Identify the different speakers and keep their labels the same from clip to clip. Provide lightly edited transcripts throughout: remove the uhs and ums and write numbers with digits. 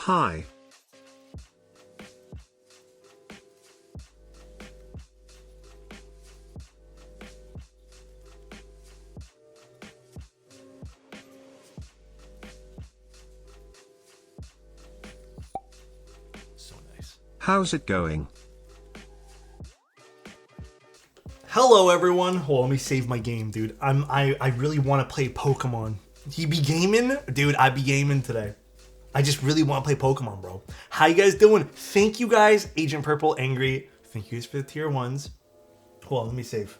Speaker 1: Hi.
Speaker 2: So nice.
Speaker 1: How's it going?
Speaker 2: Hello everyone. Hold on, let me save my game, dude. I really want to play Pokemon. You be gaming? Dude, I be gaming today. I just really want to play Pokemon, bro. How you guys doing? Thank you guys, Agent Purple, Angry. Thank you guys for the tier 1s. Hold on, let me save.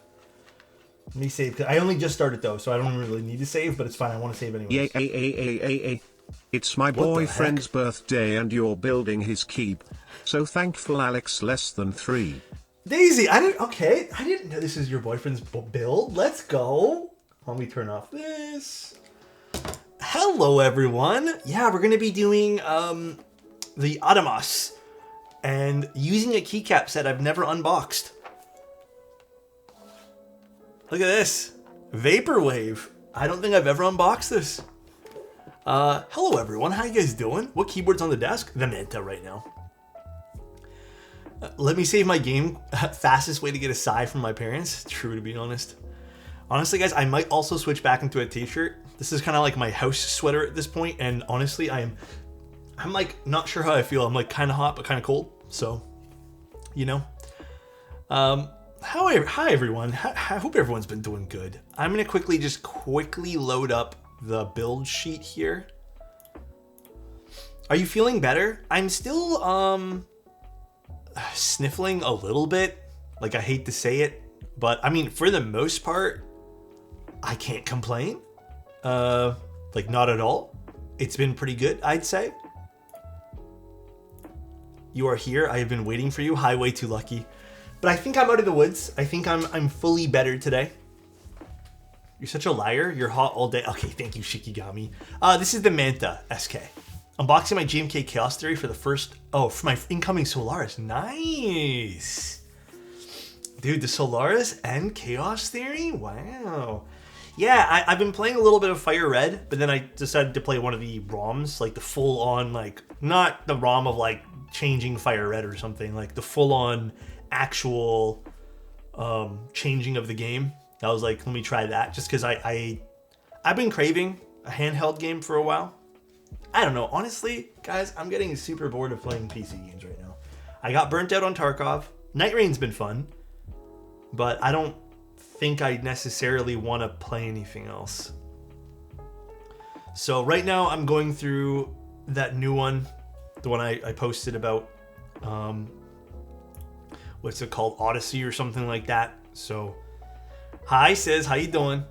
Speaker 2: Let me save. I only just started though, so I don't really need to save, but it's fine. I want to save anyways.
Speaker 1: Yay. It's my
Speaker 2: What the
Speaker 1: boyfriend's
Speaker 2: heck?
Speaker 1: birthday and you're building his keep. So thankful, Alex less than 3.
Speaker 2: Daisy, I didn't know this is your boyfriend's build. Let's go. Let me turn off this. Hello, everyone. Yeah, we're going to be doing the Adamas and using a keycap set I've never unboxed. Look at this. Vaporwave. I don't think I've ever unboxed this. Hello, everyone. How you guys doing? What keyboard's on the desk? The Manta right now. Let me save my game. Fastest way to get a sigh from my parents. True, to be honest. Honestly, guys, I might also switch back into a t-shirt. This is kind of like my house sweater at this point, and honestly, I'm like not sure how I feel. I'm like kind of hot but kind of cold. So, you know. Hi everyone. I hope everyone's been doing good. I'm gonna quickly load up the build sheet here. Are you feeling better? I'm still sniffling a little bit. Like, I hate to say it, but I mean, for the most part, I can't complain. Like, not at all. It's been pretty good, I'd say. You are here. I have been waiting for you. Hi, way too lucky. But I think I'm out of the woods. I think I'm fully better today. You're such a liar. You're hot all day. Okay, thank you, Shikigami. This is the Manta SK. Unboxing my GMK Chaos Theory for the first... Oh, for my incoming Solaris. Nice. Dude, the Solaris and Chaos Theory? Wow. Yeah, I've been playing a little bit of Fire Red, but then I decided to play one of the ROMs, like the full-on, like... Not the ROM of, like, changing Fire Red or something. Like, the full-on actual changing of the game. I was like, let me try that. Just because I've been craving a handheld game for a while. I don't know. Honestly, guys, I'm getting super bored of playing PC games right now. I got burnt out on Tarkov. Night Rain's been fun. But I don't think I necessarily want to play anything else. So right now I'm going through that new one. The one I posted about. What's it called? Odyssey or something like that. So, hi, Says. How you doing?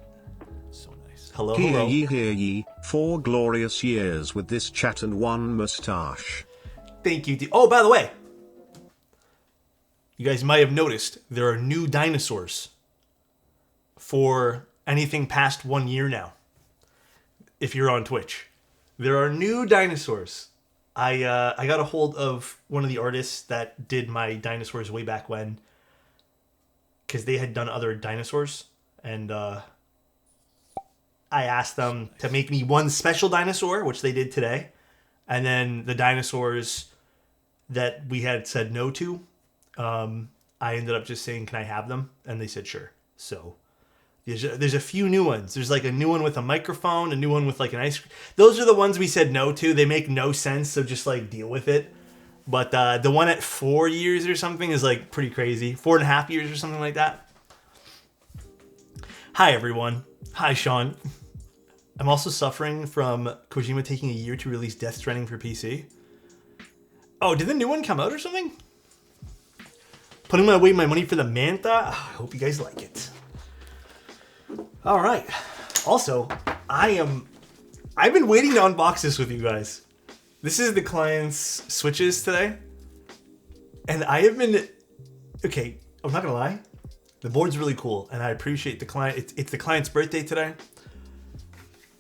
Speaker 2: So nice. Hello, hello.
Speaker 1: Hear ye, 4 glorious years with this chat and 1 mustache.
Speaker 2: Thank you. Oh, by the way, you guys might have noticed there are new dinosaurs for anything past 1 year now. If you're on Twitch, there are new dinosaurs. I got a hold of one of the artists that did my dinosaurs way back when, because they had done other dinosaurs, and I asked them to make me one special dinosaur, which they did today, and then the dinosaurs that we had said no to, I ended up just saying, can I have them? And they said sure. So there's a few new ones. There's like a new one with a microphone, a new one with like an ice cream. Those are the ones we said no to. They make no sense, so just like deal with it. But the one at 4 years or something is like pretty crazy. 4.5 years or something like that. Hi, everyone. Hi, Sean. I'm also suffering from Kojima taking a year to release Death Stranding for PC. Oh, did the new one come out or something? Putting away my money for the Manta. I hope you guys like it. All right. Also, I've been waiting to unbox this with you guys. This is the client's switches today. And I have been... Okay, I'm not going to lie. The board's really cool, and I appreciate the client. It's the client's birthday today.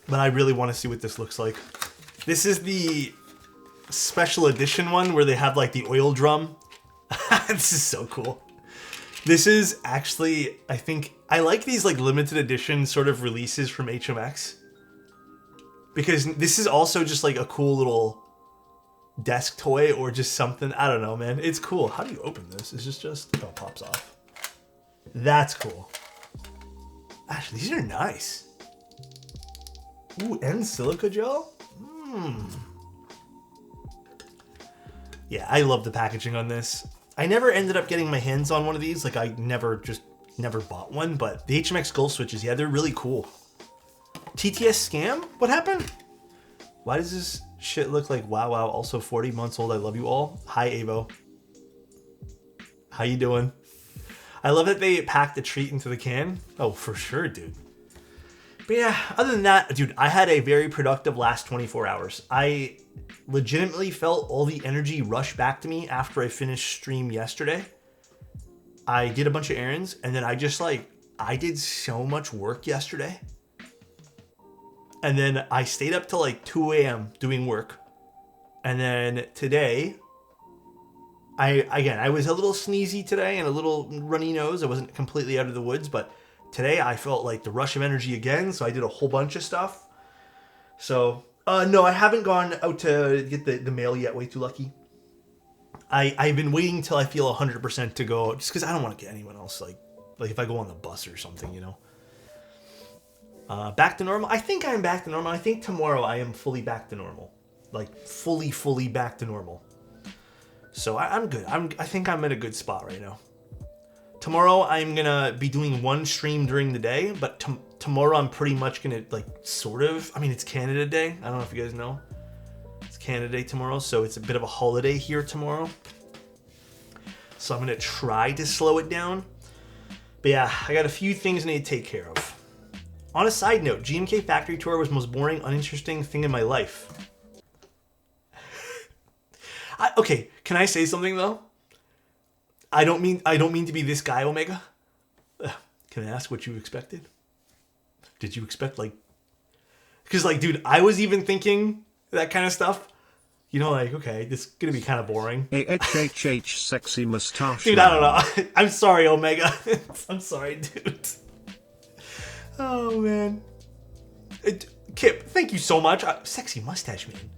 Speaker 2: But I really want to see what this looks like. This is the special edition one where they have like the oil drum. This is so cool. This is actually, I think, I like these like limited edition sort of releases from HMX. Because this is also just like a cool little desk toy or just something. I don't know, man. It's cool. How do you open this? Is this just... Oh, it pops off. That's cool. Actually, these are nice. Ooh, and silica gel? Yeah, I love the packaging on this. I never ended up getting my hands on one of these. Like, I never bought one, but the HMX Gold switches, yeah, they're really cool. TTS scam? What happened? Why does this shit look like wow, also 40 months old, I love you all? Hi, Avo. How you doing? I love that they packed the treat into the can. Oh, for sure, dude. But yeah, other than that, dude, I had a very productive last 24 hours. I legitimately felt all the energy rush back to me after I finished stream yesterday. I did a bunch of errands, and then I did so much work yesterday. And then I stayed up till like 2 a.m. doing work. And then today, I was a little sneezy today and a little runny nose. I wasn't completely out of the woods, but today I felt like the rush of energy again. So I did a whole bunch of stuff. So, no, I haven't gone out to get the mail yet. Way too lucky. I've been waiting till I feel 100% to go, just because I don't want to get anyone else, like if I go on the bus or something, you know. Back to normal. I think I'm back to normal. I think tomorrow I am fully back to normal. Like, fully back to normal. So I'm good. I think I'm in a good spot right now. Tomorrow I'm gonna be doing one stream during the day, but tomorrow I'm pretty much gonna, like, sort of, I mean, it's Canada Day. I don't know if you guys know. It's Canada Day tomorrow, so it's a bit of a holiday here tomorrow. So I'm gonna try to slow it down. But yeah, I got a few things I need to take care of. On a side note, GMK Factory Tour was the most boring, uninteresting thing in my life. Okay, can I say something though? I don't mean to be this guy, Omega. Can I ask what you expected? Did you expect, like... Because, like, dude, I was even thinking that kind of stuff. You know, like, okay, this is going to be kind of boring.
Speaker 1: HHH sexy mustache.
Speaker 2: Dude, I don't know. I'm sorry, Omega. I'm sorry, dude. Oh, man. Kip, thank you so much. Sexy mustache, man.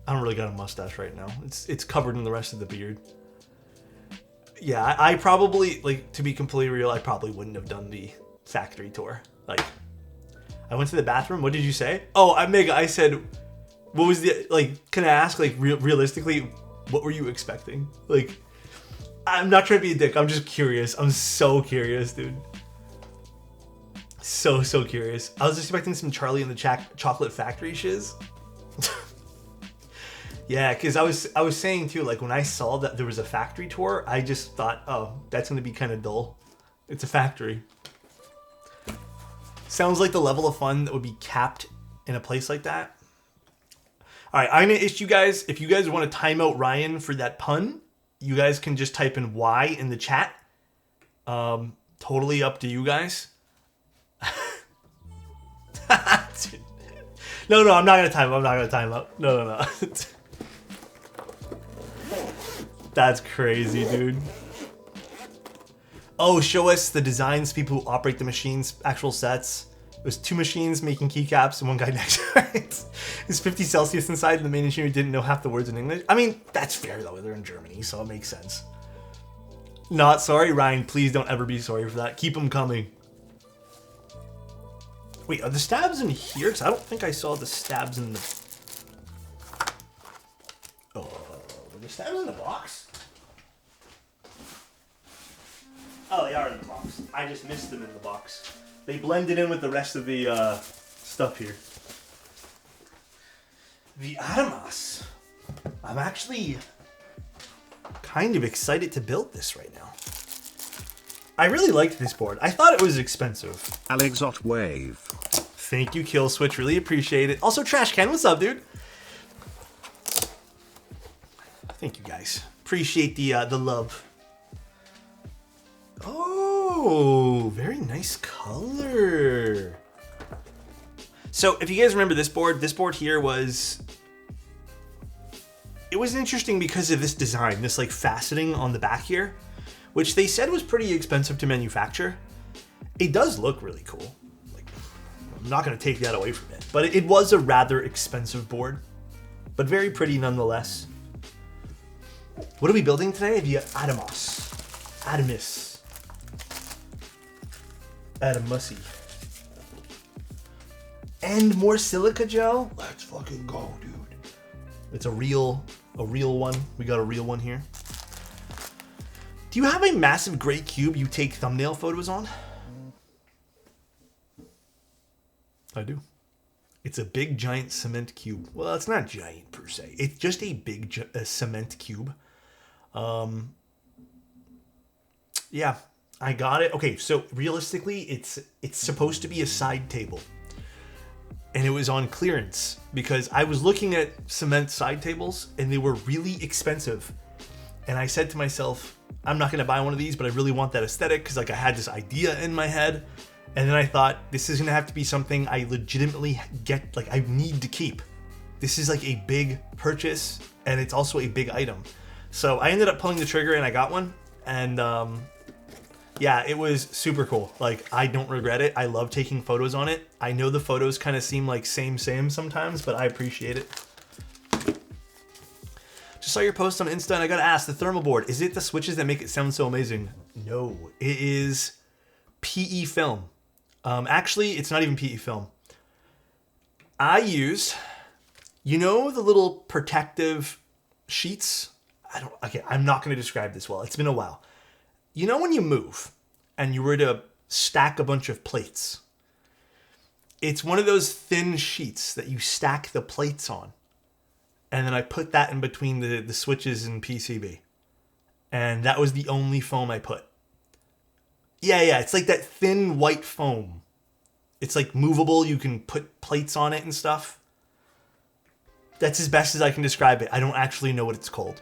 Speaker 2: I don't really got a mustache right now. It's covered in the rest of the beard. Yeah, I probably, like, to be completely real, I probably wouldn't have done the factory tour. Like, I went to the bathroom. What did you say? Oh, Omega, I said, what was the, like, can I ask, like, realistically, what were you expecting? Like, I'm not trying to be a dick. I'm just curious. I'm so curious, dude. So curious. I was expecting some Charlie and the Chocolate Factory shiz. Yeah, because I was saying too, like, when I saw that there was a factory tour, I just thought, oh, that's going to be kind of dull. It's a factory. Sounds like the level of fun that would be capped in a place like that. All right, I'm going to issue guys, if you guys want to time out Ryan for that pun, you guys can just type in Y in the chat. Totally up to you guys. No, I'm not going to time out. No. That's crazy, dude. Oh, show us the designs, people who operate the machines, actual sets. There's 2 machines making keycaps and 1 guy next to it. There's 50 Celsius inside and the main engineer didn't know half the words in English. I mean, that's fair though, they're in Germany, so it makes sense. Not sorry, Ryan, please don't ever be sorry for that. Keep them coming. Wait, are the stabs in here? Because I don't think I saw the stabs in the... Oh, were the stabs in the box? Oh, they are in the box. I just missed them in the box. They blended in with the rest of the stuff here. The Adamas. I'm actually kind of excited to build this right now. I really liked this board. I thought it was expensive.
Speaker 1: Alexotos wave.
Speaker 2: Thank you, Kill Switch. Really appreciate it. Also, Trash Can, what's up, dude? Thank you, guys. Appreciate the love. Oh, very nice color. So if you guys remember this board here was... It was interesting because of this design, this like faceting on the back here, which they said was pretty expensive to manufacture. It does look really cool. Like, I'm not going to take that away from it, but it was a rather expensive board. but very pretty nonetheless. What are we building today? The Adamas. Adamusy. And more silica gel? Let's fucking go, dude. It's a real one. We got a real one here. Do you have a massive gray cube you take thumbnail photos on? I do. It's a big giant cement cube. Well, it's not giant per se. It's just a big cement cube. Yeah, I got it. Okay, so realistically, it's supposed to be a side table. And it was on clearance because I was looking at cement side tables and they were really expensive. And I said to myself, I'm not going to buy one of these, but I really want that aesthetic because like I had this idea in my head. And then I thought, this is going to have to be something I legitimately get, like I need to keep. This is like a big purchase and it's also a big item. So I ended up pulling the trigger and I got one. And yeah, it was super cool. Like, I don't regret it. I love taking photos on it. I know the photos kind of seem like same sometimes, but I appreciate it. Just saw your post on Insta and I gotta ask, the thermal board, is it the switches that make it sound so amazing? No, it is PE film. Actually, it's not even PE film. I use, you know, the little protective sheets? I'm not gonna describe this well. It's been a while. You know when you move and you were to stack a bunch of plates? It's one of those thin sheets that you stack the plates on. And then I put that in between the switches and PCB. And that was the only foam I put. Yeah, it's like that thin white foam. It's like movable, you can put plates on it and stuff. That's as best as I can describe it. I don't actually know what it's called.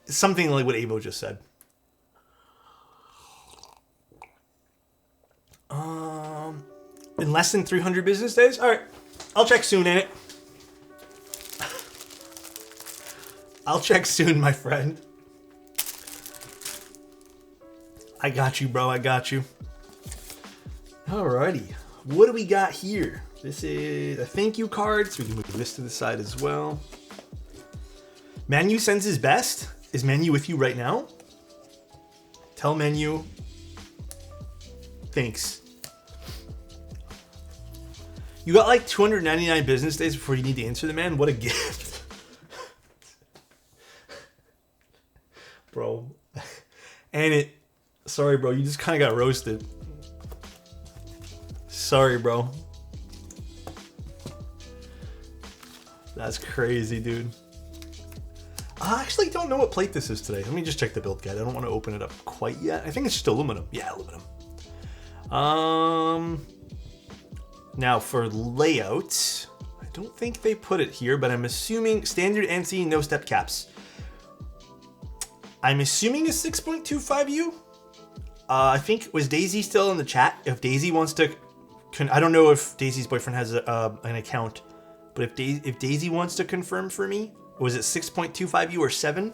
Speaker 2: It's something like what Avo just said. In less than 300 business days? All right, I'll check soon, ain't it? I'll check soon, my friend. I got you, bro, I got you. Alrighty, what do we got here? This is a thank you card, so we can move this to the side as well. Manu sends his best. Is Manu with you right now? Tell Manu, thanks. You got like 299 business days before you need to answer the man? What a gift. Bro. And it... Sorry, bro. You just kind of got roasted. Sorry, bro. That's crazy, dude. I actually don't know what plate this is today. Let me just check the build guide. I don't want to open it up quite yet. I think it's just aluminum. Yeah, aluminum. Now for layout, I don't think they put it here, but I'm assuming standard ANSI, no step caps. I'm assuming a 6.25U. I think, was Daisy still in the chat? If Daisy wants to, I don't know if Daisy's boyfriend has an account, but if Daisy wants to confirm for me, was it 6.25U or 7?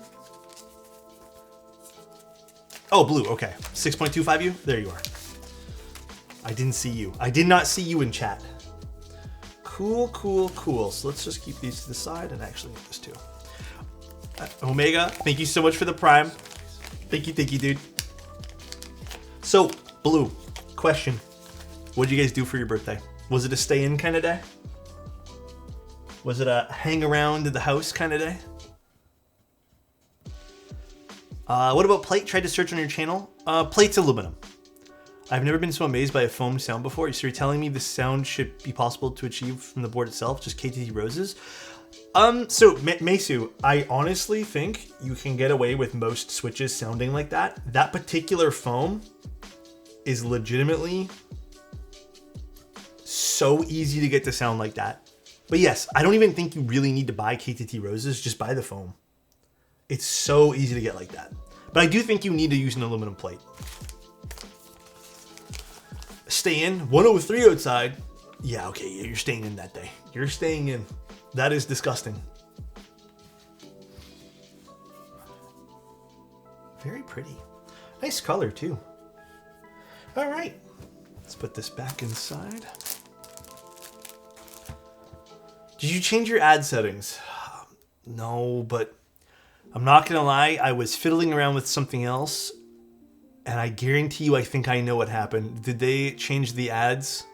Speaker 2: Oh, blue, okay. 6.25U, there you are. I didn't see you. I did not see you in chat. Cool. So let's just keep these to the side and actually make this too. Omega, thank you so much for the prime. Thank you, dude. So, Blue, question. What did you guys do for your birthday? Was it a stay in kind of day? Was it a hang around the house kind of day? What about plate? Tried to search on your channel. Plate's aluminum. I've never been so amazed by a foam sound before. So you're telling me this sound should be possible to achieve from the board itself, just KTT roses? So Mesu, I honestly think you can get away with most switches sounding like that. That particular foam is legitimately so easy to get to sound like that. But yes, I don't even think you really need to buy KTT roses, just buy the foam. It's so easy to get like that. But I do think you need to use an aluminum plate. Stay in, 103 outside. Yeah, okay, you're staying in that day. You're staying in. That is disgusting. Very pretty. Nice color too. All right, let's put this back inside. Did you change your ad settings? No, but I'm not going to lie. I was fiddling around with something else, and I guarantee you I think I know what happened. Did they change the ads?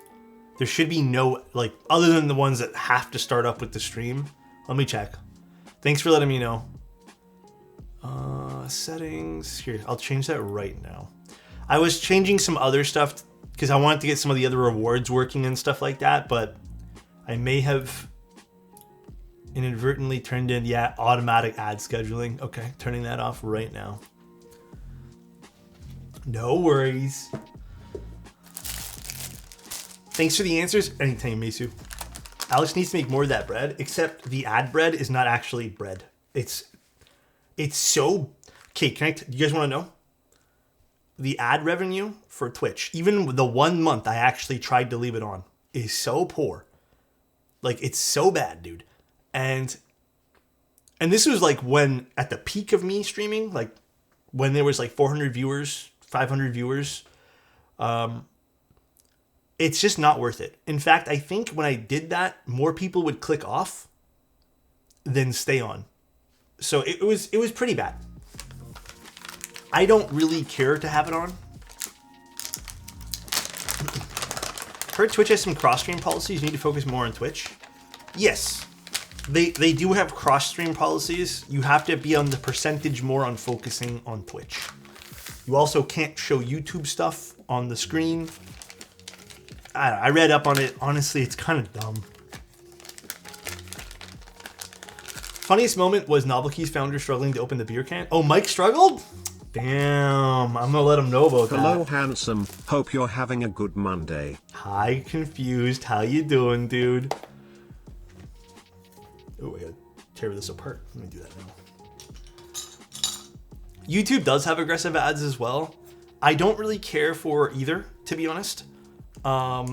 Speaker 2: There should be no, like, other than the ones that have to start up with the stream. Let me check. Thanks for letting me know. Settings. Here, I'll change that right now. I was changing some other stuff because I wanted to get some of the other rewards working and stuff like that, but I may have inadvertently turned in, yeah, automatic ad scheduling. Okay, turning that off right now. No worries. Thanks for the answers. Anytime, Mesu. Alex needs to make more of that bread, except the ad bread is not actually bread. It's so... Okay, do you guys want to know? The ad revenue for Twitch, even the 1 month I actually tried to leave it on, is so poor. Like, it's so bad, dude. And this was like when, at the peak of me streaming, like when there was like 400 viewers, 500 viewers, it's just not worth it. In fact, I think when I did that, more people would click off than stay on. So it was pretty bad. I don't really care to have it on. Heard Twitch has some cross-stream policies. You need to focus more on Twitch. Yes, they do have cross-stream policies. You have to be on the percentage more on focusing on Twitch. You also can't show YouTube stuff on the screen. I read up on it. Honestly, it's kind of dumb. Funniest moment was Novelty's founder struggling to open the beer can. Oh, Mike struggled? Damn, I'm gonna let him know about that.
Speaker 1: Hello, handsome. Hope you're having a good Monday.
Speaker 2: Hi, Confused. How you doing, dude? Oh, I gotta tear this apart. Let me do that now. YouTube does have aggressive ads as well. I don't really care for either, to be honest. I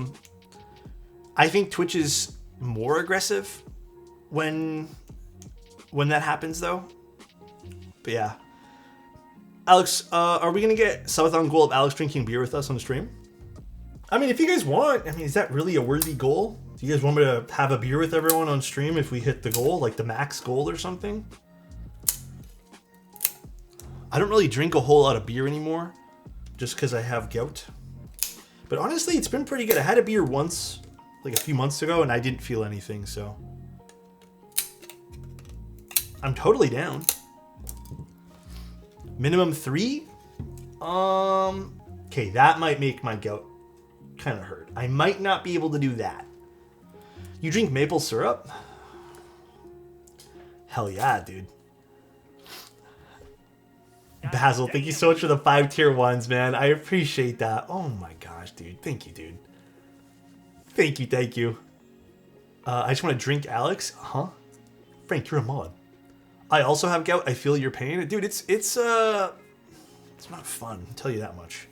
Speaker 2: think Twitch is more aggressive when that happens, though. But yeah. Alex, are we going to get subathon goal of Alex drinking beer with us on the stream? I mean, if you guys want, I mean, is that really a worthy goal? Do you guys want me to have a beer with everyone on stream if we hit the goal, like the max goal or something? I don't really drink a whole lot of beer anymore, just because I have gout. But honestly, it's been pretty good. I had a beer once, like a few months ago, and I didn't feel anything, so I'm totally down. Minimum 3? Okay, that might make my gout kind of hurt. I might not be able to do that. You drink maple syrup? Hell yeah, dude. Basil, thank you so much for the 5 tier 1s, man. I appreciate that. Oh my gosh, dude. Thank you, dude. Thank you, thank you. I just want to drink Alex. Huh? Frank, you're a mod. I also have gout. I feel your pain. Dude, it's not fun, I'll tell you that much.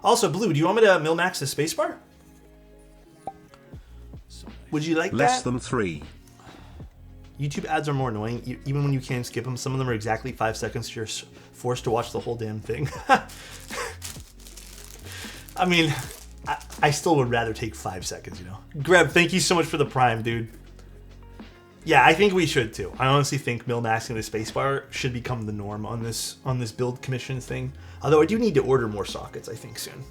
Speaker 2: Also, Blue, do you want me to min-max the spacebar? Would you like
Speaker 1: Less
Speaker 2: that?
Speaker 1: than 3.
Speaker 2: YouTube ads are more annoying, even when you can skip them. Some of them are exactly 5 seconds. You're forced to watch the whole damn thing. I mean, I still would rather take 5 seconds, you know. Greb, thank you so much for the prime, dude. Yeah, I think we should too. I honestly think min-maxing the spacebar should become the norm on this build commission thing. Although I do need to order more sockets, I think, soon.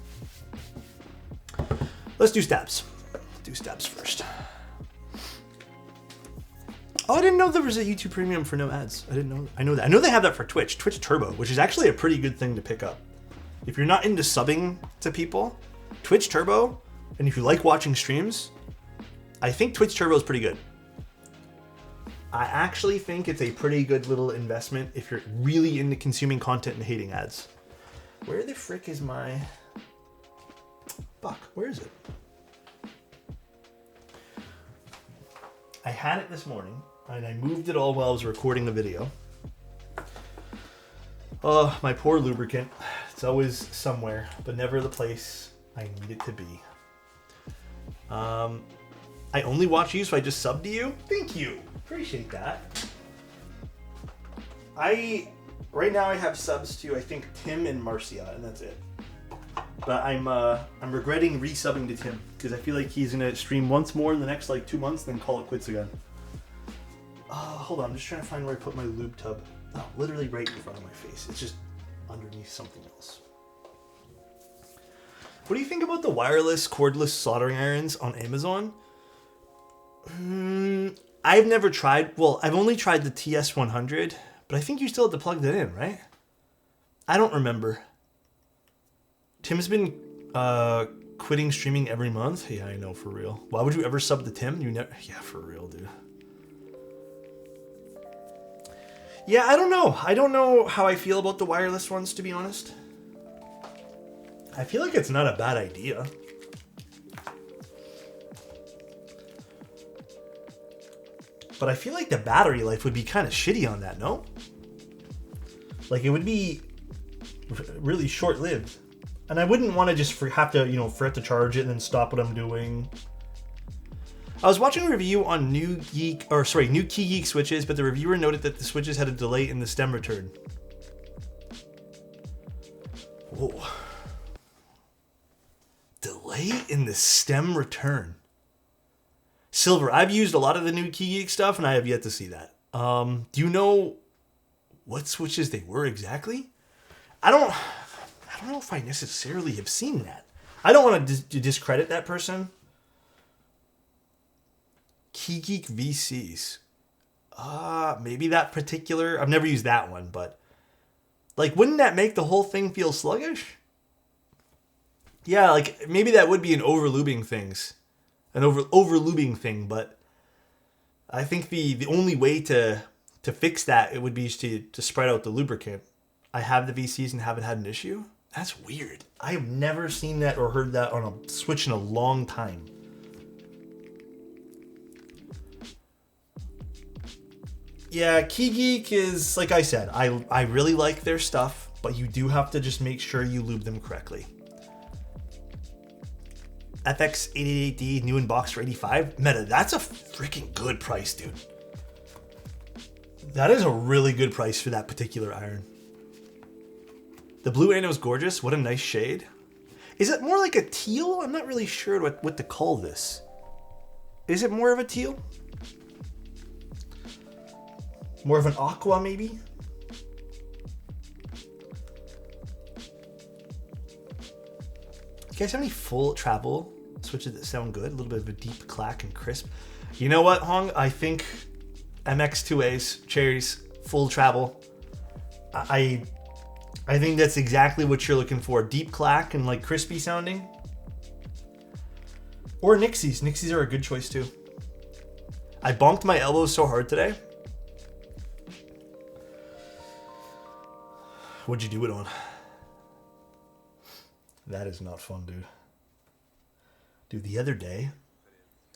Speaker 2: Let's do stabs. Do stabs first. Oh, I didn't know there was a YouTube Premium for no ads. I didn't know. I know that. I know they have that for Twitch. Twitch Turbo, which is actually a pretty good thing to pick up. If you're not into subbing to people, Twitch Turbo, and if you like watching streams, I think Twitch Turbo is pretty good. I actually think it's a pretty good little investment if you're really into consuming content and hating ads. Where the frick is my... Fuck, where is it? I had it this morning, and I moved it all while I was recording the video. Oh, my poor lubricant. It's always somewhere, but never the place I need it to be. I only watch you, so I just subbed to you? Thank you. Appreciate that. Right now I have subs to, I think, Tim and Marcia, and that's it. But I'm regretting resubbing to Tim because I feel like he's gonna stream once more in the next like 2 months, then call it quits again. hold on, I'm just trying to find where I put my lube tub. Oh, literally right in front of my face. It's just underneath something else. What do you think about the wireless cordless soldering irons on Amazon? I've never tried. Well, I've only tried the TS100, but I think you still have to plug that in, right? I don't remember. Tim's been quitting streaming every month. Yeah, I know, for real. Why would you ever sub to Tim? You never. Yeah, for real, dude. Yeah, I don't know. I don't know how I feel about the wireless ones, to be honest. I feel like it's not a bad idea. But I feel like the battery life would be kind of shitty on that, no? Like, it would be really short-lived. And I wouldn't want to just have to, forget to charge it and then stop what I'm doing. I was watching a review on new Keygeek switches, but the reviewer noted that the switches had a delay in the stem return. Whoa. Delay in the stem return. Silver, I've used a lot of the new Keygeek stuff, and I have yet to see that. Do you know what switches they were exactly? I don't know if I necessarily have seen that. I don't want to discredit that person. Keygeek VCs. Maybe that particular... I've never used that one, but... Like, wouldn't that make the whole thing feel sluggish? Yeah, like, maybe that would be an overlubing things. An overlubing thing, but... I think the only way to fix that, it would be to spread out the lubricant. I have the VCs and haven't had an issue. That's weird. I have never seen that or heard that on a Switch in a long time. Yeah, Keygeek is, like I said, I really like their stuff, but you do have to just make sure you lube them correctly. FX888D, new in box for 85. Meta, that's a freaking good price, dude. That is a really good price for that particular iron. The blue anno is gorgeous. What a nice shade. Is it more like a teal? I'm not really sure what to call this. Is it more of a teal? More of an aqua, maybe? You guys have any full travel switches that sound good? A little bit of a deep clack and crisp. You know what, Hong? I think MX2As, cherries, full travel. I think that's exactly what you're looking for. Deep clack and like crispy sounding. Or Nixies. Nixies are a good choice too. I bonked my elbows so hard today. What'd you do it on? That is not fun, dude. Dude, the other day,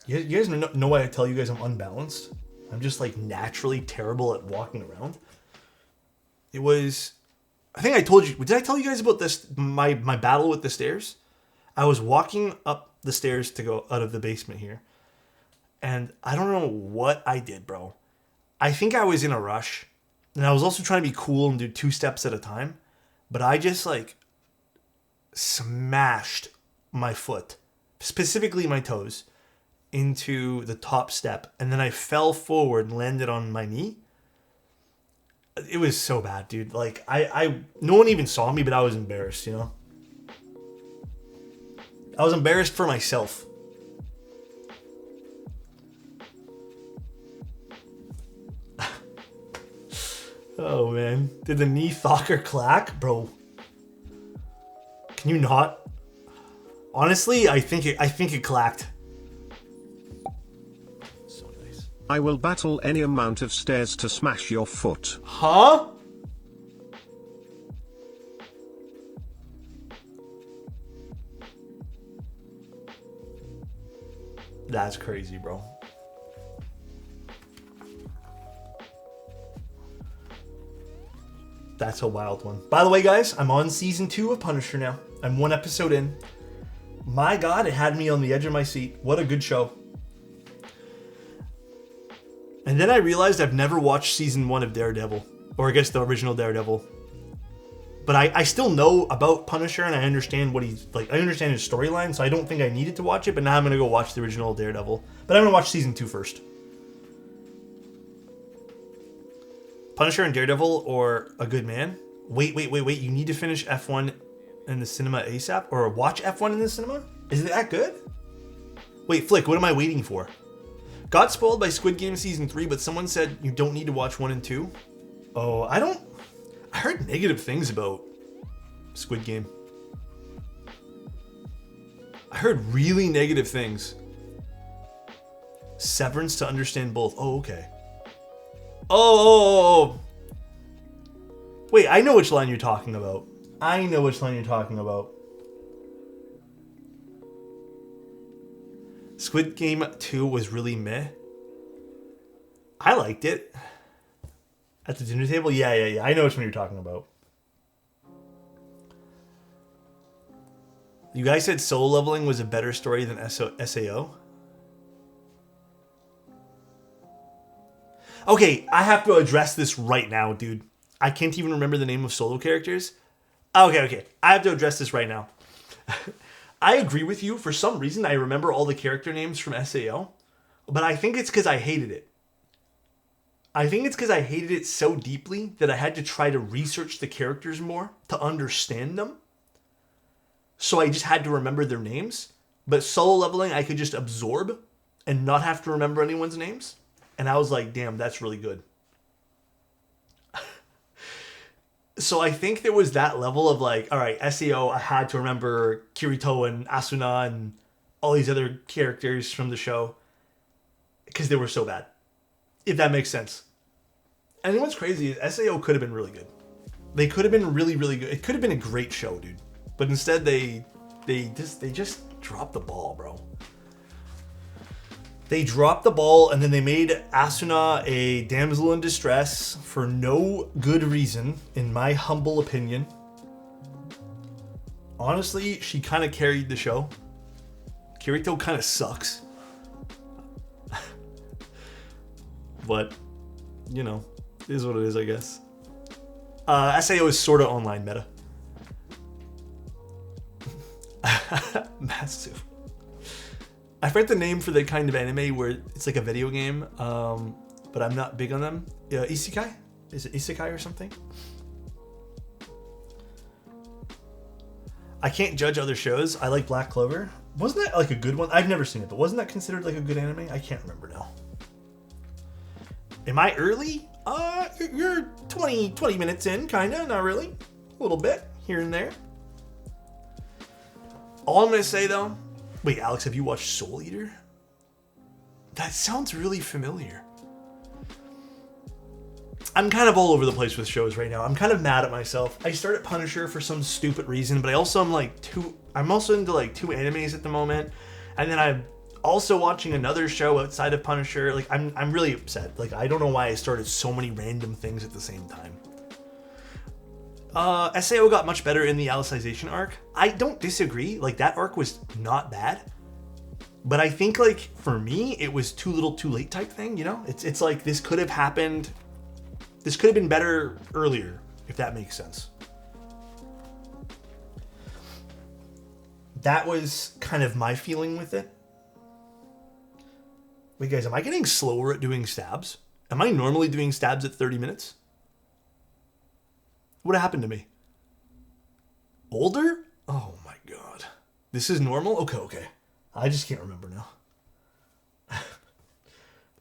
Speaker 2: you guys know why I tell you guys I'm unbalanced? I'm just like naturally terrible at walking around. It was, I think I told you, did I tell you guys about this, my battle with the stairs? I was walking up the stairs to go out of the basement here. And I don't know what I did, bro. I think I was in a rush. And I was also trying to be cool and do 2 steps at a time. But I just like smashed my foot, specifically my toes, into the top step. And then I fell forward and landed on my knee. It was so bad, dude. Like, no one even saw me, but I was embarrassed, you know? I was embarrassed for myself. Oh, man. Did the knee thocker clack? Bro. Can you not? Honestly, I think it clacked. So nice.
Speaker 1: I will battle any amount of stairs to smash your foot.
Speaker 2: Huh? That's crazy, bro. That's a wild one. By the way, guys, I'm on season 2 of Punisher now. I'm 1 episode in. My God, it had me on the edge of my seat. What a good show. And then I realized I've never watched season 1 of Daredevil. Or I guess the original Daredevil. But I still know about Punisher and I understand what he's like. I understand his storyline, so I don't think I needed to watch it. But now I'm going to go watch the original Daredevil. But I'm going to watch season 2 first. Punisher and Daredevil or A Good Man? Wait. You need to finish F1 in the cinema ASAP? Or watch F1 in the cinema? Is it that good? Wait, Flick, what am I waiting for? Got spoiled by Squid Game Season 3, but someone said you don't need to watch 1 and 2. Oh, I heard negative things about Squid Game. I heard really negative things. Severance to understand both. Oh, okay. Oh. Wait, I know which line you're talking about. Squid Game 2 was really meh. I liked it. At the dinner table? Yeah. I know which one you're talking about. You guys said Soul Leveling was a better story than SAO? Okay, I have to address this right now, dude. I can't even remember the name of solo characters. Okay. I have to address this right now. I agree with you. For some reason, I remember all the character names from SAO, but I think it's because I hated it. I think it's because I hated it so deeply that I had to try to research the characters more to understand them. So I just had to remember their names. But Solo Leveling, I could just absorb and not have to remember anyone's names. And I was like, damn, that's really good. So I think there was that level of like, all right, SAO, I had to remember Kirito and Asuna and all these other characters from the show because they were so bad. If that makes sense. And what's crazy is SAO could have been really good. They could have been really, really good. It could have been a great show, dude. But instead they just dropped the ball, bro. They dropped the ball and then they made Asuna a damsel in distress for no good reason, in my humble opinion. Honestly, she kind of carried the show. Kirito kind of sucks. But, you know, it is what it is, I guess. SAO is sort of online meta. Massive. I forget the name for the kind of anime where it's like a video game, but I'm not big on them. Isekai? Is it Isekai or something? I can't judge other shows. I like Black Clover. Wasn't that like a good one? I've never seen it, but wasn't that considered like a good anime? I can't remember now. Am I early? You're 20 minutes in, kinda, not really. A little bit, here and there. All I'm gonna say though, wait, Alex, have you watched Soul Eater? That sounds really familiar. I'm kind of all over the place with shows right now. I'm kind of mad at myself. I started Punisher for some stupid reason, but I also I'm also into like 2 animes at the moment. And then I'm also watching another show outside of Punisher. Like I'm really upset. Like I don't know why I started so many random things at the same time. SAO got much better in the Alicization arc. I don't disagree. Like that arc was not bad. But I think like for me, it was too little too late type thing, you know? It's like this could have happened. This could have been better earlier, if that makes sense. That was kind of my feeling with it. Wait guys, am I getting slower at doing stabs? Am I normally doing stabs at 30 minutes? What happened to me? Older? Oh my god. This is normal? Okay. I just can't remember now.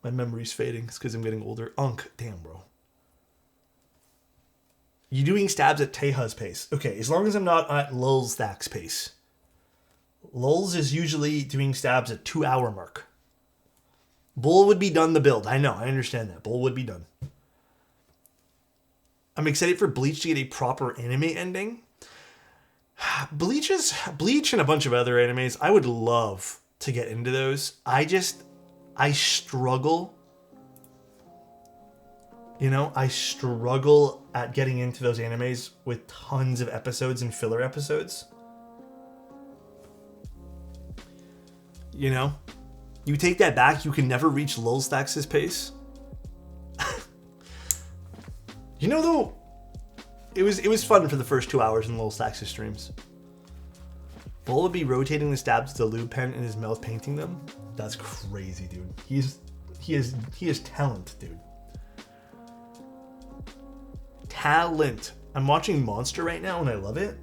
Speaker 2: My memory's fading. It's because I'm getting older. Damn, bro. You doing stabs at Teja's pace. Okay, as long as I'm not at Lul's Thack's pace. Lul's is usually doing stabs at 2-hour mark. Bull would be done the build. I know, I understand that. Bull would be done. I'm excited for Bleach to get a proper anime ending. Bleach and a bunch of other animes, I would love to get into those. I struggle. You know, I struggle at getting into those animes with tons of episodes and filler episodes. You know? You take that back, you can never reach Lulstax's pace. You know, though, it was fun for the first 2 hours in Lulstax's streams. Bull would be rotating the stabs with the lube pen in his mouth, painting them. That's crazy, dude. He has talent, dude. Talent. I'm watching Monster right now and I love it.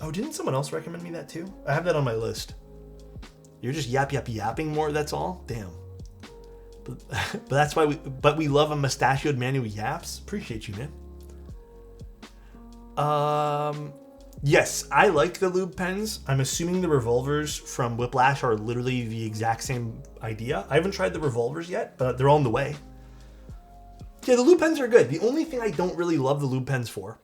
Speaker 2: Oh, didn't someone else recommend me that too? I have that on my list. You're just yapping more, that's all? Damn. But that's why we love a mustachioed man who yaps. Appreciate you, man. Yes, I like the lube pens. I'm assuming the revolvers from Whiplash are literally the exact same idea. I haven't tried the revolvers yet, but they're on the way. Yeah, the lube pens are good. The only thing I don't really love the lube pens for,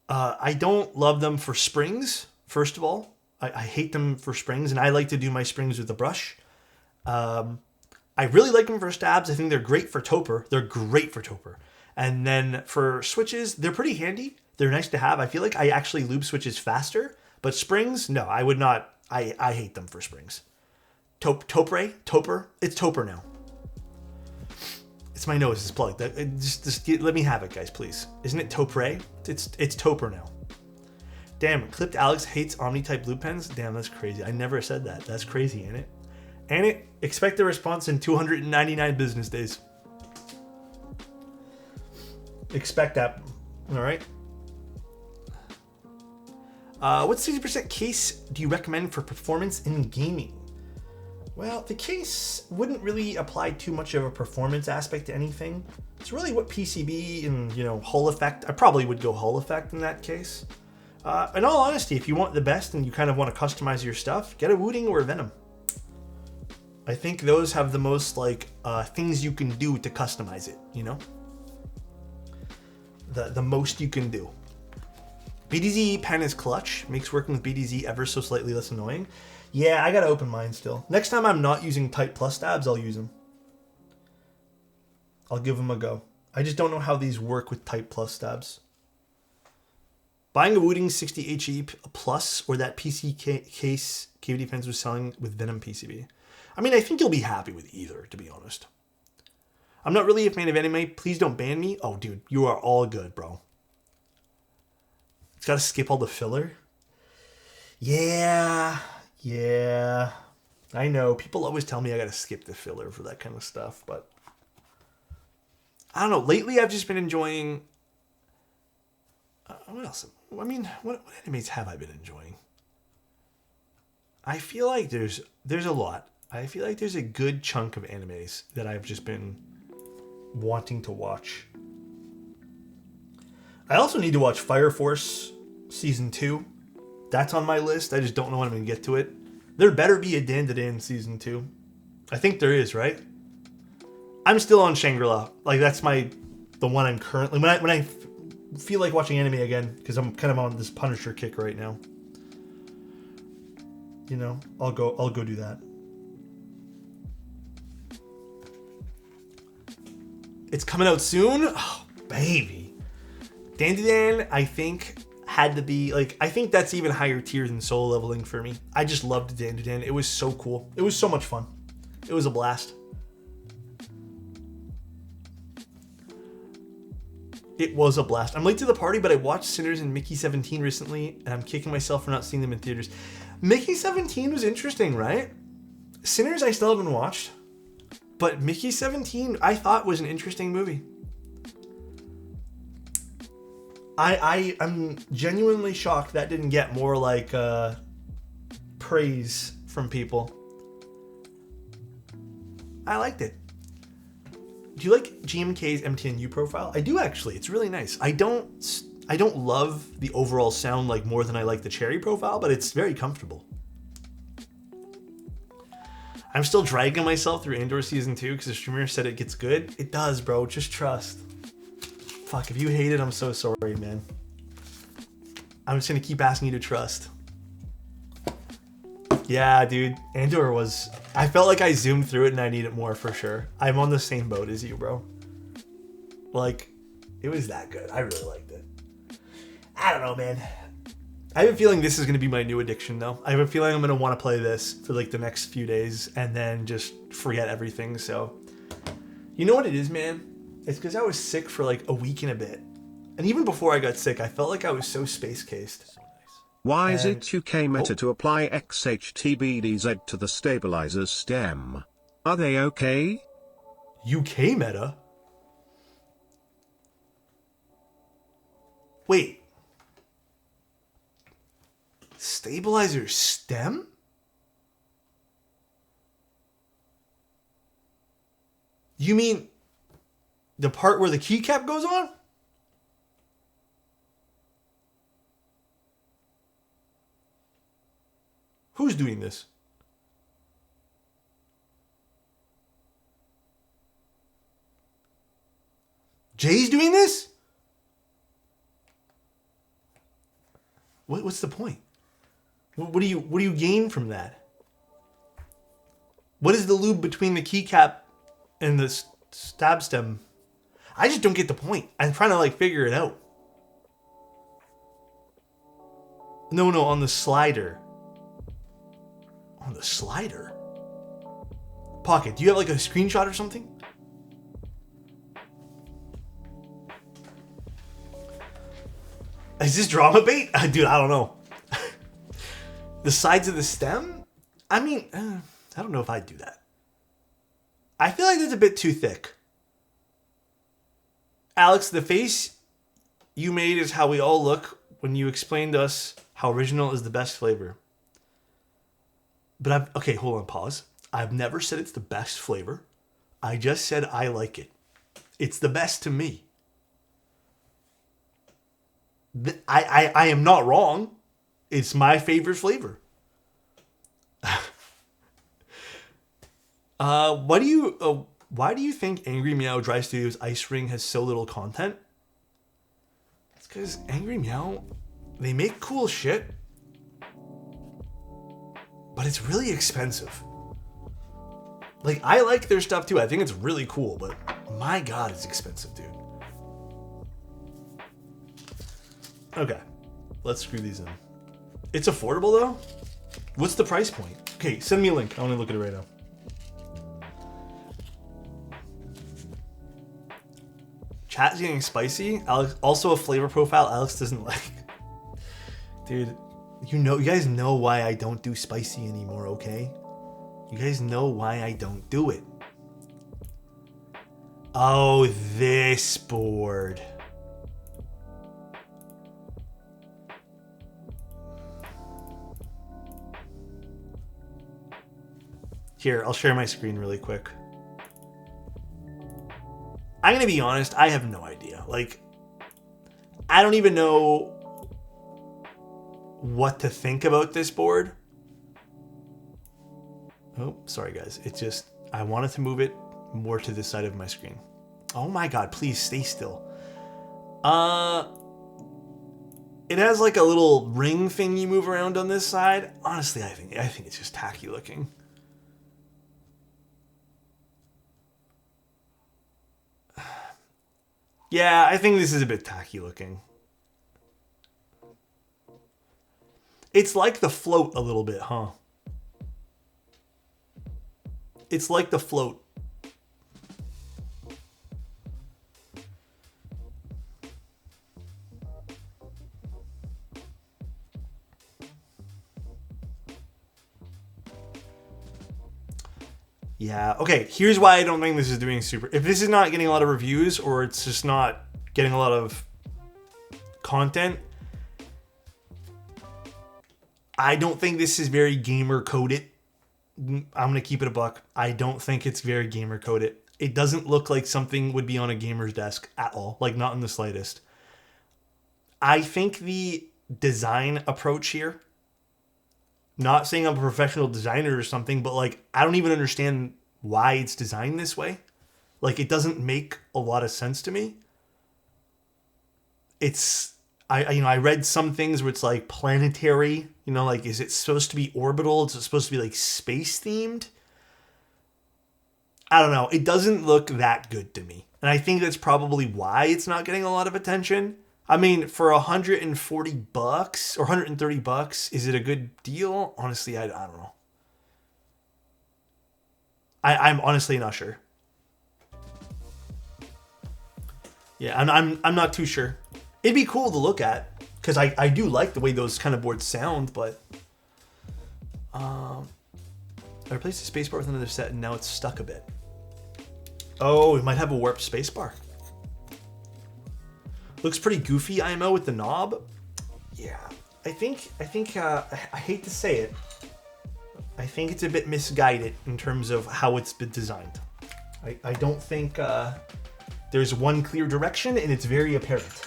Speaker 2: I don't love them for springs, first of all. I hate them for springs, and I like to do my springs with a brush. I really like them for stabs. I think they're great for toper. They're great for toper. And then for switches, they're pretty handy. They're nice to have. I feel like I actually lube switches faster. But springs, no, I would not. I hate them for springs. Toper? It's toper now. It's my nose is plugged. Just let me have it, guys, please. Isn't it toper? It's toper now. Damn, Clipped Alex hates Omni-type lube pens? Damn, that's crazy. I never said that. That's crazy, ain't it? And expect a response in 299 business days. Expect that. All right. What 60% case do you recommend for performance in gaming? Well, the case wouldn't really apply too much of a performance aspect to anything. It's really what PCB and, Hull effect. I probably would go Hull effect in that case. In all honesty, if you want the best and you kind of want to customize your stuff, get a Wooting or a Venom. I think those have the most things you can do to customize it, The most you can do. BDZ pen is clutch. Makes working with BDZ ever so slightly less annoying. Yeah, I gotta open mine still. Next time I'm not using Type Plus stabs, I'll use them. I'll give them a go. I just don't know how these work with Type Plus stabs. Buying a Wooting 60 HE Plus or that PC case KVD pens was selling with Venom PCB. I mean, I think you'll be happy with either, to be honest. I'm not really a fan of anime. Please don't ban me. Oh, dude, you are all good, bro. It's got to skip all the filler. Yeah. I know. People always tell me I got to skip the filler for that kind of stuff, but I don't know. Lately, I've just been enjoying... what else? I mean, what animes have I been enjoying? I feel like there's a lot. I feel like there's a good chunk of animes that I've just been wanting to watch. I also need to watch Fire Force Season 2. That's on my list. I just don't know when I'm going to get to it. There better be a Dan Season 2. I think there is, right? I'm still on Shangri-La. That's the one I'm currently... When I feel like watching anime again, because I'm kind of on this Punisher kick right now. I'll go do that. It's coming out soon? Oh, baby. Dan, I think, had to be, I think that's even higher tier than Soul Leveling for me. I just loved Dan. It was so cool. It was so much fun. It was a blast. It was a blast. I'm late to the party, but I watched Sinners and Mickey 17 recently, and I'm kicking myself for not seeing them in theaters. Mickey 17 was interesting, right? Sinners I still haven't watched. But Mickey 17, I thought was an interesting movie. I'm genuinely shocked that didn't get more praise from people. I liked it. Do you like GMK's MTNU profile? I do actually. It's really nice. I don't love the overall sound more than I like the Cherry profile, but it's very comfortable. I'm still dragging myself through Andor Season 2 because the streamer said it gets good. It does, bro. Just trust. Fuck, if you hate it, I'm so sorry, man. I'm just going to keep asking you to trust. Yeah, dude. Andor was... I felt like I zoomed through it and I need it more for sure. I'm on the same boat as you, bro. It was that good. I really liked it. I don't know, man. I have a feeling this is going to be my new addiction, though. I have a feeling I'm going to want to play this for the next few days and then just forget everything. So, you know what it is, man? It's because I was sick for a week and a bit. And even before I got sick, I felt like I was so space-cased.
Speaker 1: Why is it UK meta to apply XHTBDZ to the stabilizer's stem? Are they okay?
Speaker 2: UK meta? Wait. Stabilizer stem? You mean the part where the keycap goes on? Who's doing this? Jay's doing this? What's the point? What do you gain from that? What is the lube between the keycap and the stab stem? I just don't get the point. I'm trying to like figure it out. No, on the slider. On the slider? Pocket, do you have like a screenshot or something? Is this drama bait? Dude, I don't know. The sides of the stem? I mean, I don't know if I'd do that. I feel like that's a bit too thick. Alex, the face you made is how we all look when you explained to us how original is the best flavor. But okay, hold on, pause. I've never said it's the best flavor. I just said I like it. It's the best to me. I am not wrong. It's my favorite flavor. Why do you think Angry Meow Dry Studios Ice Ring has so little content? It's because Angry Meow, they make cool shit, but it's really expensive. Like, I like their stuff too. I think it's really cool, but my God, it's expensive, dude. Okay, let's screw these in. It's affordable though? What's the price point? Okay, send me a link. I want to look at it right now. Chat's getting spicy. Alex, also a flavor profile Alex doesn't like. Dude, you guys know why I don't do spicy anymore, okay? You guys know why I don't do it. Oh, this board. Here, I'll share my screen really quick. I'm gonna be honest, I have no idea. Like, I don't even know what to think about this board. Oh, sorry guys. It's just, I wanted to move it more to this side of my screen. Oh my God, please stay still. It has like a little ring thing you move around on this side. Honestly, I think it's just tacky looking. Yeah, I think this is a bit tacky looking. It's like the float a little bit, huh? It's like the float. Yeah, okay, here's why I don't think this is doing super... If this is not getting a lot of reviews or it's just not getting a lot of content, I don't think this is very gamer coded. I'm going to keep it a buck. I don't think it's very gamer coded. It doesn't look like something would be on a gamer's desk at all, like not in the slightest. I think the design approach here, not saying I'm a professional designer or something, but like, I don't even understand why it's designed this way. Like, it doesn't make a lot of sense to me. It's, I read some things where it's like planetary, like, is it supposed to be orbital? Is it supposed to be like space themed? I don't know. It doesn't look that good to me. And I think that's probably why it's not getting a lot of attention. I mean, for $140 or $130, is it a good deal? Honestly, I don't know. I'm honestly not sure. Yeah, I'm not too sure. It'd be cool to look at because I do like the way those kind of boards sound, but I replaced the spacebar with another set and now it's stuck a bit. Oh, we might have a warped spacebar. Looks pretty goofy, IMO, with the knob. Yeah, I think I hate to say it. I think it's a bit misguided in terms of how it's been designed. I don't think there's one clear direction, and it's very apparent.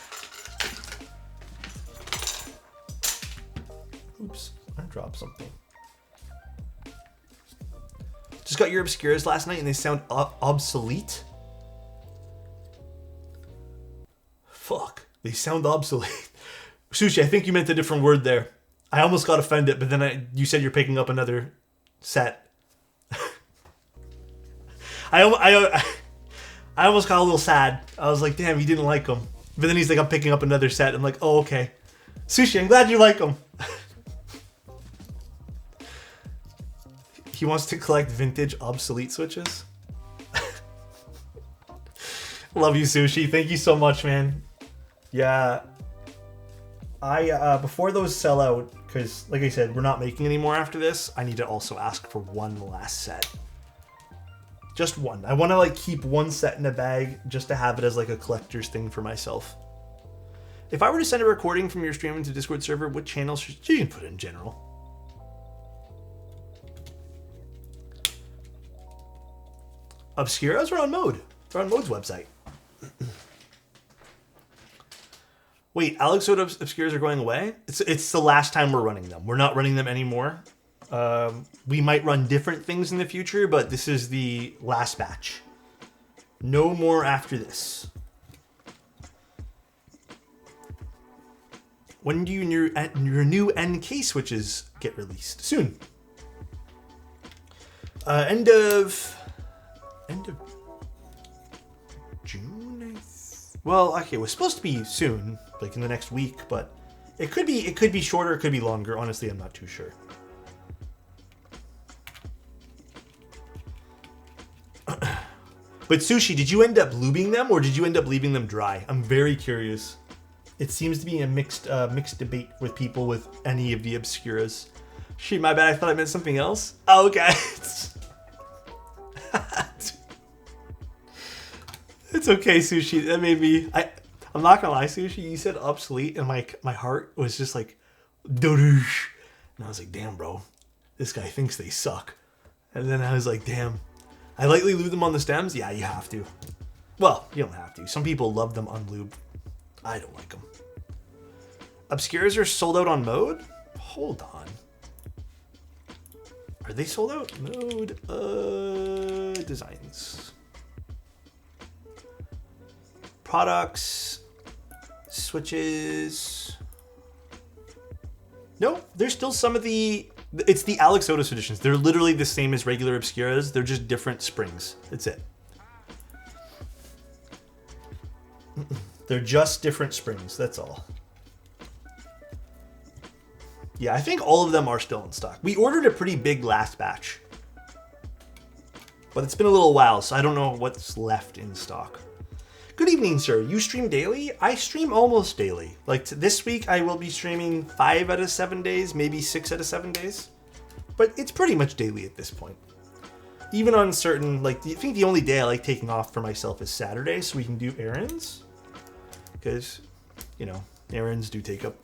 Speaker 2: Oops, I dropped something. Just got your Obscuras last night, and they sound obsolete. Fuck, they sound obsolete. Sushi, I think you meant a different word there. I almost got offended, but then you said you're picking up another set. I almost got a little sad. I was like, damn, he didn't like them. But then he's like, I'm picking up another set. I'm like, oh, okay. Sushi, I'm glad you like them. He wants to collect vintage obsolete switches. Love you, Sushi. Thank you so much, man. Yeah. Before those sell out, because like I said, we're not making any more after this, I need to also ask for one last set. Just one. I want to like keep one set in a bag just to have it as like a collector's thing for myself. If I were to send a recording from your stream into Discord server, what channels should you put in general? Obscuras are on Mode. They're on Mode's website. Wait, Alexotos Obscuras are going away? It's the last time we're running them. We're not running them anymore. We might run different things in the future, but this is the last batch. No more after this. When do your new NK switches get released? Soon. End of June. Well, okay, it was supposed to be soon, like in the next week, but it could be shorter, it could be longer. Honestly, I'm not too sure. But Sushi, did you end up lubing them or did you end up leaving them dry? I'm very curious. It seems to be a mixed debate with people with any of the Obscuras. Shit, my bad. I thought I meant something else. Oh, okay. It's okay, Sushi. That made me. I'm not gonna lie, Sushi. You said obsolete, and my heart was just like, doosh. And I was like, damn, bro, this guy thinks they suck. And then I was like, damn. I lightly lube them on the stems. Yeah, you have to. Well, you don't have to. Some people love them unlubed. I don't like them. Obscuras are sold out on Mode? Hold on. Are they sold out? Mode designs. Products. Switches. No, there's still some of the... It's the Alexotos editions. They're literally the same as regular Obscuras. They're just different springs. That's it. They're just different springs. That's all. Yeah, I think all of them are still in stock. We ordered a pretty big last batch. But it's been a little while, so I don't know what's left in stock. Good evening, sir. You stream daily? I stream almost daily. Like this week, I will be streaming 5 out of 7 days, maybe 6 out of 7 days. But it's pretty much daily at this point. Even on certain, like, I think the only day I like taking off for myself is Saturday, so we can do errands. Because, you know, errands do take up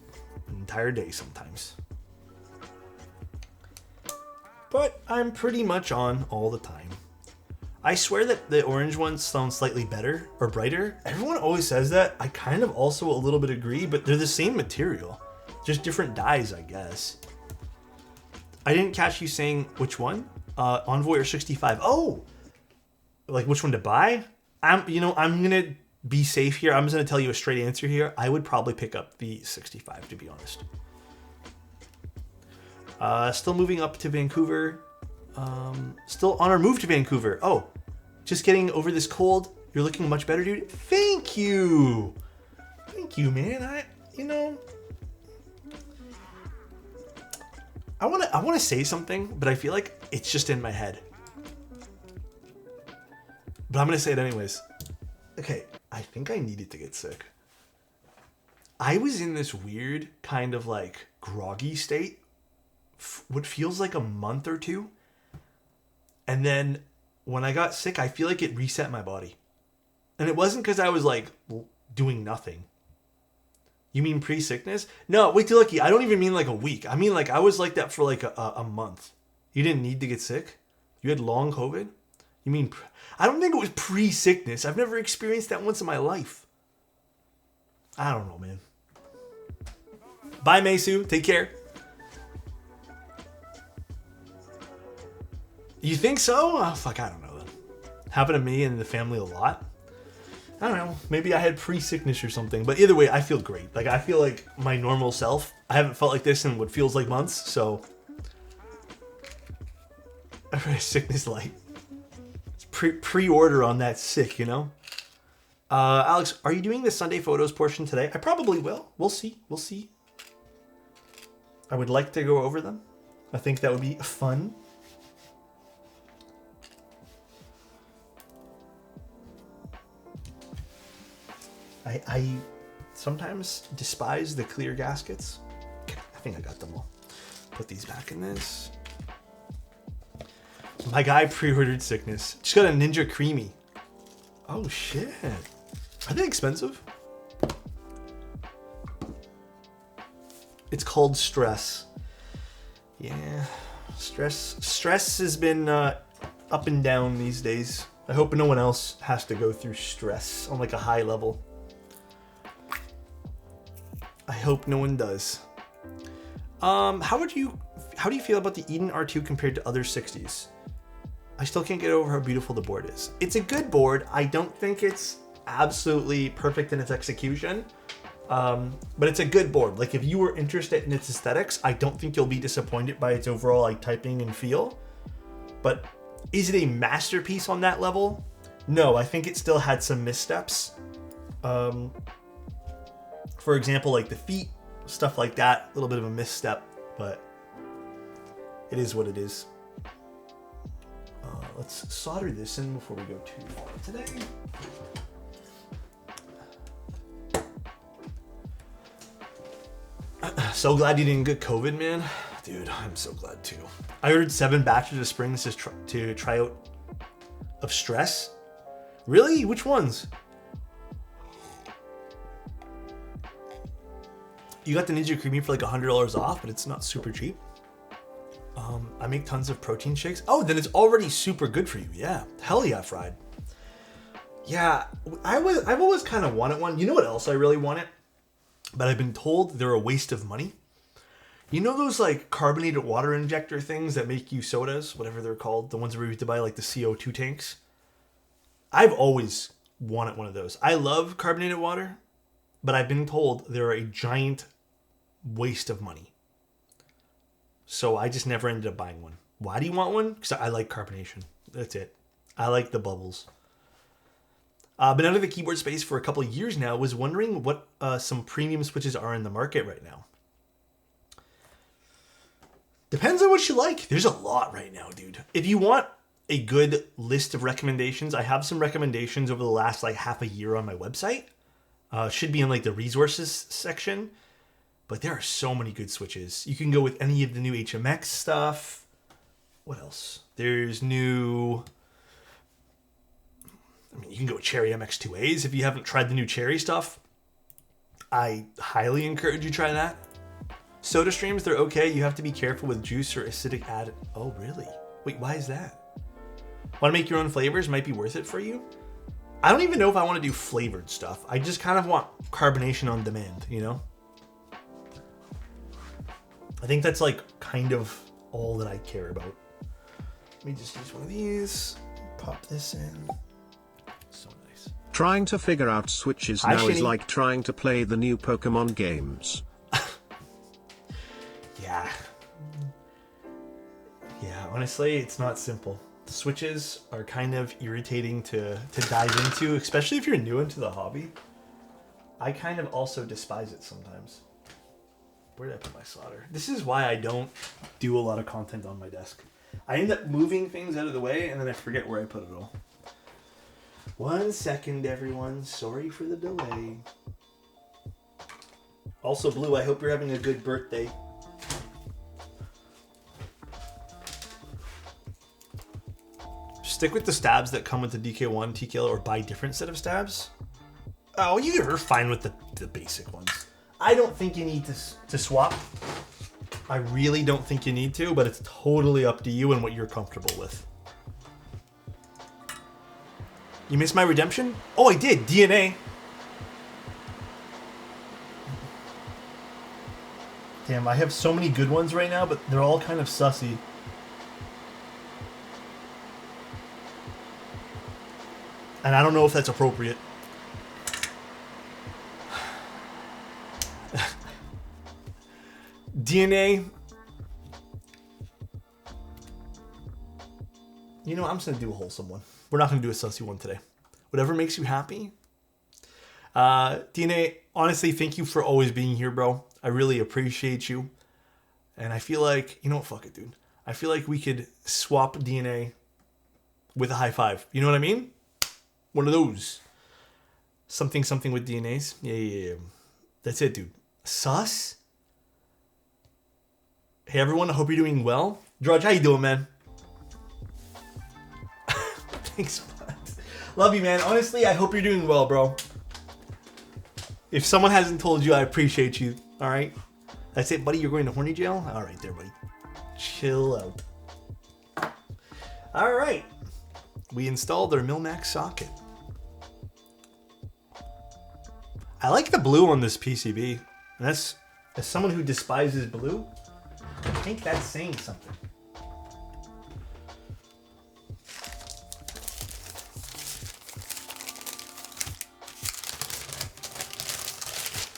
Speaker 2: an entire day sometimes. But I'm pretty much on all the time. I swear that the orange ones sound slightly better or brighter. Everyone always says that. I kind of also a little bit agree, but they're the same material. Just different dyes, I guess. I didn't catch you saying which one. Envoy or 65. Oh! Like which one to buy? I'm gonna be safe here. I'm just gonna tell you a straight answer here. I would probably pick up the 65, to be honest. Still moving up to Vancouver. Still on our move to Vancouver. Oh, just getting over this cold. You're looking much better, dude. Thank you. Thank you, man. I want to say something, but I feel like it's just in my head. But I'm going to say it anyways. Okay, I think I needed to get sick. I was in this weird kind of like groggy state, what feels like a month or two. And then when I got sick, I feel like it reset my body. And it wasn't because I was like doing nothing. You mean pre-sickness? No, wait till lucky. I don't even mean like a week. I mean like I was like that for like a month. You didn't need to get sick? You had long COVID? You mean... I don't think it was pre-sickness. I've never experienced that once in my life. I don't know, man. Bye, Mesu. Take care. You think so? Oh, fuck, I don't know then. Happened to me and the family a lot. I don't know. Maybe I had pre-sickness or something. But either way, I feel great. Like, I feel like my normal self. I haven't felt like this in what feels like months, so... Sickness light. It's pre-order on that sick, you know? Alex, are you doing the Sunday photos portion today? I probably will. We'll see. We'll see. I would like to go over them. I think that would be fun. I sometimes despise the clear gaskets. Okay, I think I got them all. Put these back in this. My guy pre-ordered sickness. Just got a Ninja Creamy. Oh shit. Are they expensive? It's called stress. Yeah. Stress has been up and down these days. I hope no one else has to go through stress on like a high level. I hope no one does. How do you feel about the Eden R2 compared to other 60s? I still can't get over how beautiful the board is. It's a good board. I don't think it's absolutely perfect in its execution, but it's a good board. Like if you were interested in its aesthetics, I don't think you'll be disappointed by its overall like typing and feel. But is it a masterpiece on that level? No, I think it still had some missteps. For example, like the feet, stuff like that, a little bit of a misstep, but it is what it is. Let's solder this in before we go too far today. So glad you didn't get COVID, man. Dude, I'm so glad too. I ordered 7 batches of springs to try out of stress. Really? Which ones? You got the Ninja Creamy for like $100 off, but it's not super cheap. I make tons of protein shakes. Oh, then it's already super good for you. Yeah. Hell yeah, fried. Yeah, I've always kind of wanted one. You know what else I really wanted? But I've been told they're a waste of money. You know those like carbonated water injector things that make you sodas, whatever they're called, the ones where you have to buy like the CO2 tanks? I've always wanted one of those. I love carbonated water, but I've been told they're a giant waste of money. So I just never ended up buying one. Why do you want one? Because I like carbonation. That's it. I like the bubbles. Been out of the keyboard space for a couple of years now. Was wondering what some premium switches are in the market right now. Depends on what you like. There's a lot right now, dude. If you want a good list of recommendations, I have some recommendations over the last like half a year on my website. Should be in like the resources section. But there are so many good switches. You can go with any of the new HMX stuff. What else? There's new... I mean, you can go with Cherry MX2As if you haven't tried the new Cherry stuff. I highly encourage you try that. Soda streams, they're okay. You have to be careful with juice or acidic added. Oh, really? Wait, why is that? Want to make your own flavors? Might be worth it for you? I don't even know if I want to do flavored stuff. I just kind of want carbonation on demand, you know? I think that's like kind of all that I care about. Let me just use one of these. Pop this in. So nice.
Speaker 1: Trying to figure out switches
Speaker 2: Hi,
Speaker 1: now is
Speaker 2: Shinny.
Speaker 1: like trying to play the new Pokemon games.
Speaker 2: Yeah. Yeah, honestly, it's not simple. The switches are kind of irritating to dive into, especially if you're new into the hobby. I kind of also despise it sometimes. Where did I put my solder? This is why I don't do a lot of content on my desk. I end up moving things out of the way, and then I forget where I put it all. 1 second, everyone. Sorry for the delay. Also, Blue, I hope you're having a good birthday. Stick with the stabs that come with the DK1, TKL, or buy different set of stabs. Oh, you're fine with the basic ones. I don't think you need to swap. I really don't think you need to, but it's totally up to you and what you're comfortable with. You missed my redemption? Oh, I did. DNA. Damn, I have so many good ones right now, but they're all kind of sussy. And I don't know if that's appropriate. DNA. You know, I'm just going to do a wholesome one. We're not going to do a sussy one today. Whatever makes you happy. DNA, honestly, thank you for always being here, bro. I really appreciate you. And I feel like, you know what, fuck it, dude. I feel like we could swap DNA with a high five. You know what I mean? One of those. Something with DNAs. Yeah. That's it, dude. Sus? Hey, everyone. I hope you're doing well. Drudge, how you doing, man? Thanks, bud. Love you, man. Honestly, I hope you're doing well, bro. If someone hasn't told you, I appreciate you. All right? That's it, buddy. You're going to horny jail? All right there, buddy. Chill out. All right. We installed our Milmax socket. I like the blue on this PCB. And that's, as someone who despises blue, I think that's saying something.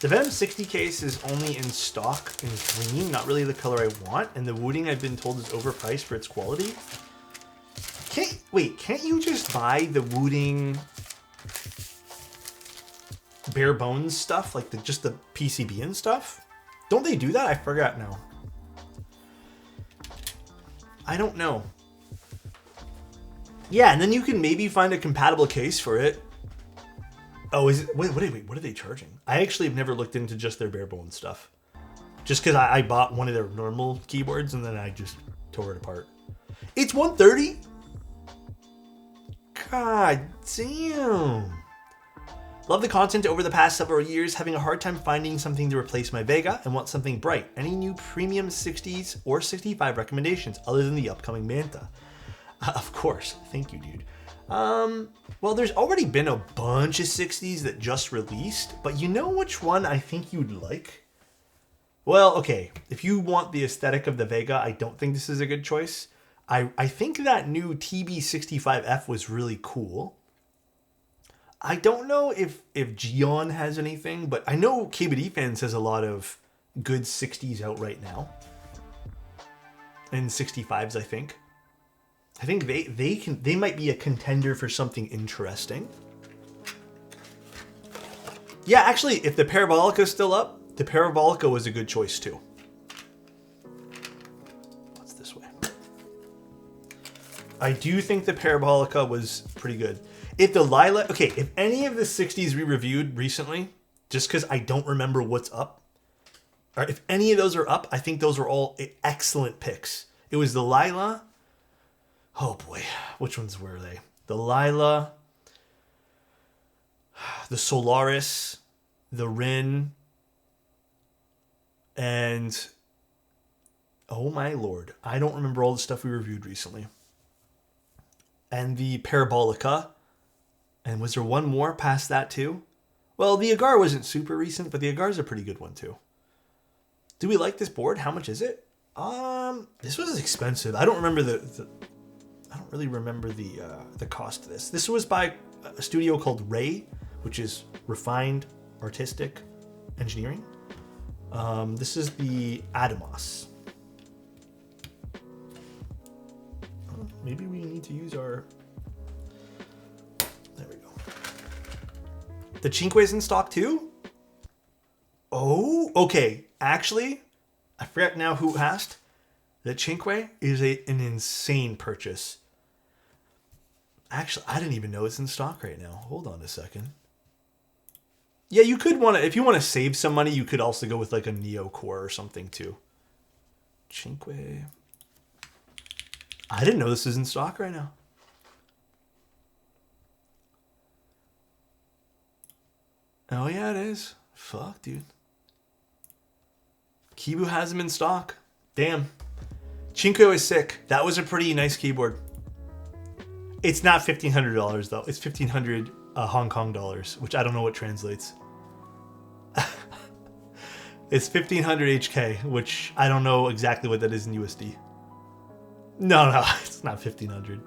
Speaker 2: The Venom 60 case is only in stock in green, not really the color I want, and the wooding I've been told is overpriced for its quality. Can't you just buy the wooding bare bones stuff, like just the PCB and stuff? Don't they do that? I forgot now. I don't know. Yeah, and then you can maybe find a compatible case for it. Oh, is it? Wait, what are they charging? I actually have never looked into just their bare bones stuff. Just because I bought one of their normal keyboards and then I just tore it apart. It's $130? God damn. Love the content over the past several years, having a hard time finding something to replace my Vega and want something bright. Any new premium 60s or 65 recommendations other than the upcoming Manta? Of course. Thank you, dude. Well, there's already been a bunch of 60s that just released, but you know which one I think you'd like? Well, okay, if you want the aesthetic of the Vega, I don't think this is a good choice. I think that new TB65F was really cool. I don't know if Gion has anything, but I know KBD Fans has a lot of good 60s out right now. And 65s, I think. I think they might be a contender for something interesting. Yeah, actually, if the Parabolica is still up, the Parabolica was a good choice too. What's this way? I do think the Parabolica was pretty good. If the Lilac, okay, if any of the 60s we reviewed recently, just because I don't remember what's up, or if any of those are up, I think those are all excellent picks. It was the Lila. Oh boy, which ones were they? The Lila, the Solaris, the Rin, and oh my lord, I don't remember all the stuff we reviewed recently. And the Parabolica, and was there one more past that too? Well, the Agar wasn't super recent, but the Agar's a pretty good one too. Do we like this board? How much is it? This was expensive. I don't remember I don't really remember the cost of this. This was by a studio called Ray, which is Refined Artistic Engineering. This is the Adamas. Maybe we need to use our... There we go. The Cinque's in stock too? Oh, okay. Actually, I forget now who asked. The Cinque is an insane purchase. Actually, I didn't even know it's in stock right now. Hold on a second. Yeah, you could want to, if you want to save some money, you could also go with like a Neo Core or something too. Cinque. I didn't know this is in stock right now. Oh yeah, it is. Fuck, dude. Kibu has them in stock. Damn. Chinko is sick. That was a pretty nice keyboard. It's not $1,500 though. It's 1,500 Hong Kong dollars, which I don't know what translates. It's 1,500 HK, which I don't know exactly what that is in USD. No, it's not 1,500.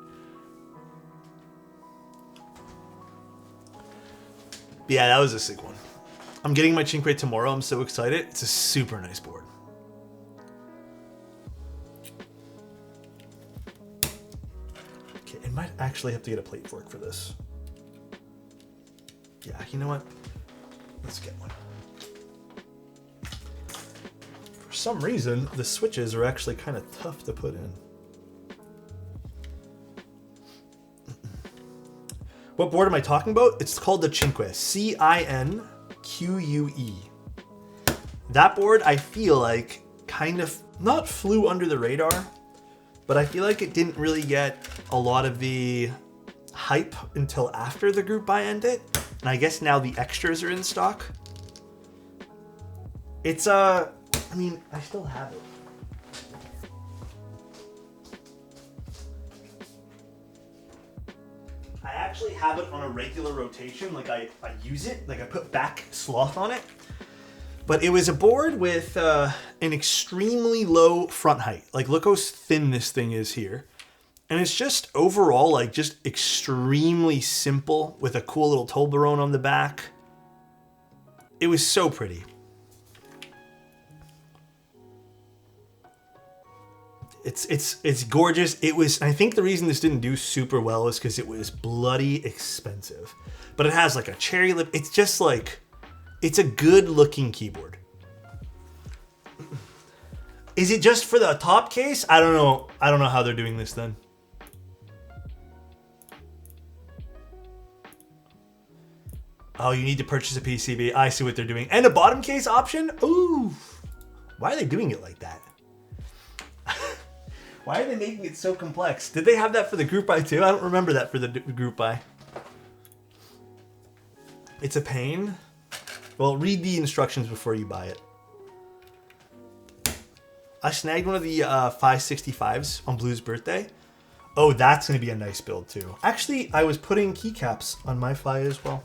Speaker 2: Yeah, that was a sick one. I'm getting my Chinkwe tomorrow. I'm so excited. It's a super nice board. Okay, I might actually have to get a plate fork for this. Yeah, you know what? Let's get one. For some reason, the switches are actually kind of tough to put in. What board am I talking about? It's called the Cinque. C-I-N-Q-U-E. That board, I feel like, kind of not flew under the radar, but I feel like it didn't really get a lot of the hype until after the group buy ended. And I guess now the extras are in stock. It's I mean, I still have it. I actually have it on a regular rotation. Like I use it, like I put back sloth on it. But it was a board with an extremely low front height. Like look how thin this thing is here. And it's just overall like just extremely simple with a cool little Toblerone on the back. It was so pretty. It's gorgeous. It was, I think the reason this didn't do super well is because it was bloody expensive. But it has like a cherry lip. It's just like, it's a good looking keyboard. Is it just for the top case? I don't know. I don't know how they're doing this then. Oh, you need to purchase a PCB. I see what they're doing. And a bottom case option? Ooh. Why are they doing it like that? Why are they making it so complex? Did they have that for the group buy too? I don't remember that for the group buy. It's a pain. Well, read the instructions before you buy it. I snagged one of the 565s on Blue's birthday. Oh, that's going to be a nice build too. Actually, I was putting keycaps on my Fi as well.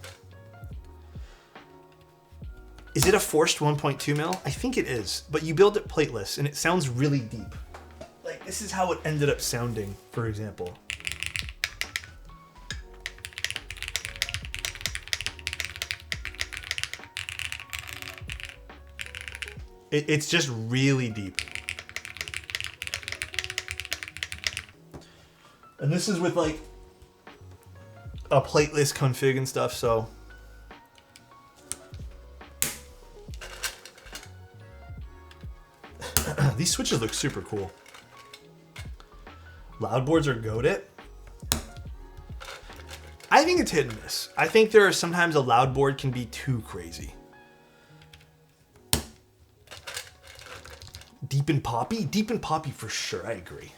Speaker 2: Is it a forced 1.2 mil? I think it is, but you build it plateless and it sounds really deep. Like this is how it ended up sounding, for example. It's just really deep. And this is with like a plateless config and stuff, so. These switches look super cool. Loud boards are goated. I think it's hit and miss. I think there are sometimes a loud board can be too crazy. Deep and poppy? Deep and poppy for sure, I agree.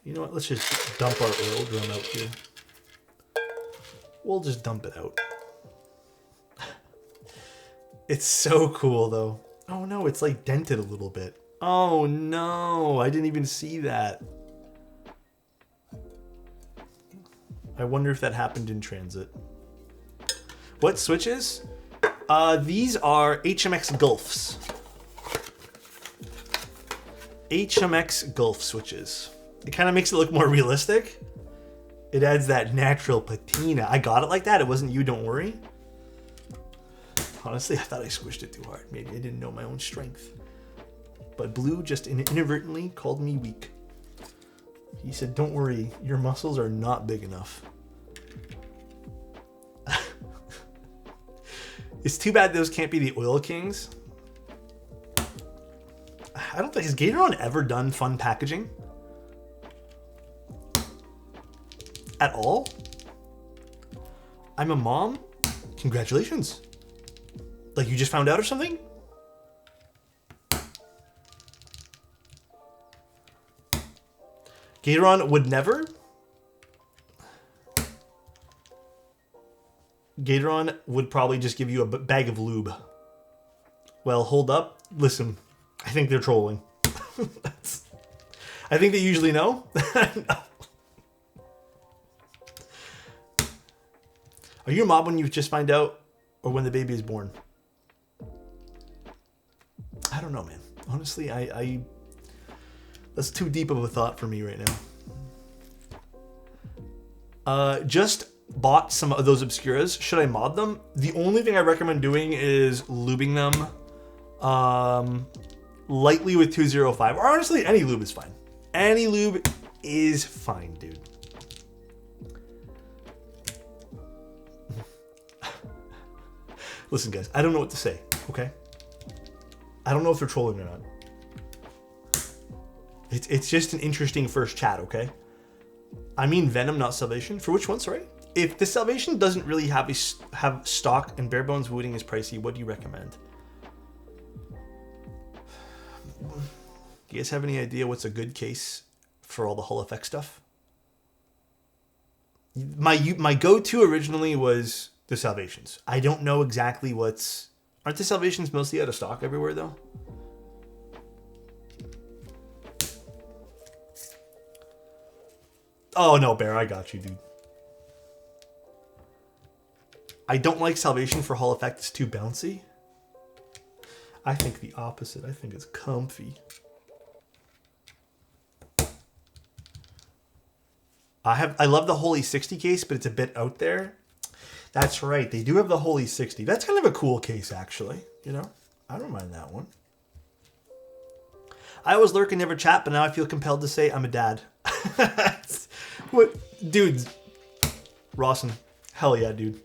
Speaker 2: You know what, let's just dump our oil drum out here. We'll just dump it out. It's so cool though. Oh no, it's like dented a little bit. Oh no, I didn't even see that. I wonder if that happened in transit. What switches? These are HMX Gulfs. HMX Gulf switches. It kind of makes it look more realistic. It adds that natural patina. I got it like that. It wasn't you, don't worry. Honestly, I thought I squished it too hard. Maybe I didn't know my own strength. But Blue just inadvertently called me weak. He said, don't worry, your muscles are not big enough. It's too bad those can't be the Oil Kings. I don't think, has Gateron ever done fun packaging? At all? I'm a mom? Congratulations. Like you just found out or something? Gateron would never? Gatoron would probably just give you a bag of lube. Well, hold up. Listen, I think they're trolling. I think they usually know. No. Are you a mob when you just find out or when the baby is born? I don't know, man. Honestly, I that's too deep of a thought for me right now. Just bought some of those Obscuras. Should I mod them? The only thing I recommend doing is lubing them lightly with 205. Or honestly, any lube is fine. Any lube is fine, dude. Listen, guys, I don't know what to say, okay? I don't know if they're trolling or not. It's just an interesting first chat, okay? I mean Venom, not Salvation. For which one, sorry? If the Salvation doesn't really have stock and bare bones wooding is pricey, what do you recommend? Do you guys have any idea what's a good case for all the Hull Effect stuff? My go-to originally was the Salvations. I don't know exactly what's... Aren't the Salvations mostly out of stock everywhere, though? Oh, no, Bear, I got you, dude. I don't like Salvation for Hull Effect. It's too bouncy. I think the opposite. I think it's comfy. I love the Holy 60 case, but it's a bit out there. That's right. They do have the Holy 60. That's kind of a cool case, actually. You know, I don't mind that one. I always lurk and never chat, but now I feel compelled to say I'm a dad. What, dudes? Rawson, hell yeah, dude.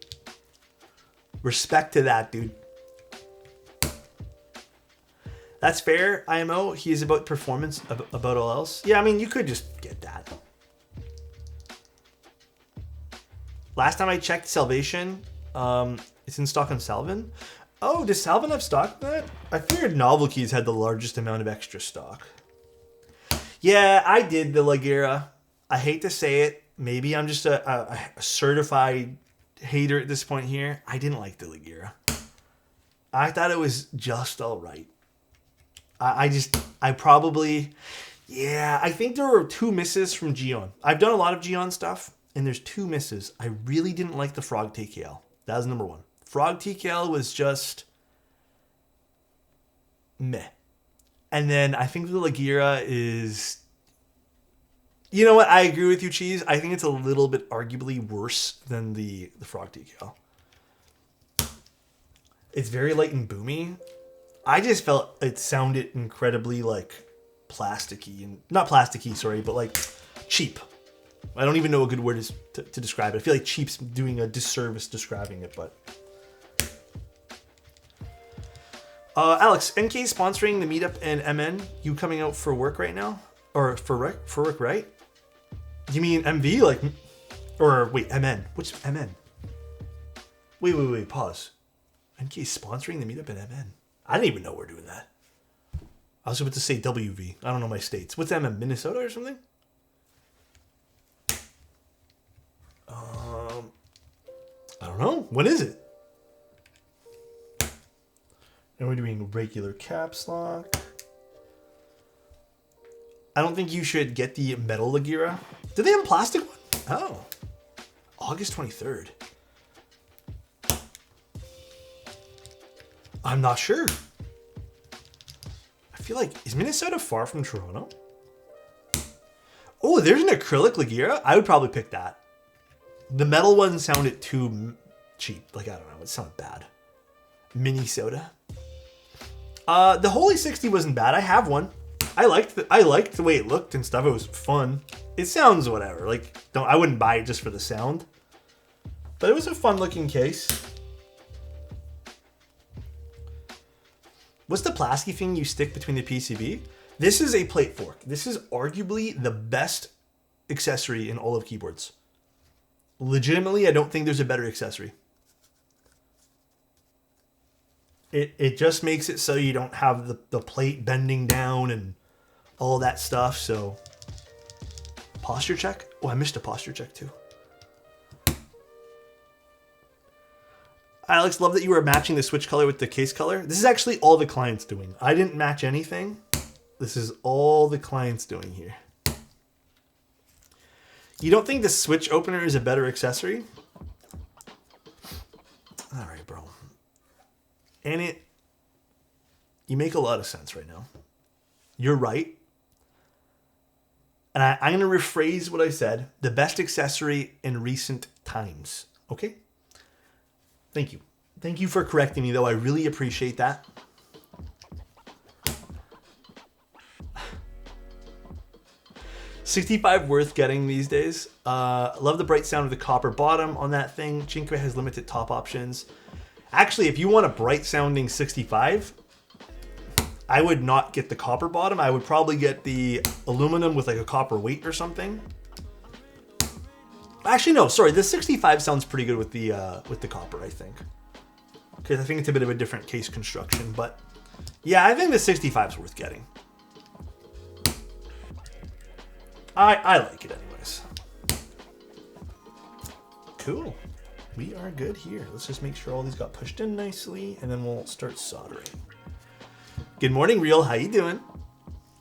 Speaker 2: Respect to that, dude. That's fair, IMO. He is about performance, about all else. Yeah, I mean, you could just get that. Last time I checked Salvation, it's in stock on Salvin. Oh, does Salvin have stock in that? I figured Novelties had the largest amount of extra stock. Yeah, I did the Lagira. I hate to say it. Maybe I'm just a certified hater at this point here. I didn't like the Lagira. I thought it was just all right. I think there were 2 misses from Gion. I've done a lot of Gion stuff, and there's 2 misses. I really didn't like the Frog TKL. That was number 1. Frog TKL was just meh. And then I think the Lagira is... You know what? I agree with you, Cheese. I think it's a little bit arguably worse than the Frog TKL. It's very light and boomy. I just felt it sounded incredibly like plasticky and not plasticky, sorry, but like cheap. I don't even know a good word is to describe it. I feel like cheap's doing a disservice describing it, but Alex, NK sponsoring the meetup and MN. You coming out for work right now, or for work, right? You mean MV, like, or wait, MN? Which MN? Wait, pause. NK sponsoring the meetup and MN. I didn't even know we're doing that. I was about to say WV. I don't know my states. What's MM? Minnesota or something? I don't know. When is it? And we're doing regular caps lock. I don't think you should get the metal Lagira. Do they have a plastic one? Oh. August 23rd. I'm not sure. I feel like, is Minnesota far from Toronto? Oh, there's an acrylic Lagira. I would probably pick that. The metal one sounded too cheap. Like, I don't know. It sounded bad. Minnesota. The Holy 60 wasn't bad. I have one. I liked the way it looked and stuff. It was fun. It sounds whatever. Like, I wouldn't buy it just for the sound. But it was a fun looking case. What's the plastic thing you stick between the PCB? This is a plate fork. This is arguably the best accessory in all of keyboards. Legitimately, I don't think there's a better accessory. It just makes it so you don't have the plate bending down and all that stuff. So, posture check? Oh, I missed a posture check too. Alex, love that you were matching the switch color with the case color. This is actually all the client's doing. I didn't match anything. This is all the client's doing here. You don't think the switch opener is a better accessory? All right, bro. And you make a lot of sense right now. You're right. And I'm going to rephrase what I said. The best accessory in recent times. Okay? Thank you. Thank you for correcting me, though. I really appreciate that. $65 worth getting these days. Love the bright sound of the copper bottom on that thing. Chinque has limited top options. Actually, if you want a bright sounding 65, I would not get the copper bottom. I would probably get the aluminum with like a copper weight or something. Actually, no, sorry. The 65 sounds pretty good with the copper, I think. Because I think it's a bit of a different case construction. But yeah, I think the 65 is worth getting. I like it anyways. Cool. We are good here. Let's just make sure all these got pushed in nicely, and then we'll start soldering. Good morning, Real. How you doing?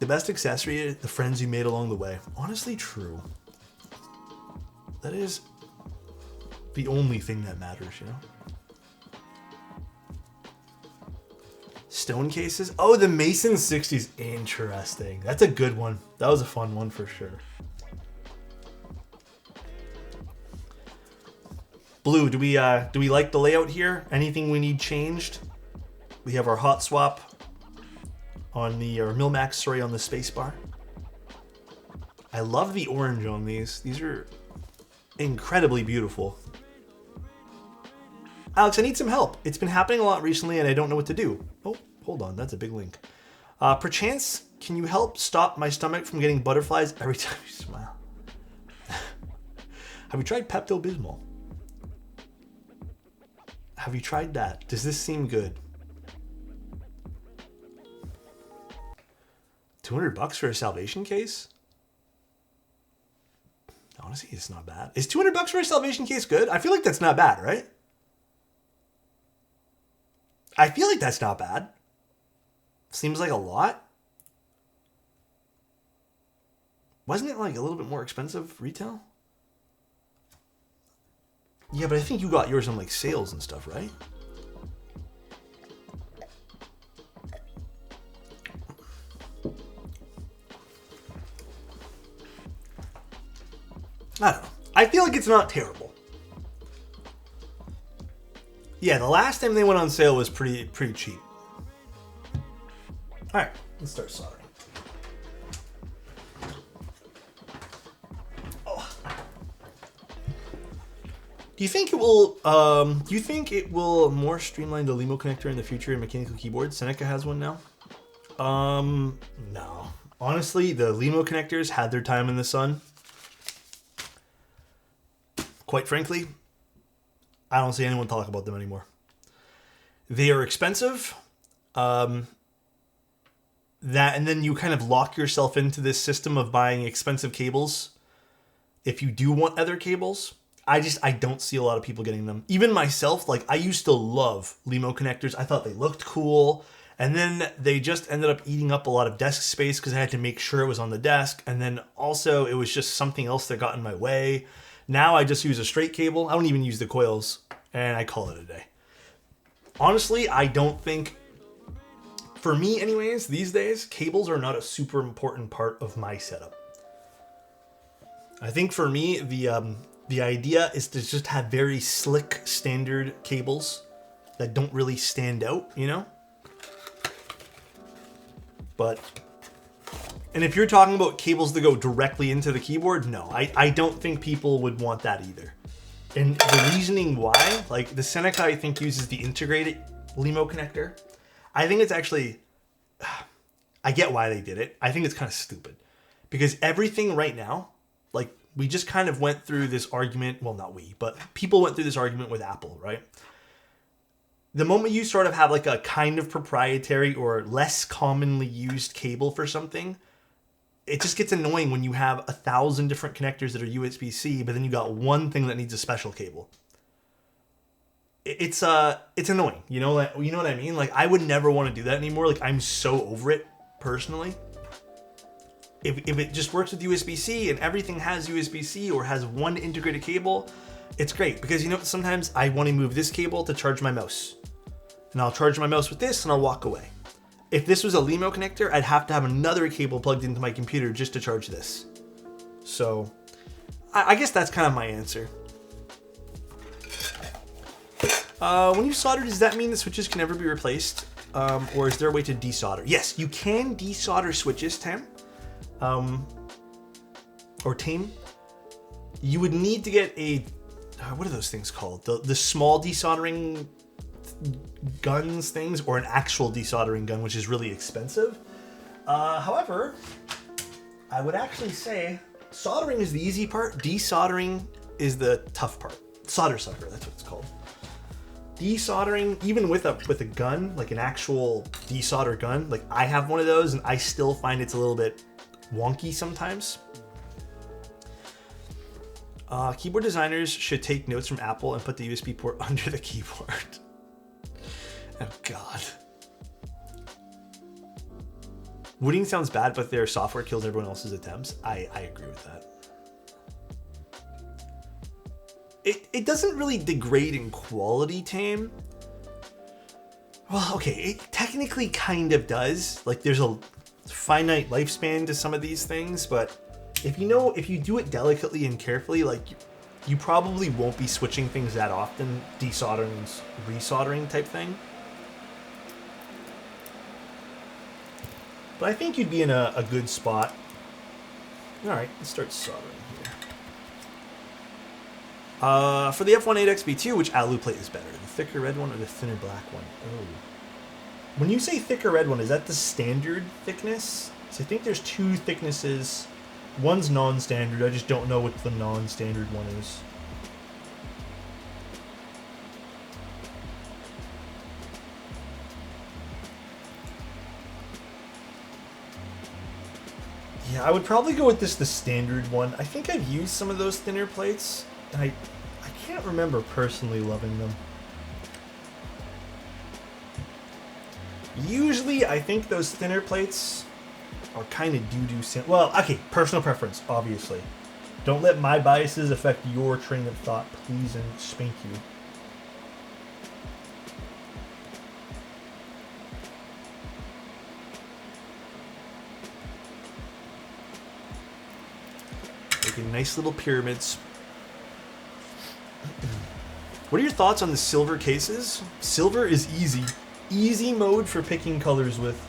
Speaker 2: The best accessory, the friends you made along the way. Honestly, true. That is the only thing that matters, you know? Stone cases. Oh, the Mason 60s. Interesting. That's a good one. That was a fun one for sure. Blue, do we like the layout here? Anything we need changed? We have our hot swap on the, or Milmax, sorry, on the spacebar. I love the orange on these. These are incredibly beautiful. Alex, I need some help. It's been happening a lot recently and I don't know what to do. Oh, hold on. That's a big link. Perchance, can you help stop my stomach from getting butterflies every time you smile? Have you tried Pepto-Bismol? Have you tried that? Does this seem good? $200 for a salvation case? Honestly, it's not bad. Is $200 for a salvation case good? I feel like that's not bad, right? I feel like that's not bad. Seems like a lot. Wasn't it like a little bit more expensive retail? Yeah, but I think you got yours on like sales and stuff, right? I don't know. I feel like it's not terrible. Yeah, the last time they went on sale was pretty cheap. All right, let's start soldering. Oh. Do you think it will? Do you think it will more streamline the Limo connector in the future in mechanical keyboards? Seneca has one now. No. Honestly, the Limo connectors had their time in the sun. Quite frankly, I don't see anyone talk about them anymore. They are expensive. And then you kind of lock yourself into this system of buying expensive cables. If you do want other cables, I don't see a lot of people getting them. Even myself, like I used to love Limo connectors. I thought they looked cool. And then they just ended up eating up a lot of desk space because I had to make sure it was on the desk. And then also it was just something else that got in my way. Now I just use a straight cable. I don't even use the coils, and I call it a day. Honestly, I don't think, for me anyways, these days, cables are not a super important part of my setup. I think for me, the idea is to just have very slick standard cables that don't really stand out, you know? And if you're talking about cables that go directly into the keyboard, no, I don't think people would want that either. And the reasoning why, like the Seneca, I think uses the integrated Limo connector. I think it's actually, I get why they did it. I think it's kind of stupid because everything right now, like we just kind of went through this argument. Well, not we, but people went through this argument with Apple, right? The moment you sort of have like a kind of proprietary or less commonly used cable for something, it just gets annoying when you have 1,000 different connectors that are USB-C, but then you got one thing that needs a special cable. it's annoying. You know what I mean? Like, I would never want to do that anymore. Like, I'm so over it personally. If it just works with USB-C and everything has USB-C or has one integrated cable, it's great. Because you know, sometimes I want to move this cable to charge my mouse. And I'll charge my mouse with this and I'll walk away. If this was a Limo connector, I'd have to have another cable plugged into my computer just to charge this. So I guess that's kind of my answer. When you solder, does that mean the switches can never be replaced? Or is there a way to desolder? Yes, you can desolder switches, Tim. Or Tame. You would need to get a, what are those things called? The small desoldering guns things, or an actual desoldering gun, which is really expensive. However, I would actually say soldering is the easy part. Desoldering is the tough part. Solder sucker, that's what it's called. Desoldering, even with a gun, like an actual desolder gun, like I have one of those and I still find it's a little bit wonky sometimes. Keyboard designers should take notes from Apple and put the USB port under the keyboard. Oh God. Wooting sounds bad, but their software kills everyone else's attempts. I agree with that. It doesn't really degrade in quality, Tame. Well, okay, it technically kind of does. Like, there's a finite lifespan to some of these things, but if you do it delicately and carefully, like, you probably won't be switching things that often, desoldering, resoldering type thing. But I think you'd be in a good spot. All right, let's start soldering here. For the F18XB2, which alloy plate is better? The thicker red one or the thinner black one? Oh. When you say thicker red one, is that the standard thickness? So I think there's two thicknesses. One's non-standard. I just don't know what the non-standard one is. Yeah, I would probably go with the standard one. I think I've used some of those thinner plates, and I can't remember personally loving them. Usually, I think those thinner plates are kind of doo-doo. Well, okay, personal preference, obviously. Don't let my biases affect your train of thought, please, and spank you. Making nice little pyramids. What are your thoughts on the silver cases? Silver is easy. Easy mode for picking colors with.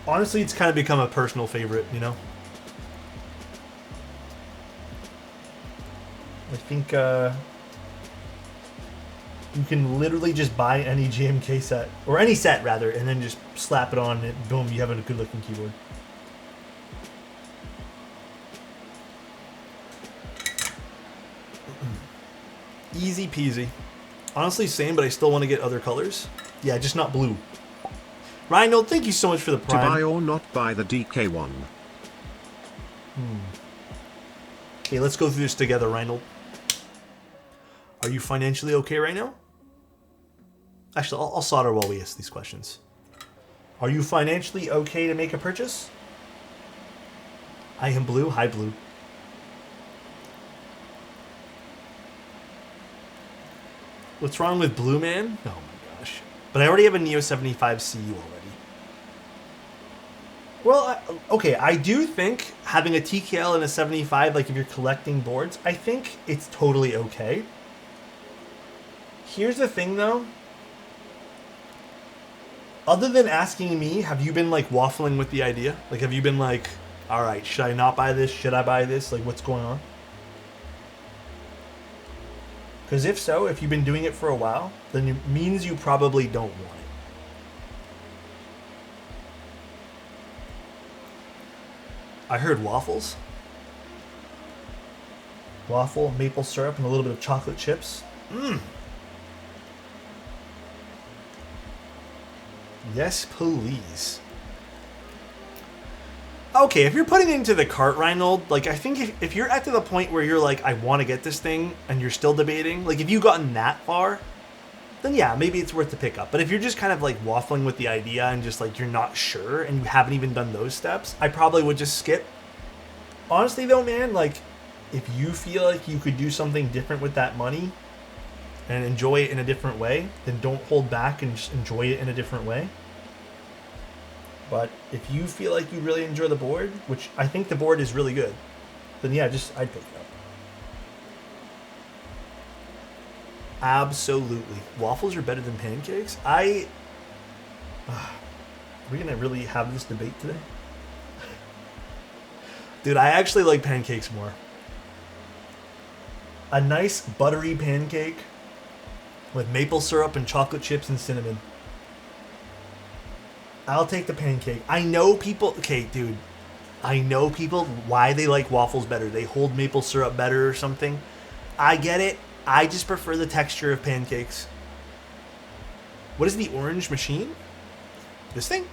Speaker 2: Honestly, it's kind of become a personal favorite, you know? I think you can literally just buy any JMK set, or any set rather, and then just slap it on and boom, you have a good looking keyboard. Easy peasy. Honestly, same, but I still want to get other colors. Yeah, just not blue. Reinhold, thank you so much for the Prime.
Speaker 1: To buy or not buy the DK1?
Speaker 2: Okay, let's go through this together, Reinhold. Are you financially okay right now? Actually, I'll solder while we ask these questions. Are you financially okay to make a purchase? I am blue. Hi, blue. What's wrong with Blue Man? Oh my gosh. But I already have a Neo 75 CU already. Well, okay, I do think having a TKL and a 75, like if you're collecting boards, I think it's totally okay. Here's the thing though. Other than asking me, have you been like waffling with the idea? Like, have you been like, all right, should I not buy this? Should I buy this? Like, what's going on? Because if so, if you've been doing it for a while, then it means you probably don't want it. I heard waffles. Waffle, maple syrup, and a little bit of chocolate chips. Mmm. Yes, please. Okay, if you're putting it into the cart, Reinhold, like, I think if you're at to the point where you're like, I want to get this thing, and you're still debating, like, if you've gotten that far, then yeah, maybe it's worth the pickup. But if you're just kind of like waffling with the idea and just like you're not sure and you haven't even done those steps, I probably would just skip. Honestly though, man, like, if you feel like you could do something different with that money and enjoy it in a different way, then don't hold back and just enjoy it in a different way. But if you feel like you really enjoy the board, which I think the board is really good, then yeah, I'd pick it up. Absolutely. Waffles are better than pancakes? Are we going to really have this debate today? Dude, I actually like pancakes more. A nice buttery pancake with maple syrup and chocolate chips and cinnamon. I'll take the pancake. I know people... Okay, dude. I know people why they like waffles better. They hold maple syrup better or something. I get it. I just prefer the texture of pancakes. What is the orange machine? This thing?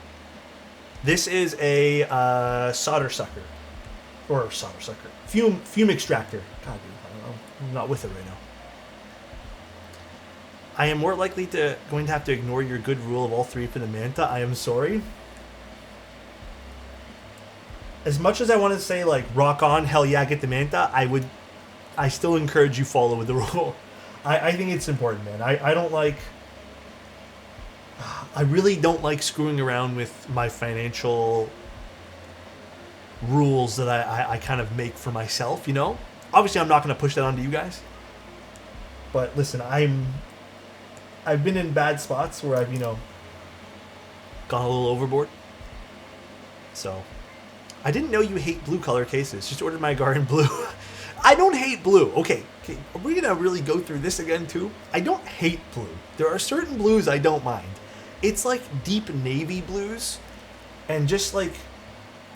Speaker 2: This is a solder sucker. Or solder sucker. Fume extractor. God, dude, I don't know. I'm not with it right now. I am more likely going to have to ignore your good rule of all three for the Manta. I am sorry. As much as I want to say, like, rock on, hell yeah, get the Manta, I still encourage you follow with the rule. I think it's important, man. I don't like... I really don't like screwing around with my financial rules that I kind of make for myself, you know? Obviously, I'm not going to push that onto you guys. But listen, I've been in bad spots where I've, gone a little overboard. So, I didn't know you hate blue color cases. Just ordered my garden blue. I don't hate blue. Okay, are we going to really go through this again, too? I don't hate blue. There are certain blues I don't mind. It's like deep navy blues. And just like,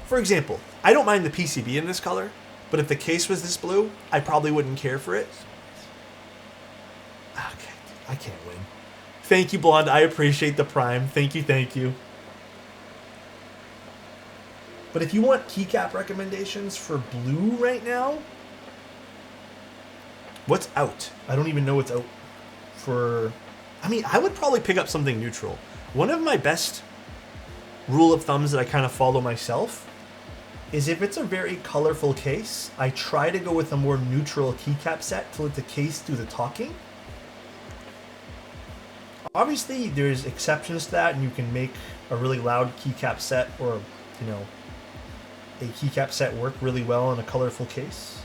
Speaker 2: for example, I don't mind the PCB in this color. But if the case was this blue, I probably wouldn't care for it. Okay, I can't win. Thank you, Blonde. I appreciate the prime. Thank you. But if you want keycap recommendations for blue right now, what's out? I don't even know what's out for... I mean, I would probably pick up something neutral. One of my best rule of thumbs that I kind of follow myself is if it's a very colorful case, I try to go with a more neutral keycap set to let the case do the talking. Obviously, there's exceptions to that, and you can make a really loud keycap set or, a keycap set work really well in a colorful case.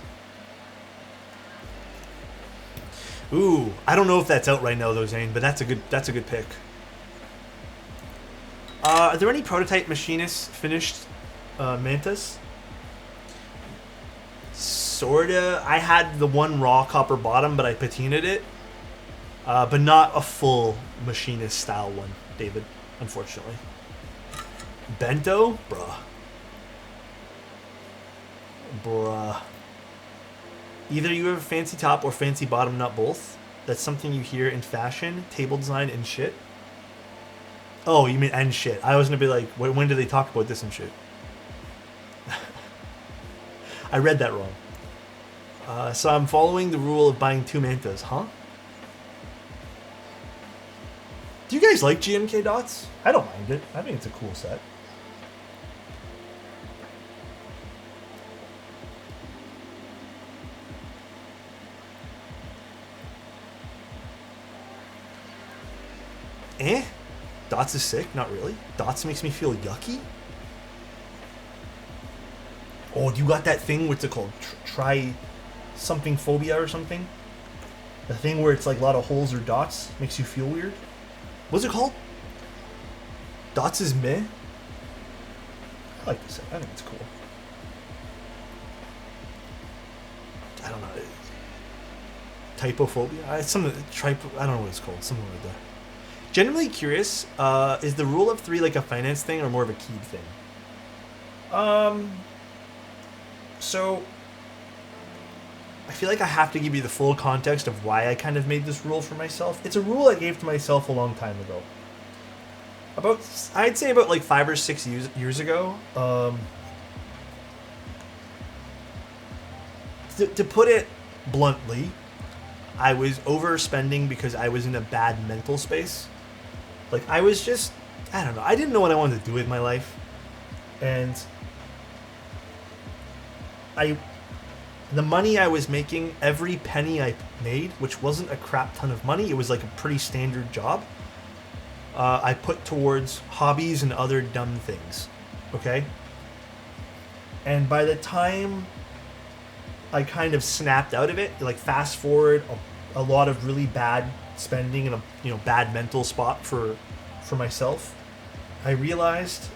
Speaker 2: Ooh, I don't know if that's out right now though, Zane, but that's a good pick. Are there any prototype machinist finished Mantas? Sorta. I had the one raw copper bottom, but I patinaed it. But not a full machinist style one, David, unfortunately. Bento? Bruh. Either you have a fancy top or fancy bottom, not both. That's something you hear in fashion, table design, and shit. Oh, you mean and shit. I was going to be like, when do they talk about this and shit? I read that wrong. So I'm following the rule of buying 2 Mantas, huh? Do you guys like GMK dots? I don't mind it. I think it's a cool set. Dots is sick? Not really. Dots makes me feel yucky? Oh, you got that thing, what's it called? Try something phobia or something? The thing where it's like a lot of holes or dots makes you feel weird? What's it called? Dots is meh? I like this. I think it's cool. I don't know. Typophobia? It's something. I don't know what it's called. Something like that. Generally curious. Is the rule of 3 like a finance thing or more of a keyed thing? So I feel like I have to give you the full context of why I kind of made this rule for myself. It's a rule I gave to myself a long time ago. I'd say about like 5 or 6 years ago. to put it bluntly, I was overspending because I was in a bad mental space. Like, I was just, I don't know. I didn't know what I wanted to do with my life. And the money I was making, every penny I made, which wasn't a crap ton of money, it was like a pretty standard job, I put towards hobbies and other dumb things. Okay? And by the time I kind of snapped out of it, like fast forward a lot of really bad spending and a bad mental spot for myself, I realized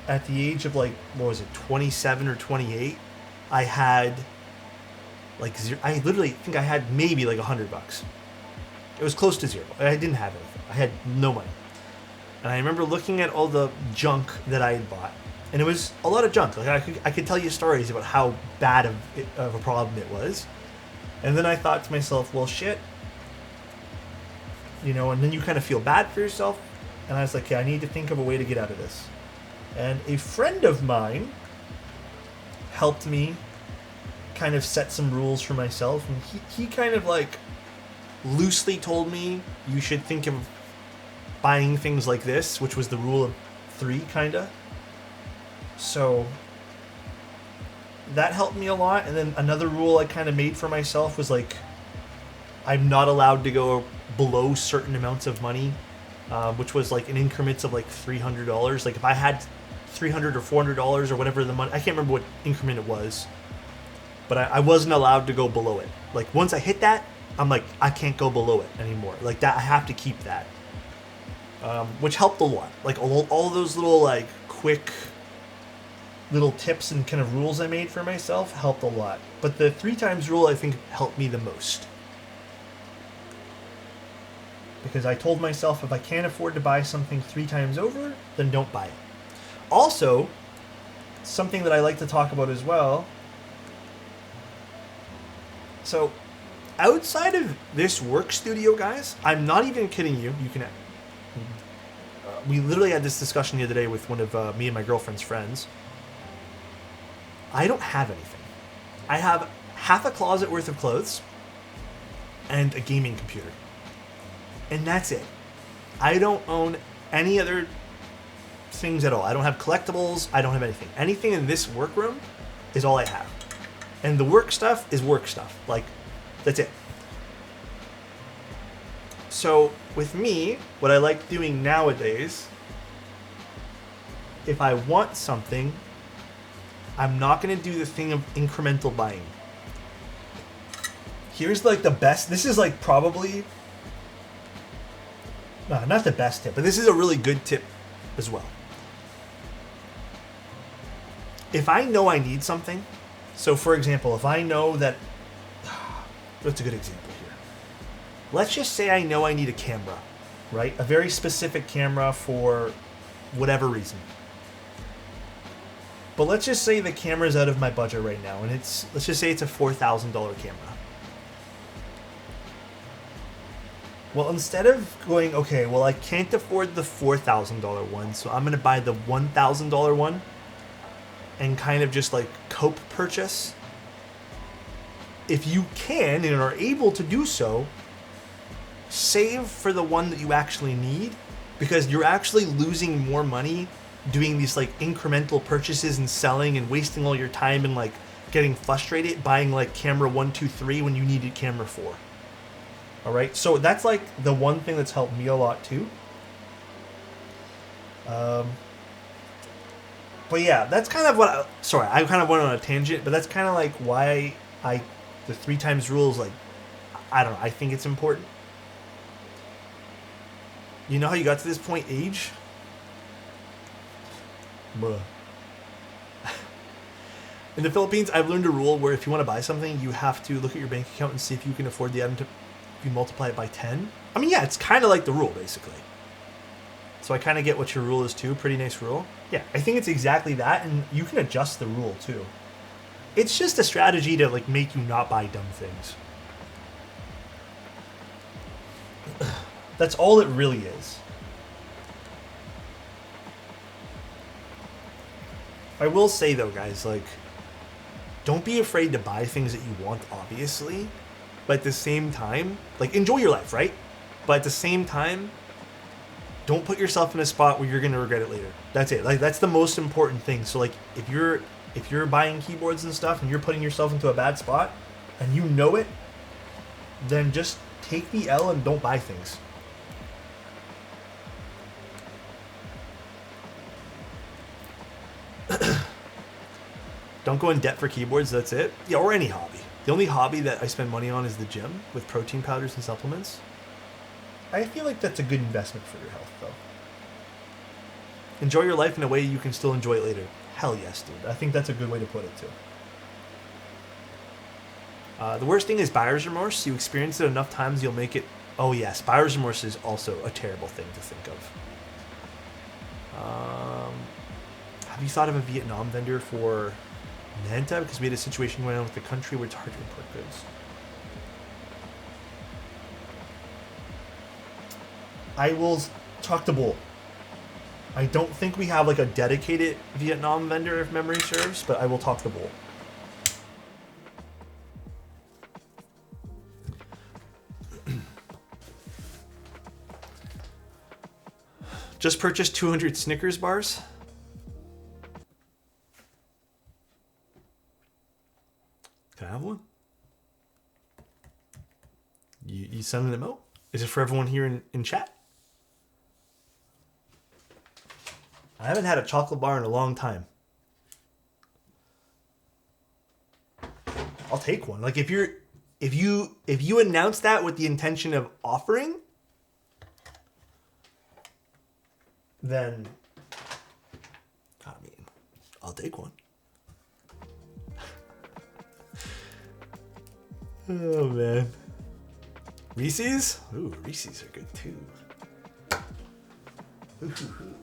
Speaker 2: at the age of, like, what was it, 27 or 28, I had like zero. I literally think I had maybe like $100. It was close to zero. I didn't have anything. I had no money. And I remember looking at all the junk that I had bought, and it was a lot of junk. Like, I could tell you stories about how bad of a problem it was. And then I thought to myself, well, shit. And then you kind of feel bad for yourself. And I was like, okay, I need to think of a way to get out of this. And a friend of mine helped me kind of set some rules for myself. And he kind of, like, loosely told me you should think of buying things like this, which was the rule of 3, kind of. So that helped me a lot. And then another rule I kind of made for myself was, like, I'm not allowed to go below certain amounts of money, which was like in increments of like $300. Like, if I had $300 or $400 or whatever the money, I can't remember what increment it was, but I wasn't allowed to go below it. Like, once I hit that, I'm like, I can't go below it anymore. Like, that, I have to keep that, which helped a lot. Like, all those little, like, quick little tips and kind of rules I made for myself helped a lot. But the 3 times rule, I think, helped me the most. Because I told myself, if I can't afford to buy something 3 times over, then don't buy it. Also, something that I like to talk about as well. So, outside of this work studio, guys, I'm not even kidding you. You can. We literally had this discussion the other day with one of me and my girlfriend's friends. I don't have anything. I have half a closet worth of clothes and a gaming computer. And that's it. I don't own any other things at all. I don't have collectibles. I don't have anything. Anything in this workroom is all I have. And the work stuff is work stuff. Like, that's it. So, with me, what I like doing nowadays, if I want something, I'm not going to do the thing of incremental buying. Here's, like, the best. This is, like, probably... No, not the best tip, but this is a really good tip as well. If I know I need something, so for example, if I know that, what's a good example here? Let's just say I know I need a camera, right? A very specific camera for whatever reason. But let's just say the camera's out of my budget right now, and let's just say it's a $4,000 camera. Well, instead of going, okay, well, I can't afford the $4,000 one, so I'm going to buy the $1,000 one and kind of just like cope purchase. If you can and are able to do so, save for the one that you actually need, because you're actually losing more money doing these like incremental purchases and selling and wasting all your time and like getting frustrated buying like camera 1, 2, 3 when you needed camera 4. All right, so that's like the one thing that's helped me a lot too. But yeah, that's kind of what. I kind of went on a tangent, but that's kind of like why the 3 times rule is like, I don't know. I think it's important. You know how you got to this point, age? Bruh. In the Philippines, I've learned a rule where if you want to buy something, you have to look at your bank account and see if you can afford the item to. You multiply it by 10. I mean, yeah, it's kind of like the rule, basically. So I kind of get what your rule is, too. Pretty nice rule. Yeah, I think it's exactly that, and you can adjust the rule, too. It's just a strategy to, like, make you not buy dumb things. That's all it really is. I will say, though, guys, like, don't be afraid to buy things that you want, obviously. But at the same time, like, enjoy your life, right? But at the same time, don't put yourself in a spot where you're going to regret it later. That's it. Like, that's the most important thing. So, like, if you're buying keyboards and stuff and you're putting yourself into a bad spot and you know it, then just take the L and don't buy things. Don't go in debt for keyboards, that's it. Yeah, or any hobby. The only hobby that I spend money on is the gym with protein powders and supplements. I feel like that's a good investment for your health, though. Enjoy your life in a way you can still enjoy it later. Hell yes, dude. I think that's a good way to put it, too. The worst thing is buyer's remorse. You experience it enough times, you'll make it... Oh, yes. Buyer's remorse is also a terrible thing to think of. Have you thought of a Vietnam vendor for Manta? Because we had a situation going on with the country where it's hard to import goods. I will talk to Bull. I don't think we have like a dedicated Vietnam vendor, if memory serves, but I will talk to Bull. Just purchased 200 Snickers bars. Can I have one? You sending them out? Is it for everyone here in chat? I haven't had a chocolate bar in a long time. I'll take one. Like if you announce that with the intention of offering, then I mean, I'll take one. Oh man. Reese's? Ooh, Reese's are good too. Ooh.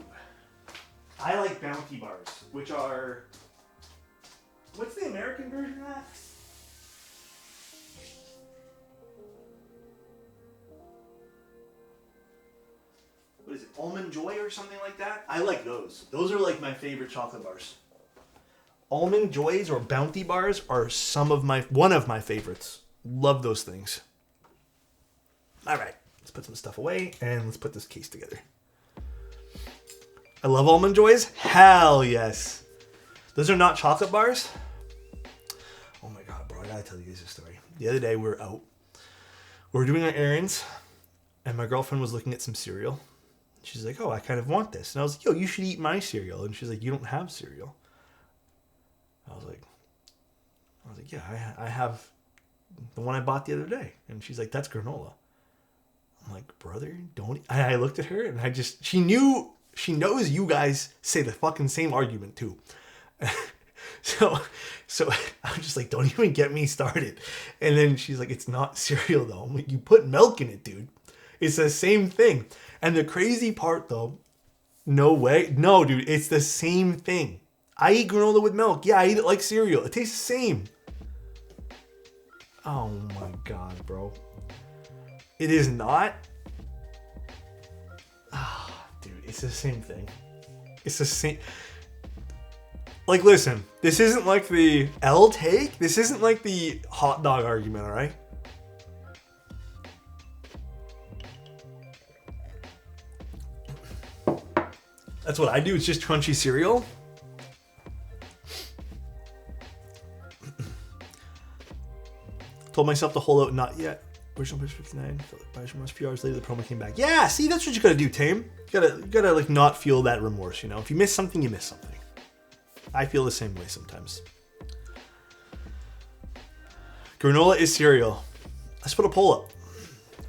Speaker 2: I like Bounty bars, which are... What's the American version of that? What is it? Almond Joy or something like that? I like those. Those are like my favorite chocolate bars. Almond Joys or Bounty bars are one of my favorites. Love those things. All right, let's put some stuff away and let's put this case together. I love Almond Joys. Hell yes. Those are not chocolate bars. Oh my God, bro, I gotta tell you guys a story. The other day we were out. We were doing our errands and my girlfriend was looking at some cereal. She's like, oh, I kind of want this. And I was like, yo, you should eat my cereal. And she's like, you don't have cereal. I was like, yeah, I have the one I bought the other day. And she's like, that's granola. I'm like, brother, don't. I looked at her and she knows you guys say the fucking same argument too. So I'm just like, don't even get me started. And then she's like, it's not cereal though. I'm like, you put milk in it, dude. It's the same thing. And the crazy part though, no way. No, dude, it's the same thing. I eat granola with milk. Yeah, I eat it like cereal. It tastes the same. Oh my God, bro. It is not. Ah, dude, it's the same thing. It's the same. Like, listen, this isn't like the L take. This isn't like the hot dog argument, all right? That's what I do. It's just crunchy cereal. Told myself to hold out, not yet. Original price 59. Buyer's remorse. A few hours later, the promo came back. Yeah, see, that's what you gotta do, Tame. You gotta like not feel that remorse. You know, if you miss something, you miss something. I feel the same way sometimes. Granola is cereal. Let's put a poll up.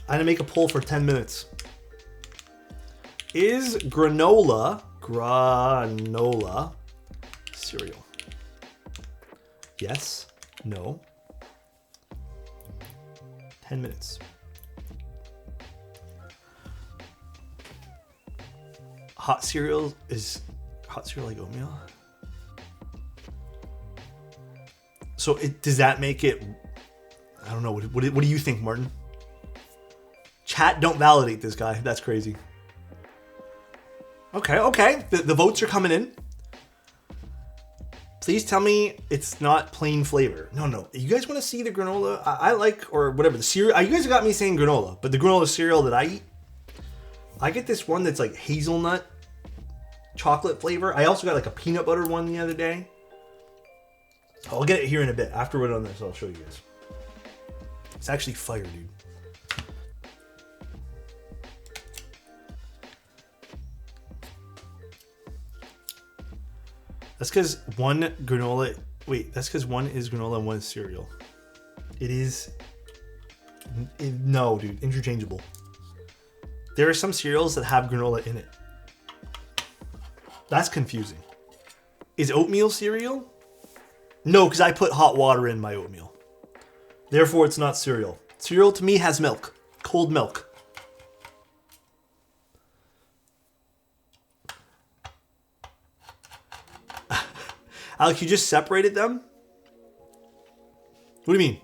Speaker 2: I'm gonna make a poll for 10 minutes. Is granola cereal? Yes, no. 10 minutes. Hot cereal like oatmeal? So does that make it... I don't know. What do you think, Martin? Chat, don't validate this guy. That's crazy. Okay. The votes are coming in. Please tell me it's not plain flavor. No. You guys want to see the granola I like, or whatever, the cereal? You guys got me saying granola, but the granola cereal that I eat, I get this one that's like hazelnut chocolate flavor. I also got like a peanut butter one the other day. I'll get it here in a bit. After we're done this, I'll show you guys. It's actually fire, dude. That's because one granola... Wait, that's because one is granola and one is cereal. It is... No, dude. Interchangeable. There are some cereals that have granola in it. That's confusing. Is oatmeal cereal? No, because I put hot water in my oatmeal. Therefore, it's not cereal. Cereal to me has milk. Cold milk. Alex, you just separated them? What do you mean?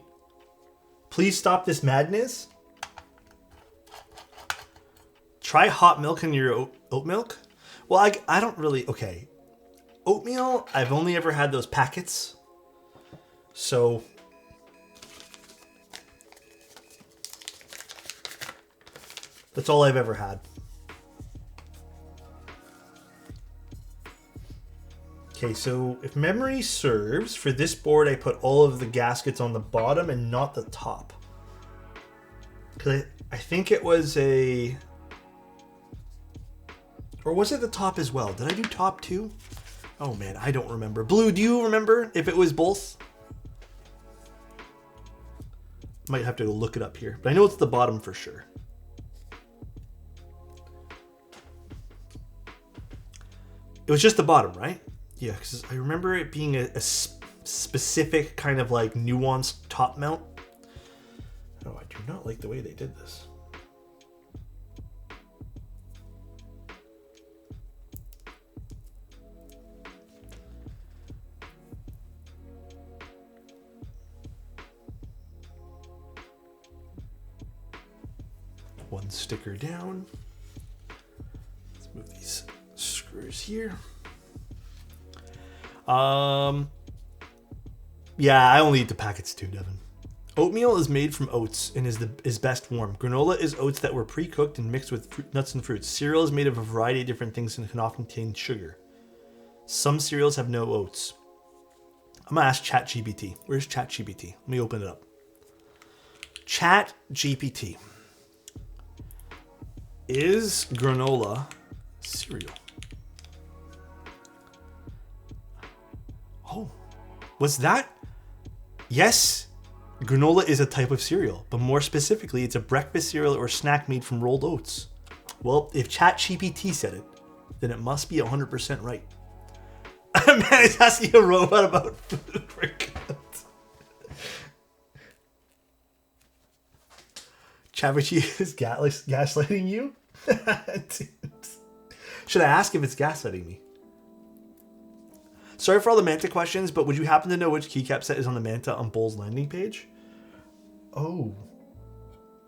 Speaker 2: Please stop this madness? Try hot milk in your oat milk? Well, I don't really... Okay. Oatmeal, I've only ever had those packets. So... That's all I've ever had. Okay, so if memory serves, for this board I put all of the gaskets on the bottom and not the top. Because I think it was a... Or was it the top as well? Did I do top too? Oh man, I don't remember. Blue, do you remember if it was both? Might have to look it up here, but I know it's the bottom for sure. It was just the bottom, right? Yeah, because I remember it being a specific kind of like nuanced top mount. Oh, I do not like the way they did this. One sticker down. Let's move these screws here. Yeah, I only eat the packets too, Devin. Oatmeal is made from oats and is best warm. Granola is oats that were pre-cooked and mixed with nuts and fruits. Cereal is made of a variety of different things and can often contain sugar. Some cereals have no oats. I'm gonna ask ChatGPT. Where's ChatGPT? Let me open it up. ChatGPT. Is granola cereal? Oh, was that? Yes, granola is a type of cereal, but more specifically, it's a breakfast cereal or snack made from rolled oats. Well, if ChatGPT said it, then it must be 100% right. Man, it's asking a robot about food for guns. ChatGPT is gaslighting you? Should I ask if it's gaslighting me? Sorry for all the Manta questions, but would you happen to know which keycap set is on the Manta on Bull's landing page? Oh.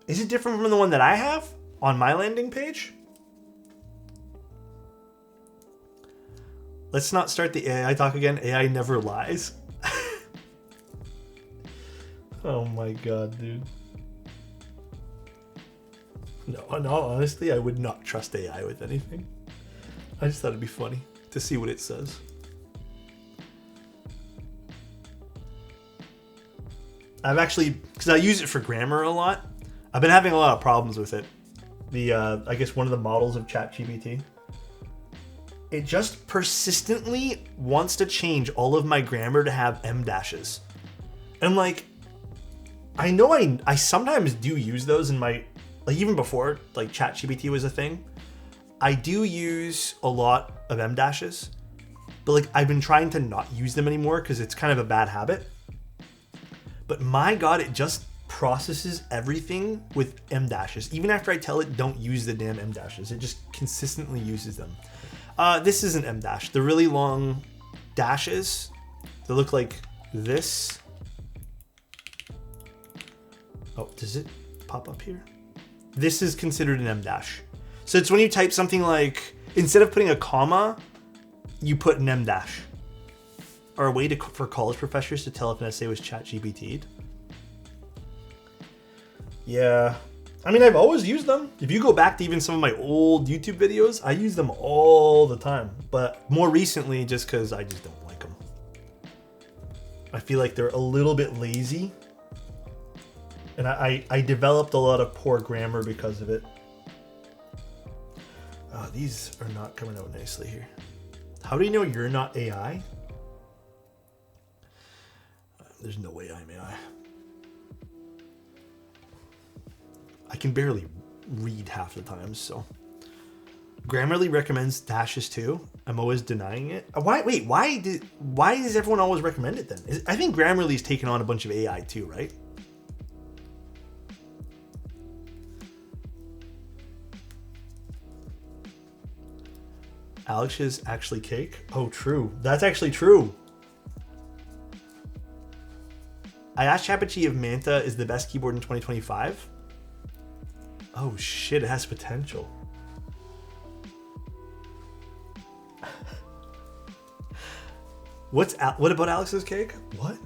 Speaker 2: Is it different from the one that I have on my landing page? Let's not start the AI talk again. AI never lies. Oh my god, dude. No, honestly, I would not trust AI with anything. I just thought it'd be funny to see what it says. I've actually, because I use it for grammar a lot, I've been having a lot of problems with it. I guess one of the models of ChatGPT. It just persistently wants to change all of my grammar to have M dashes. And like, I know I sometimes do use those in my, like even before like ChatGPT was a thing, I do use a lot of M dashes, but like I've been trying to not use them anymore because it's kind of a bad habit. But my god, it just processes everything with M dashes. Even after I tell it don't use the damn M dashes, it just consistently uses them. This is an M dash. The really long dashes, they look like this. Oh, does it pop up here? This is considered an M dash. So it's when you type something like, instead of putting a comma, you put an M dash. or a way for college professors to tell if an essay was ChatGPT'd? Yeah. I mean, I've always used them. If you go back to even some of my old YouTube videos, I use them all the time. But more recently, just because I just don't like them. I feel like they're a little bit lazy. And I developed a lot of poor grammar because of it. These are not coming out nicely here. How do you know you're not AI? There's no way I'm AI. I can barely read half the time, so. Grammarly recommends dashes too. I'm always denying it. Why does everyone always recommend it then? I think Grammarly's taken on a bunch of AI too, right? Alex is actually cake. Oh, true. That's actually true. I asked ChatGPT if Manta is the best keyboard in 2025. Oh shit, it has potential. What about Alex's cake? What?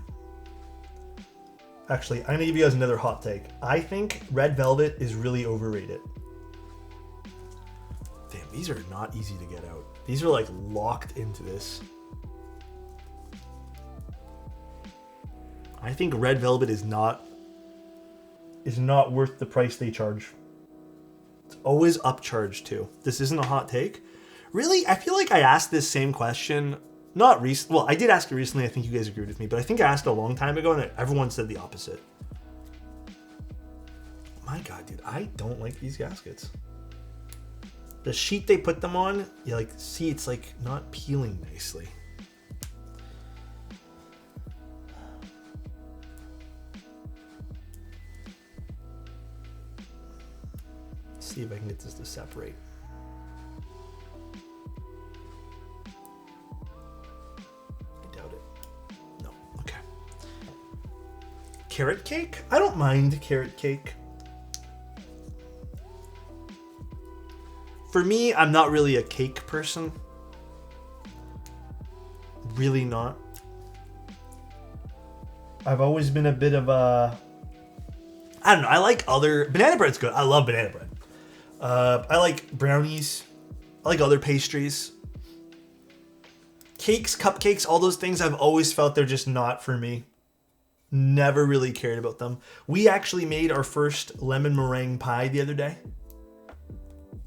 Speaker 2: Actually, I'm gonna give you guys another hot take. I think Red Velvet is really overrated. Damn, these are not easy to get out. These are like locked into this. I think Red Velvet is not worth the price they charge. It's always upcharged too. This isn't a hot take. Really, I feel like I asked this same question, not recent. Well, I did ask it recently. I think you guys agreed with me, but I think I asked it a long time ago and everyone said the opposite. My God, dude, I don't like these gaskets. The sheet they put them on, you like see it's like not peeling nicely. Let's see if I can get this to separate. I doubt it. No, okay. Carrot cake? I don't mind carrot cake. For me, I'm not really a cake person. Really not. I've always been a bit of a... I don't know. I like other... Banana bread's good. I love banana bread. I like brownies. I like other pastries. Cakes, cupcakes, all those things, I've always felt they're just not for me. Never really cared about them. We actually made our first lemon meringue pie the other day.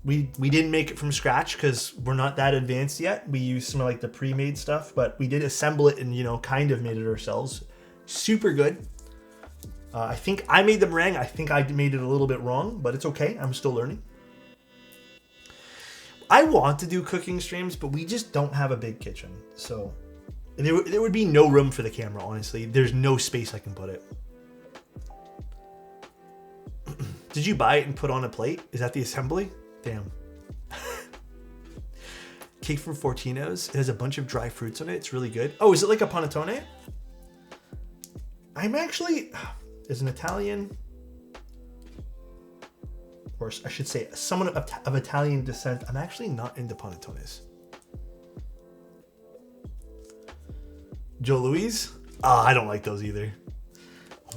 Speaker 2: We didn't make it from scratch because we're not that advanced yet. We used some of like the pre-made stuff, but we did assemble it and, you know, kind of made it ourselves. Super good. I think I made the meringue. I think I made it a little bit wrong, but it's okay. I'm still learning. I want to do cooking streams, but we just don't have a big kitchen. So there would be no room for the camera, honestly. There's no space I can put it. Did you buy it and put on a plate? Is that the assembly? Damn. Cake from Fortino's. It has a bunch of dry fruits on it. It's really good. Oh, is it like a panettone? I'm actually, as an Italian, or I should say someone of Italian descent, I'm actually not into panettones. Joe Louis? Oh, I don't like those either.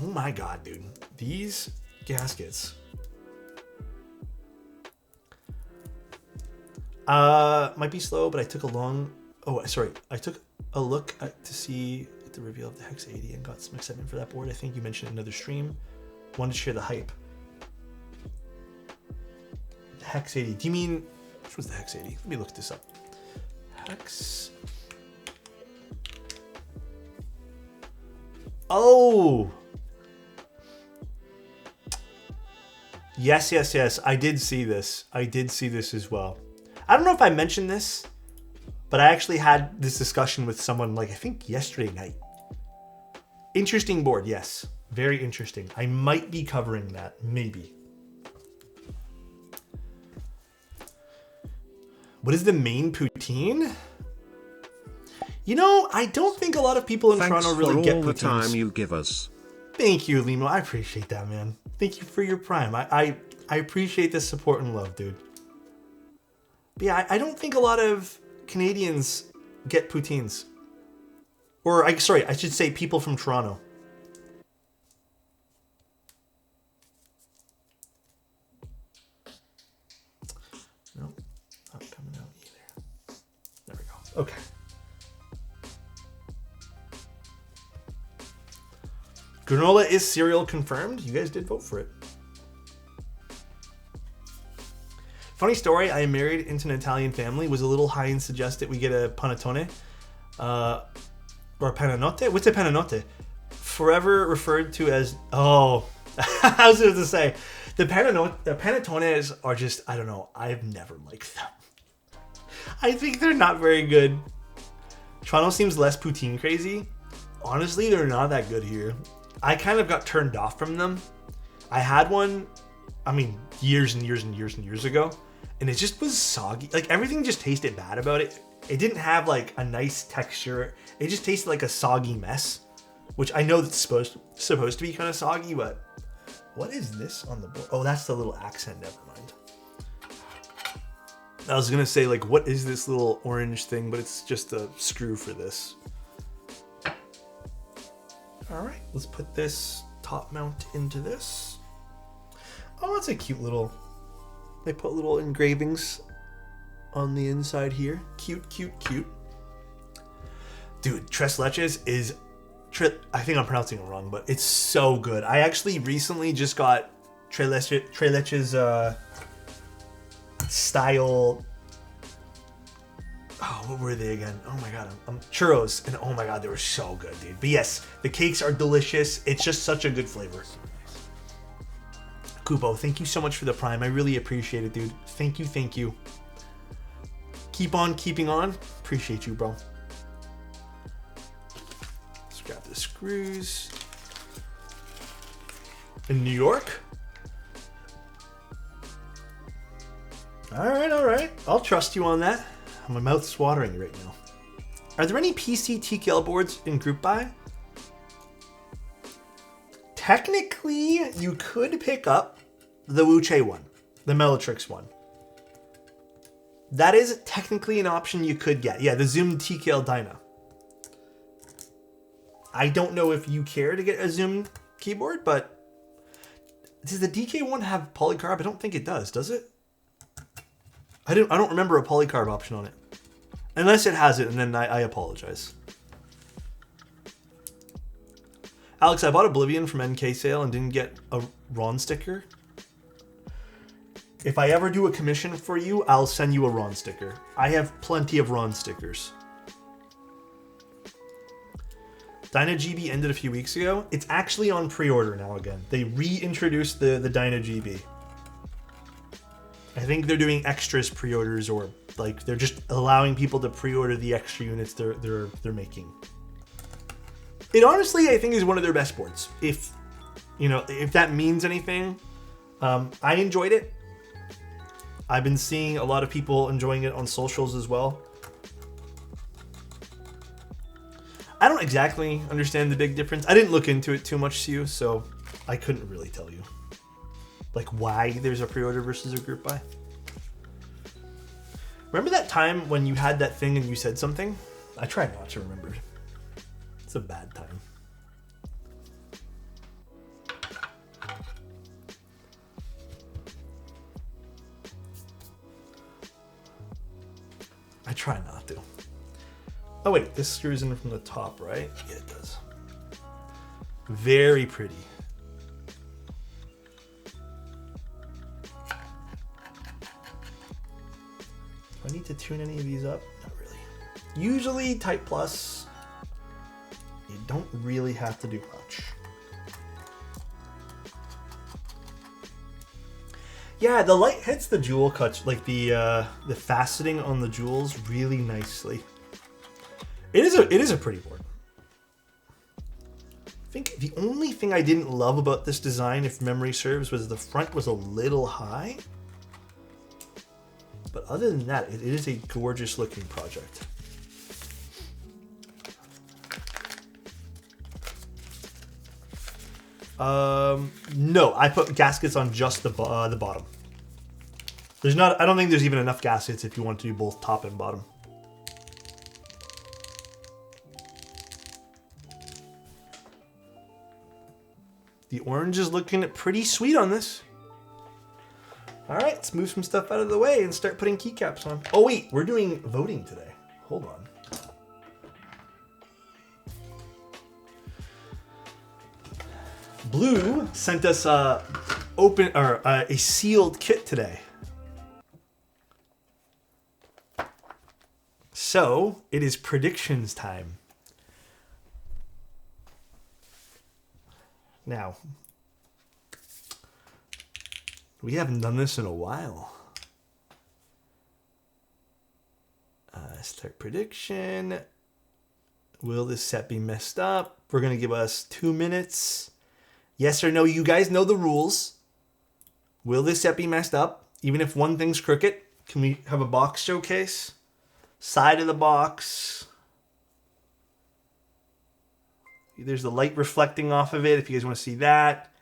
Speaker 2: Oh my God, dude. These gaskets. Might be slow, but I took a look to see the reveal of the Hex 80 and got some excitement for that board. I think you mentioned another stream. Wanted to share the hype. The Hex 80. Do you mean, which was the Hex 80? Let me look this up. Hex. Oh. Yes. I did see this. I did see this as well. I don't know if I mentioned this, but I actually had this discussion with someone, like, I think yesterday night. Interesting board, yes. Very interesting. I might be covering that, maybe. What is the main poutine? You know, I don't think a lot of people in Toronto really get poutines.
Speaker 1: Thanks for all the time you give us.
Speaker 2: Thank you, Limo. I appreciate that, man. Thank you for your prime. I appreciate the support and love, dude. But yeah, I don't think a lot of Canadians get poutines. Or, sorry, I should say people from Toronto. Nope, not coming out either. There we go. Okay. Granola is cereal confirmed. You guys did vote for it. Funny story, I am married into an Italian family. Was a little high and suggested we get a panettone. Or a pananotte. What's a pananotte? Forever referred to as... Oh, I was going to say. The panettones are just... I don't know. I've never liked them. I think they're not very good. Toronto seems less poutine crazy. Honestly, they're not that good here. I kind of got turned off from them. I had one, I mean, years and years and years and years ago, and it just was soggy. Like, everything just tasted bad about it. It didn't have, like, a nice texture. It just tasted like a soggy mess, which I know that's supposed to be kind of soggy, but what is this on the board? Oh, that's the little accent. Never mind. I was going to say, like, what is this little orange thing, but it's just a screw for this. All right, let's put this top mount into this. Oh, that's a cute little... They put little engravings on the inside here. Cute, cute, cute. Dude, tres leches is... I think I'm pronouncing it wrong, but it's so good. I actually recently just got tres leches style... Oh, what were they again? Oh my god, churros, and oh my god, they were so good, dude. But yes, the cakes are delicious. It's just such a good flavor. Kubo, thank you so much for the Prime. I really appreciate it, dude. Thank you, thank you. Keep on keeping on. Appreciate you, bro. Let's grab the screws. In New York? All right. I'll trust you on that. My mouth's watering right now. Are there any PC TKL boards in group buy? Technically, you could pick up the Wuche one, the Melotrix one. That is technically an option you could get. Yeah, the Zoom TKL Dyna. I don't know if you care to get a Zoom keyboard, but does the DK one have polycarb? I don't think it does it? I don't remember a polycarb option on it. Unless it has it, and then I apologize. Alex, I bought Oblivion from NK sale and didn't get a Ron sticker. If I ever do a commission for you, I'll send you a Ron sticker. I have plenty of Ron stickers. DynaGB ended a few weeks ago. It's actually on pre-order now again. They reintroduced the DynaGB. I think they're doing extras pre-orders, or like they're just allowing people to pre-order the extra units they're making. It honestly, I think, is one of their best boards. If that means anything, I enjoyed it. I've been seeing a lot of people enjoying it on socials as well. I don't exactly understand the big difference. I didn't look into it too much, Sue, so I couldn't really tell you. Like, why there's a pre-order versus a group buy. Remember that time when you had that thing and you said something? I tried not to remember. It's a bad time. I try not to. Oh wait, this screws in from the top, right? Yeah, it does. Very pretty. Do I need to tune any of these up? Not really. Usually Type Plus, you don't really have to do much. Yeah, the light hits the jewel cuts, like the faceting on the jewels really nicely. It is a pretty board. I think the only thing I didn't love about this design, if memory serves, was the front was a little high. But other than that, it is a gorgeous looking project. No, I put gaskets on just the bottom. There's not. I don't think there's even enough gaskets if you want to do both top and bottom. The orange is looking pretty sweet on this. All right, let's move some stuff out of the way and start putting keycaps on. Oh wait, we're doing voting today. Hold on. Blue sent us a sealed kit today. So it is predictions time. Now, we haven't done this in a while. Start prediction. Will this set be messed up? We're going to give us 2 minutes. Yes or no, you guys know the rules. Will this set be messed up? Even if one thing's crooked, can we have a box showcase? Side of the box. There's the light reflecting off of it if you guys want to see that.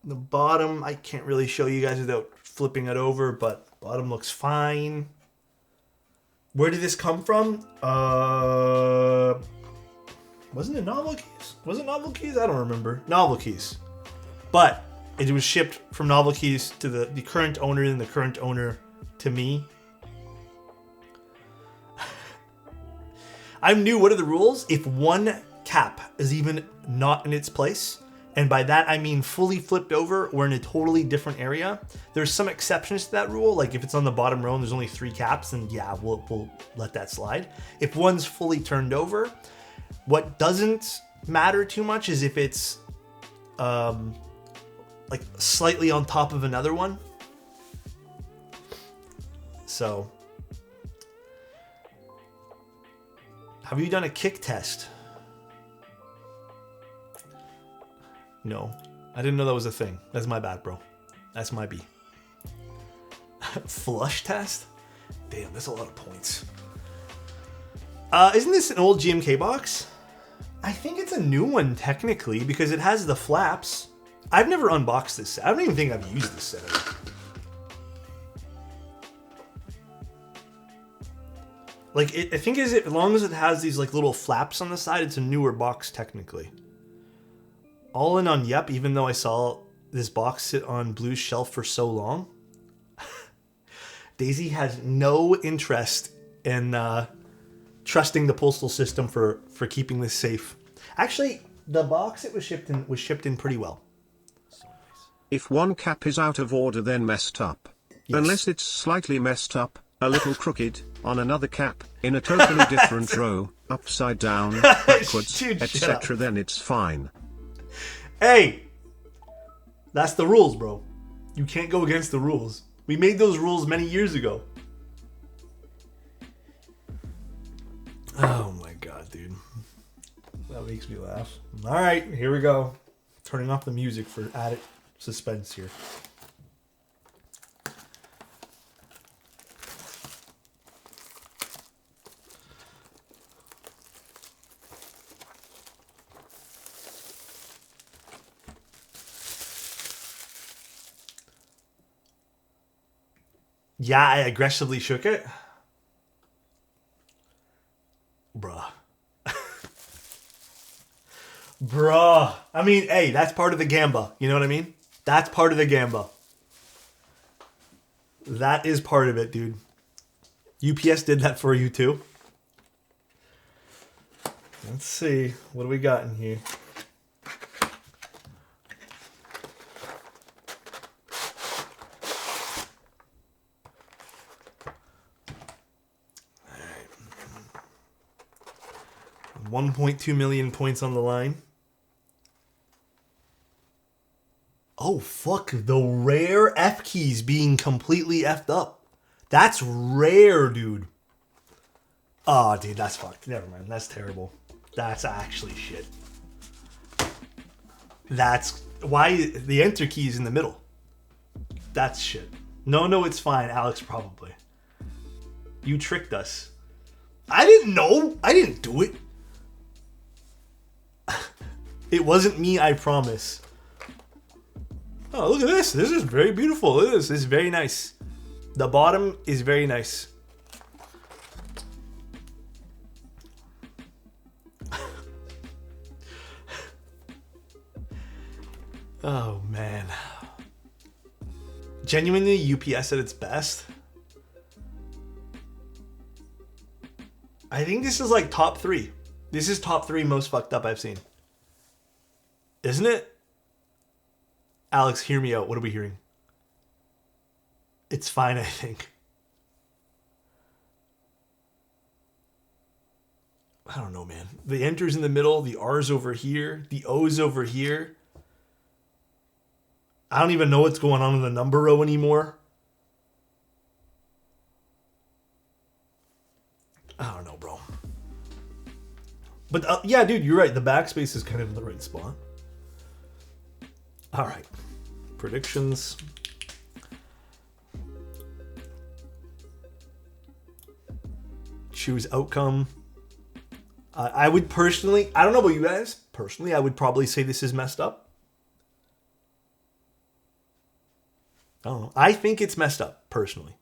Speaker 2: The bottom, I can't really show you guys without flipping it over, but bottom looks fine. Where did this come from? Wasn't it Novel Keys? Was it Novel Keys? I don't remember. Novel Keys. But it was shipped from Novel Keys to the current owner and the current owner to me. I'm new. What are the rules? If one cap is even not in its place, and by that I mean fully flipped over or in a totally different area, there's some exceptions to that rule. Like if it's on the bottom row and there's only 3 caps, then yeah, we'll let that slide. If one's fully turned over, what doesn't matter too much is if it's like slightly on top of another one. So, have you done a kick test? No, I didn't know that was a thing. That's my bad, bro. That's my B. Flush test? Damn, that's a lot of points. Isn't this an old GMK box? I think it's a new one technically because it has the flaps. I've never unboxed this set. I don't even think I've used this set. Like, I think as long as it has these like little flaps on the side, it's a newer box technically. All in on Yep, even though I saw this box sit on Blue's shelf for so long. Daisy has no interest in trusting the postal system for keeping this safe. Actually, the box it was shipped in pretty well.
Speaker 1: If one cap is out of order then messed up.
Speaker 2: Yes.
Speaker 1: Unless it's slightly messed up, a little crooked, on another cap, in a totally different row, upside down, backwards,
Speaker 2: Dude,
Speaker 1: etc., then it's fine.
Speaker 2: Hey! That's the rules, bro. You can't go against the rules. We made those rules many years ago. Oh my god, dude. That makes me laugh. Alright, here we go. Turning off the music for added suspense here. Yeah, I aggressively shook it. Bruh. Bruh. I mean, hey, that's part of the gamba. You know what I mean? That's part of the gamba. That is part of it, dude. UPS did that for you too. Let's see. What do we got in here? All right. 1.2 million points on the line. Oh, fuck. The rare F keys being completely effed up. That's rare, dude. Oh, dude, that's fucked. Never mind. That's terrible. That's actually shit. That's why the enter key is in the middle. That's shit. No, it's fine, Alex, probably. You tricked us. I didn't know. I didn't do it. It wasn't me, I promise. Oh, look at this. This is very beautiful. Look at this. This is very nice. The bottom is very nice. Genuinely UPS at its best. I think this is like top 3. This is top 3 most fucked up I've seen. Isn't it? Alex, hear me out. What are we hearing? It's fine, I think. I don't know, man. The enter's in the middle. The R's over here. The O's over here. I don't even know what's going on in the number row anymore. I don't know, bro. But yeah, dude, you're right. The backspace is kind of in the right spot. All right. Predictions. Choose outcome. I would personally, I don't know about you guys. Personally, I would probably say this is messed up. I don't know. I think it's messed up, personally.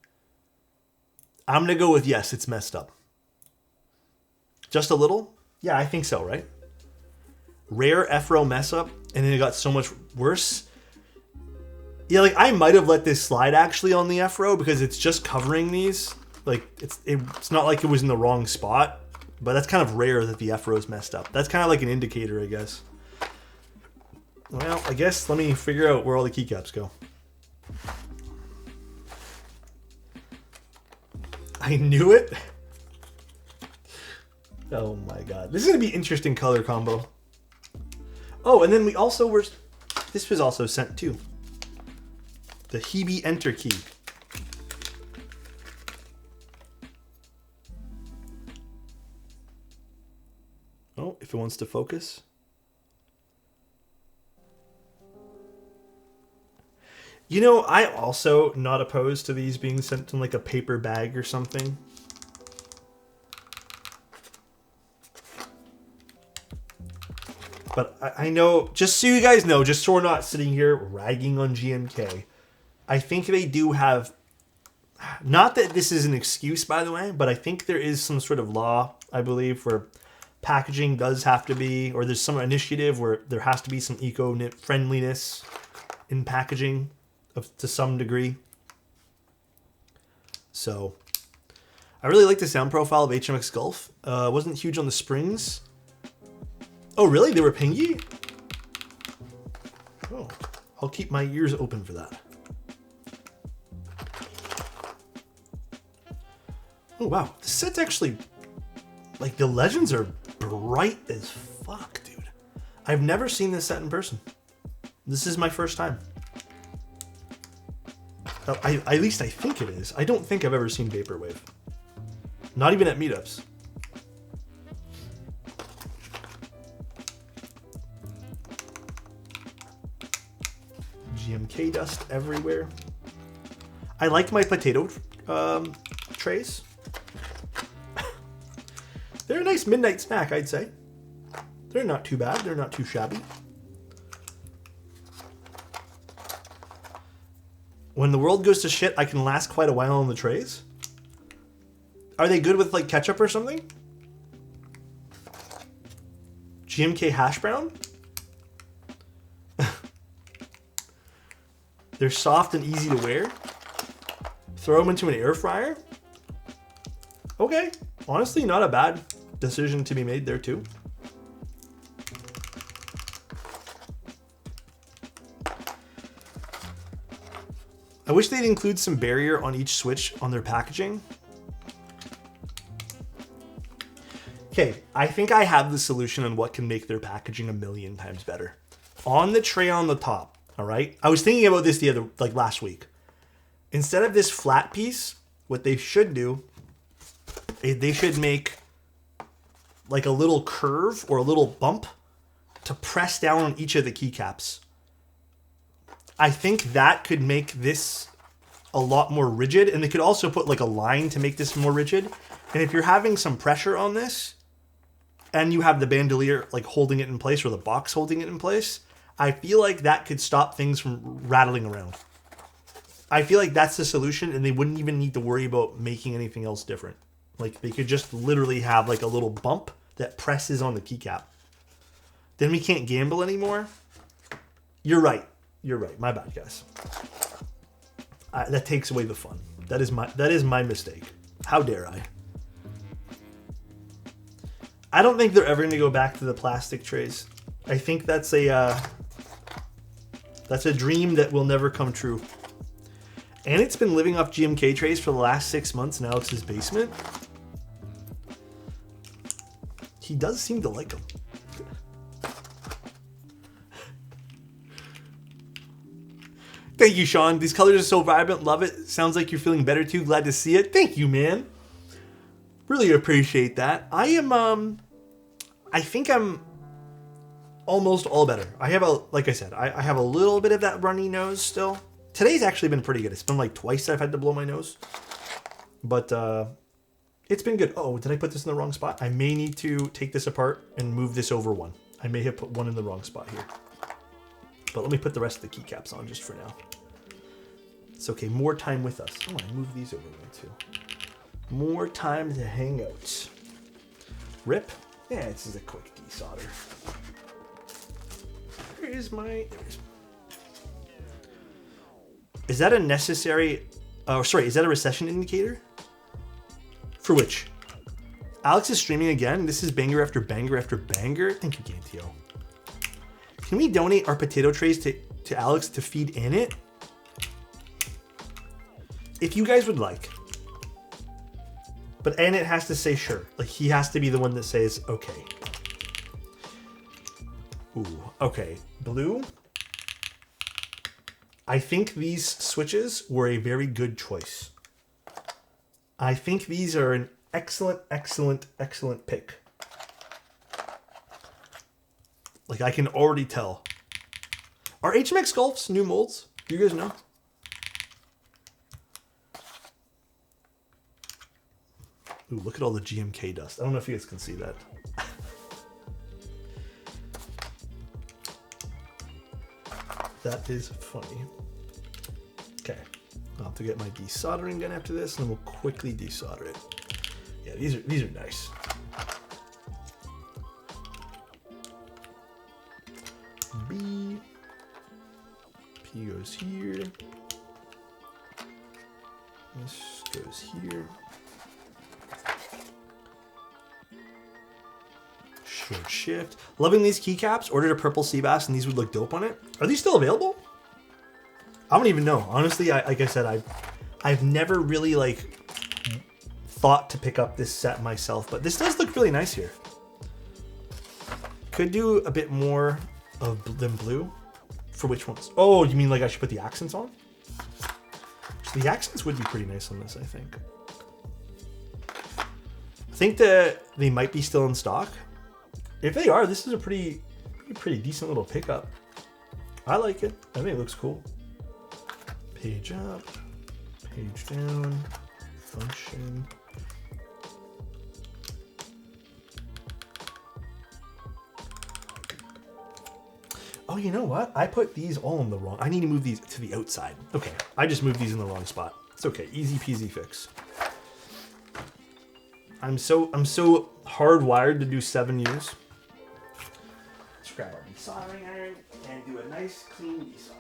Speaker 2: I'm going to go with yes, it's messed up. Just a little? Yeah, I think so, right? Rare F-row mess up, and then it got so much worse. Yeah, like, I might have let this slide, actually, on the F-row, because it's just covering these. Like, it's not like it was in the wrong spot, but that's kind of rare that the F-row's messed up. That's kind of like an indicator, I guess. Well, I guess let me figure out where all the keycaps go. I knew it. Oh my god. This is going to be interesting color combo. Oh, and then we also were... This was also sent too. The Hebe enter key. Oh, if it wants to focus. You know, I also not opposed to these being sent in like a paper bag or something. But I know, just so you guys know, just so we're not sitting here ragging on GMK, I think they do have, not that this is an excuse, by the way, but I think there is some sort of law, I believe, where packaging does have to be, or there's some initiative where there has to be some eco-friendliness in packaging to some degree. So, I really like the sound profile of HMX Gulf. Wasn't huge on the springs. Oh, really? They were pingy? Oh, I'll keep my ears open for that. Oh, wow. This set's actually... Like, the legends are bright as fuck, dude. I've never seen this set in person. This is my first time. At least I think it is. I don't think I've ever seen Vaporwave. Not even at meetups. GMK dust everywhere. I like my potato trays. They're a nice midnight snack, I'd say. They're not too bad. They're not too shabby. When the world goes to shit, I can last quite a while on the trays. Are they good with like ketchup or something? GMK hash brown? They're soft and easy to wear. Throw them into an air fryer. Okay. Honestly, not a bad decision to be made there too. I wish they'd include some barrier on each switch on their packaging. Okay, I think I have the solution on what can make their packaging a million times better. On the tray on the top, all right? I was thinking about this last week. Instead of this flat piece, what they should do is they should make like a little curve or a little bump to press down on each of the keycaps. I think that could make this a lot more rigid, and they could also put like a line to make this more rigid. And if you're having some pressure on this, and you have the bandolier like holding it in place or the box holding it in place, I feel like that could stop things from rattling around. I feel like that's the solution, and they wouldn't even need to worry about making anything else different. Like they could just literally have like a little bump that presses on the keycap. Then we can't gamble anymore. You're right. You're right. My bad, guys. That takes away the fun. That is my mistake. How dare I? I don't think they're ever going to go back to the plastic trays. I think that's a dream that will never come true. And it's been living off GMK trays for the last 6 months in Alex's basement. He does seem to like them. Thank you, Sean. These colors are so vibrant. Love it. Sounds like you're feeling better too. Glad to see it. Thank you, man. Really appreciate that. I think I'm almost all better. I have like I said, I have a little bit of that runny nose still. Today's actually been pretty good. It's been like twice I've had to blow my nose. But it's been good. Oh, did I put this in the wrong spot? I may need to take this apart and move this over one. I may have put one in the wrong spot here. But let me put the rest of the keycaps on just for now. It's okay. More time with us. Oh, I moved these over one too. More time to hang out. Rip. Yeah, this is a quick desolder. There's my... Is that a necessary... Oh, sorry. Is that a recession indicator? For which? Alex is streaming again. This is banger after banger after banger. Thank you, Gantio. Can we donate our potato trays to Alex to feed in it? If you guys would like. And it has to say sure. Like, he has to be the one that says okay. Ooh, okay. Blue. I think these switches were a very good choice. I think these are an excellent, excellent, excellent pick. Like, I can already tell. Are HMX Golf's new molds? Do you guys know? Ooh, look at all the GMK dust. I don't know if you guys can see that. That is funny. Okay. I'll have to get my desoldering done after this, and then we'll quickly desolder it. Yeah, these are nice. B. P goes here. This goes here. Short shift. Loving these keycaps. Ordered a purple sea bass, and these would look dope on it. Are these still available? I don't even know. Honestly, like I said, I've never really like thought to pick up this set myself, but this does look really nice here. Could do a bit more of than blue. For which ones? Oh, you mean like I should put the accents on? So the accents would be pretty nice on this, I think. I think that they might be still in stock. If they are, this is a pretty decent little pickup. I like it. I think it looks cool. Page up, page down, function. Oh, you know what? I put these all in the wrong. I need to move these to the outside. Okay, I just moved these in the wrong spot. It's okay, easy peasy fix. I'm so hardwired to do 7 years. Let's grab our desoldering iron and do a nice clean desolder.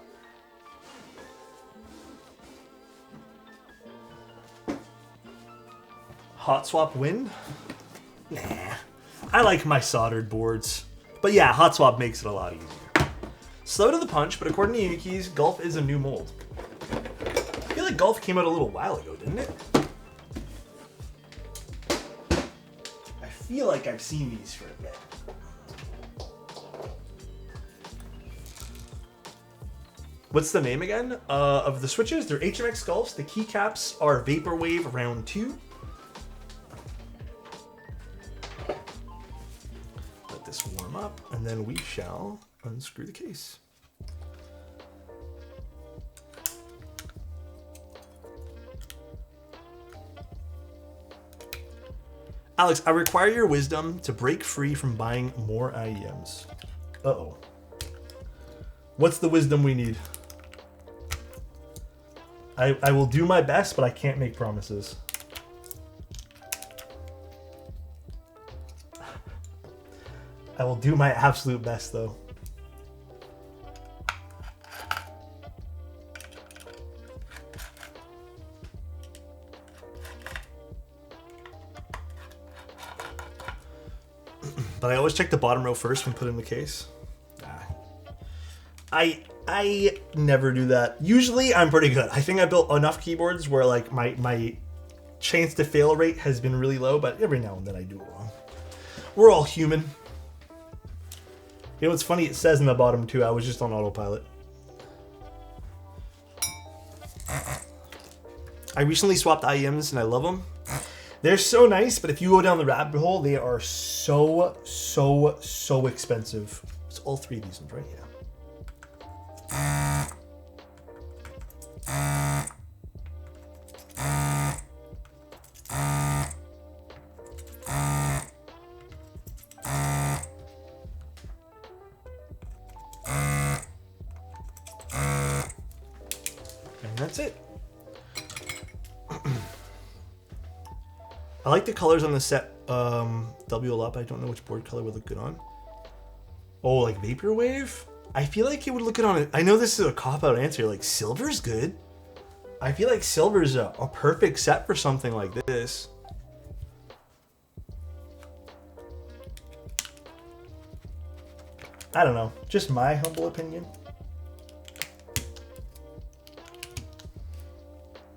Speaker 2: Hot swap win? Nah. I like my soldered boards. But yeah, hot swap makes it a lot easier. Slow to the punch, but according to Yuki's, Golf is a new mold. I feel like Golf came out a little while ago, didn't it? I feel like I've seen these for a bit. What's the name again of the switches? They're HMX Golfs. The keycaps are Vaporwave Round 2. Let this warm up, and then we shall unscrew the case. Alex, I require your wisdom to break free from buying more IEMs. Uh-oh. What's the wisdom we need? I will do my best, but I can't make promises. I will do my absolute best, though. But I always check the bottom row first when put in the case. I never do that. Usually I'm pretty good. I think I built enough keyboards where like my chance to fail rate has been really low, but every now and then I do it wrong. We're all human. You know what's funny? It says in the bottom too, I was just on autopilot. I recently swapped IEMs and I love them. They're so nice, but if you go down the rabbit hole, they are so expensive. It's all 3 of these ones, right? Yeah. And that's it. I like the colors on the set W a lot, but I don't know which board color would look good on. Oh, like Vaporwave? I feel like it would look good on it. I know this is a cop-out answer. Like, silver's good. I feel like silver's a perfect set for something like this. I don't know. Just my humble opinion.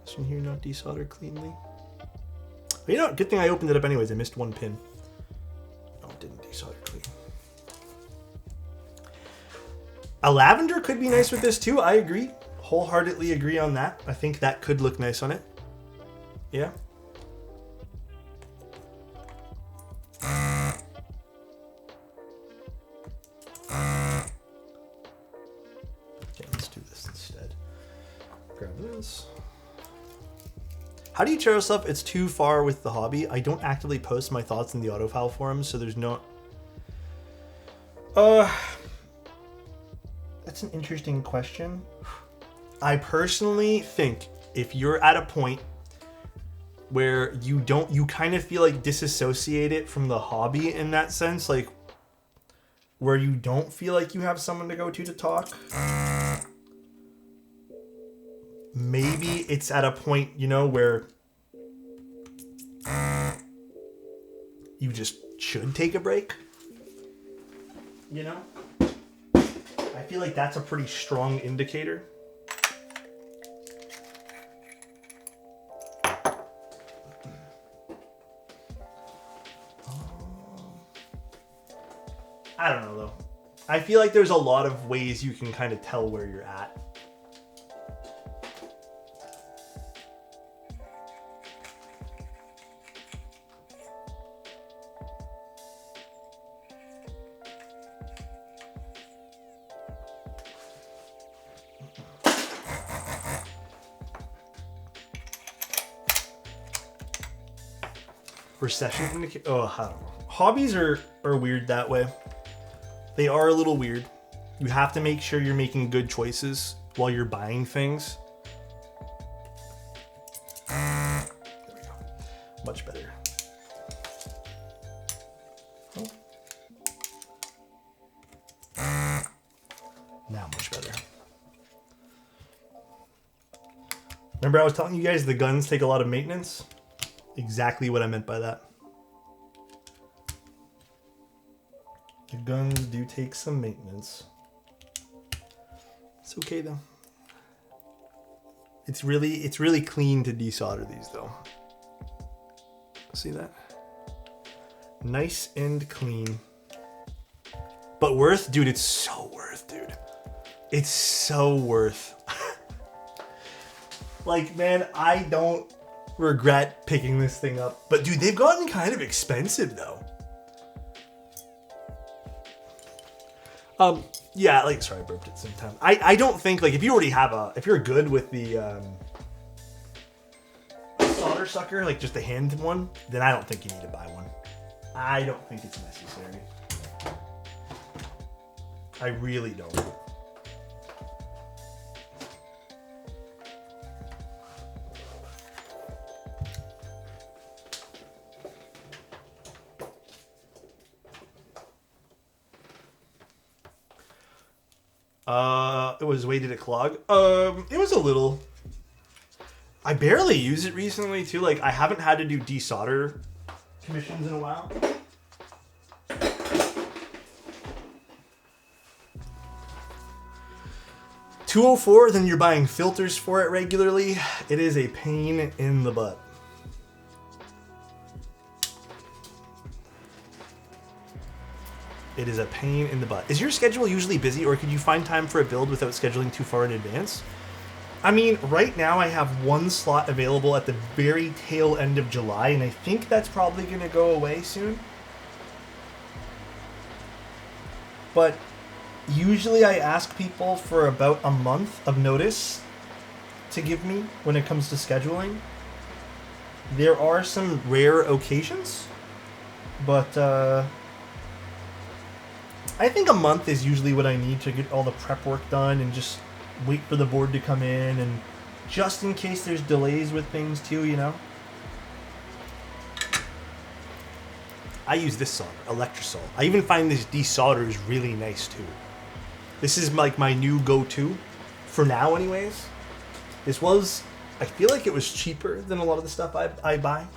Speaker 2: This one here not desoldered cleanly. But you know, good thing I opened it up anyways. I missed 1 pin. No, it didn't desolder clean. A lavender could be nice with this too. I agree. Wholeheartedly agree on that. I think that could look nice on it. Yeah. Okay, let's do this instead. Grab this. How do you tell yourself it's too far with the hobby? I don't actively post my thoughts in the autofile forums, so there's no... That's an interesting question. I personally think if you're at a point where you kind of feel like disassociate it from the hobby in that sense, like where you don't feel like you have someone to go to talk, maybe it's at a point, you know, where you just should take a break, you know? I feel like that's a pretty strong indicator. I don't know though. I feel like there's a lot of ways you can kind of tell where you're at. Recession indicator. Oh, I don't know. Hobbies are weird that way. They are a little weird. You have to make sure you're making good choices while you're buying things. There we go. Much better. Oh. Now much better. Remember I was telling you guys the guns take a lot of maintenance? Exactly what I meant by that. The guns do take some maintenance. It's okay though. It's really clean to desolder these though. See that? Nice and clean. But worth, dude, it's so worth, dude. It's so worth. Like, man, I don't regret picking this thing up. But dude, they've gotten kind of expensive though. Yeah, like, sorry, I burped at the same time. I don't think, like, if you're good with the solder sucker, like just the hand one, then I don't think you need to buy one. I don't think it's necessary. I really don't. It was weighted at clog. It was a little. I barely use it recently too. Like I haven't had to do desolder commissions in a while. 204, then you're buying filters for it regularly. It is a pain in the butt. It is a pain in the butt. Is your schedule usually busy, or could you find time for a build without scheduling too far in advance? I mean, right now I have one slot available at the very tail end of July, and I think that's probably going to go away soon. But usually I ask people for about a month of notice to give me when it comes to scheduling. There are some rare occasions, but I think a month is usually what I need to get all the prep work done and just wait for the board to come in, and just in case there's delays with things too, you know. I use this solder, Electrosol. I even find this desolder is really nice too. This is like my new go-to for now anyways. This was, I feel like it was cheaper than a lot of the stuff I buy.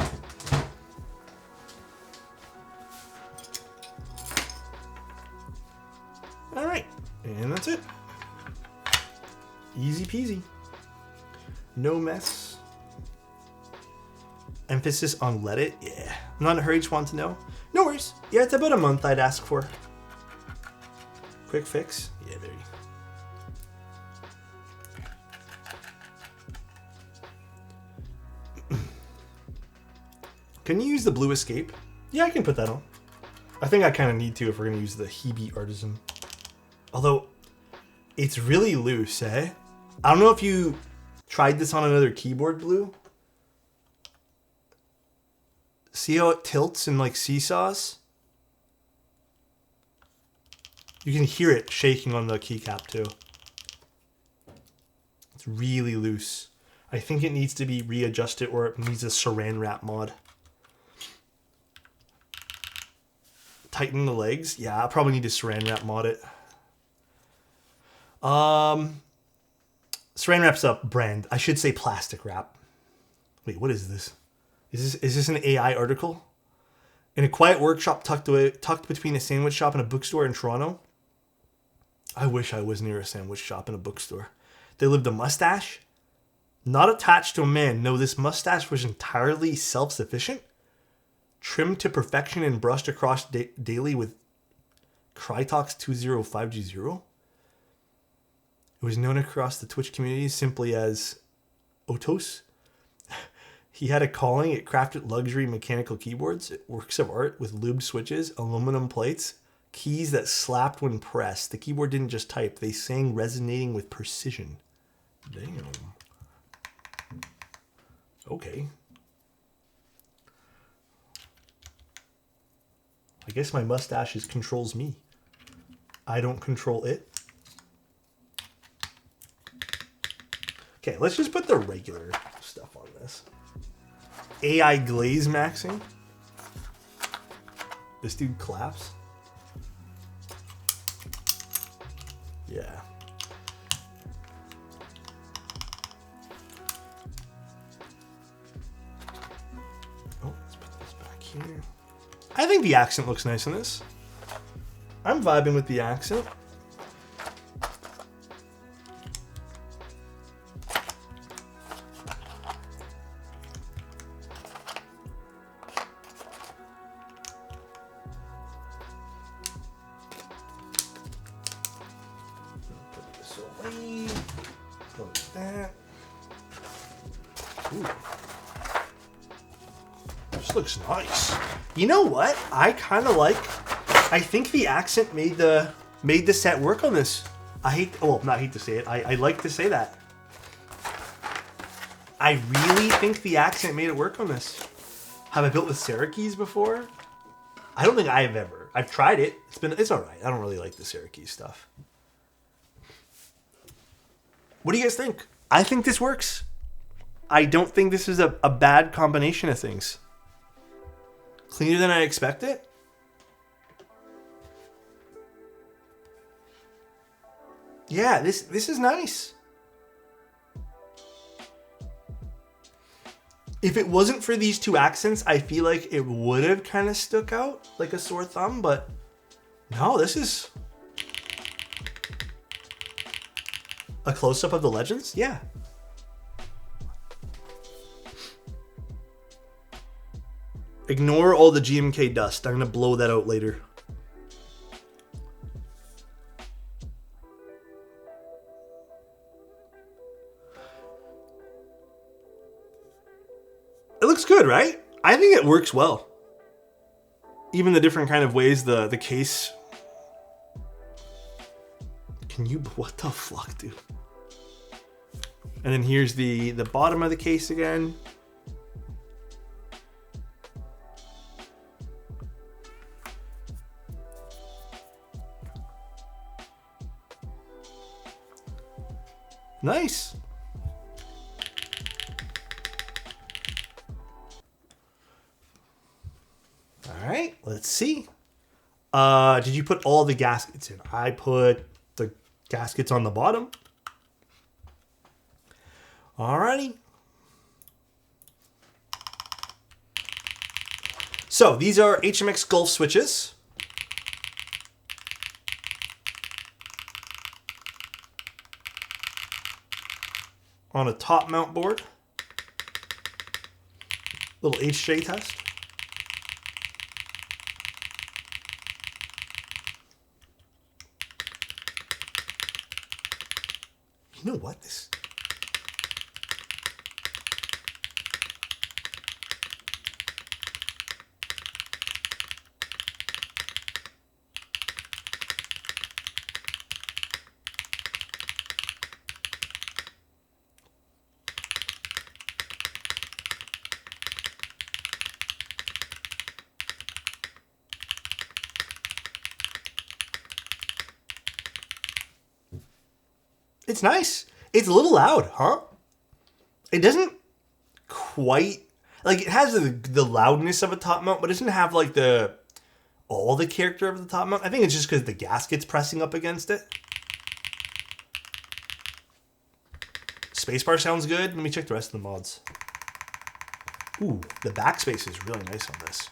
Speaker 2: All right, and that's it. Easy peasy. No mess. Emphasis on let it? Yeah. I'm not in a hurry, just want to know. No worries. Yeah, it's about a month I'd ask for. Quick fix? Yeah, there you go. Can you use the blue escape? Yeah, I can put that on. I think I kind of need to if we're going to use the Hebe Artisan. Although, it's really loose, eh? I don't know if you tried this on another keyboard, Blue. See how it tilts and like seesaws? You can hear it shaking on the keycap too. It's really loose. I think it needs to be readjusted, or it needs a saran wrap mod. Tighten the legs? Yeah, I'll probably need to saran wrap mod it. Saran wrap's a brand. I should say plastic wrap. Wait, what is this? Is this an AI article? In a quiet workshop tucked between a sandwich shop and a bookstore in Toronto. I wish I was near a sandwich shop and a bookstore. There lived a mustache. Not attached to a man. No, this mustache was entirely self-sufficient. Trimmed to perfection and brushed across daily with Crytox 205G0. It was known across the Twitch community simply as Otos. He had a calling. It crafted luxury mechanical keyboards, works of art with lubed switches, aluminum plates, keys that slapped when pressed. The keyboard didn't just type, they sang resonating with precision. Damn. Okay. I guess my mustache controls me. I don't control it. Okay, let's just put the regular stuff on this. AI glaze maxing. This dude claps. Yeah. Oh, let's put this back here. I think the accent looks nice on this. I'm vibing with the accent. Looks nice. You know what? I kind of like. I think the accent made the set work on this. I hate. Well, not hate to say it. I like to say that. I really think the accent made it work on this. Have I built with Syracuse before? I don't think I have ever. I've tried it. It's all right. I don't really like the Syracuse stuff. What do you guys think? I think this works. I don't think this is a bad combination of things. Cleaner than I expected? Yeah, this is nice. If it wasn't for these two accents, I feel like it would have kind of stuck out like a sore thumb, but no, this is A close-up of the legends? Yeah. Ignore all the GMK dust. I'm going to blow that out later. It looks good, right? I think it works well. Even the different kind of ways the case... Can you... What the fuck, dude? And then here's the bottom of the case again. Nice. All right, let's see. Did you put all the gaskets in? I put the gaskets on the bottom. Alrighty. So these are HMX Gulf switches. On a top mount board. Little HJ test. You know what? This... It's nice. It's a little loud, huh? It doesn't quite... Like, it has the loudness of a top mount, but it doesn't have, like, all the character of the top mount. I think it's just because the gasket's pressing up against it. Spacebar sounds good. Let me check the rest of the mods. Ooh, the backspace is really nice on this.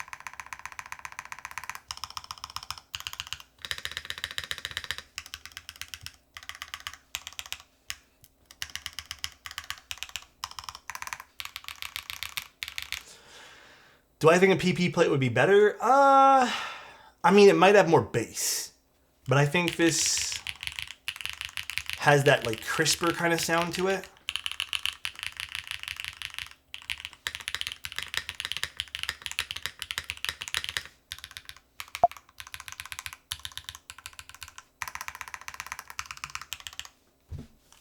Speaker 2: Do I think a PP plate would be better? I mean, it might have more bass. But I think this has that, like, crisper kind of sound to it.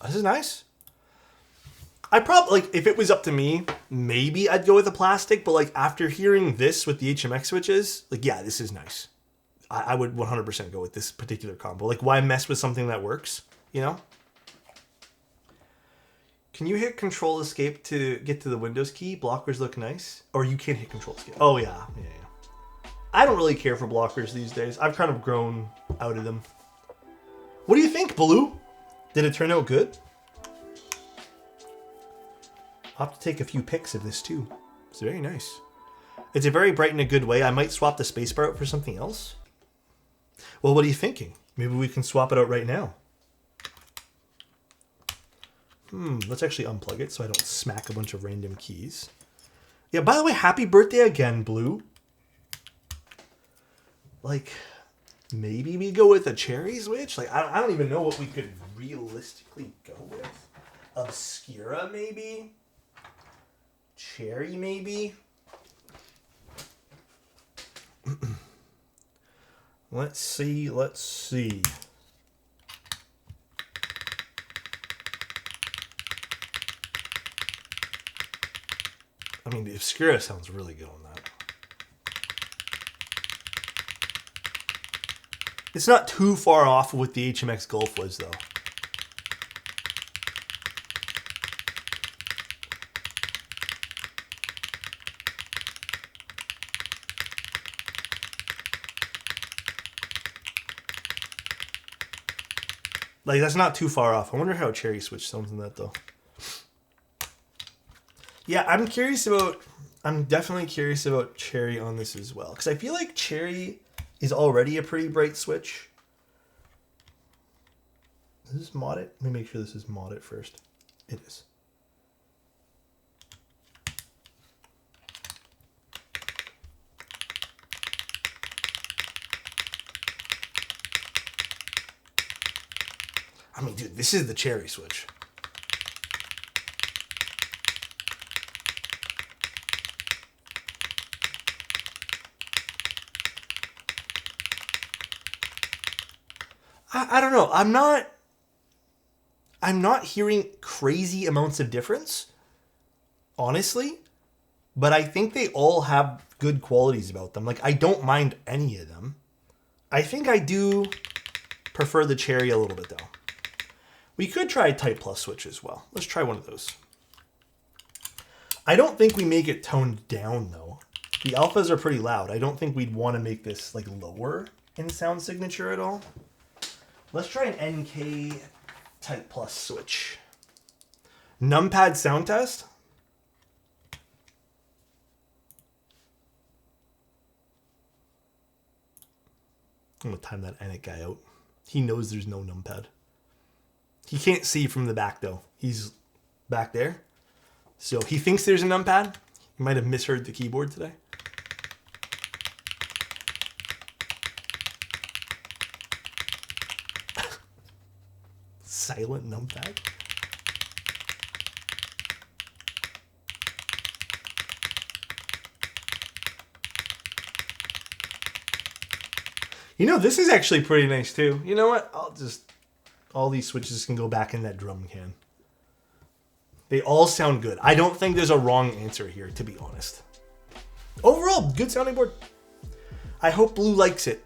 Speaker 2: This is nice. I probably, like, if it was up to me, maybe I'd go with a plastic, but, like, after hearing this with the HMX switches, like, yeah, this is nice. I would 100% go with this particular combo. Like, why mess with something that works, you know? Can you hit Control Escape to get to the Windows key? Blockers look nice. Or you can't hit Control Escape. Oh, yeah. I don't really care for blockers these days. I've kind of grown out of them. What do you think, Baloo? Did it turn out good? I'll have to take a few pics of this too. It's very nice. It's a very bright in a good way. I might swap the spacebar out for something else. Well, what are you thinking? Maybe we can swap it out right now. Let's actually unplug it so I don't smack a bunch of random keys. Yeah, by the way, happy birthday again, Blue. Like, maybe we go with a cherry switch? Like, I don't even know what we could realistically go with. Obscura, maybe? Cherry, maybe? Let's see. I mean, the Obscura sounds really good on that. It's not too far off of what the HMX Gulf was, though. Like, that's not too far off. I wonder how Cherry Switch sounds in that, though. Yeah, I'm definitely curious about Cherry on this as well. Because I feel like Cherry is already a pretty bright switch. Is this mod it? Let me make sure this is mod it first. It is. I mean, dude, this is the cherry switch. I don't know. I'm not hearing crazy amounts of difference, honestly, but I think they all have good qualities about them. Like, I don't mind any of them. I think I do prefer the cherry a little bit, though. We could try a Type Plus switch as well. Let's try one of those. I don't think we make it toned down, though. The alphas are pretty loud. I don't think we'd want to make this like lower in sound signature at all. Let's try an NK Type Plus switch. Numpad sound test. I'm going to time that Anik guy out. He knows there's no numpad. He can't see from the back, though. He's back there. So he thinks there's a numpad. He might have misheard the keyboard today. Silent numpad. You know, this is actually pretty nice too. You know what? All these switches can go back in that drum can. They all sound good. I don't think there's a wrong answer here, to be honest. Overall, good sounding board. I hope Blue likes it.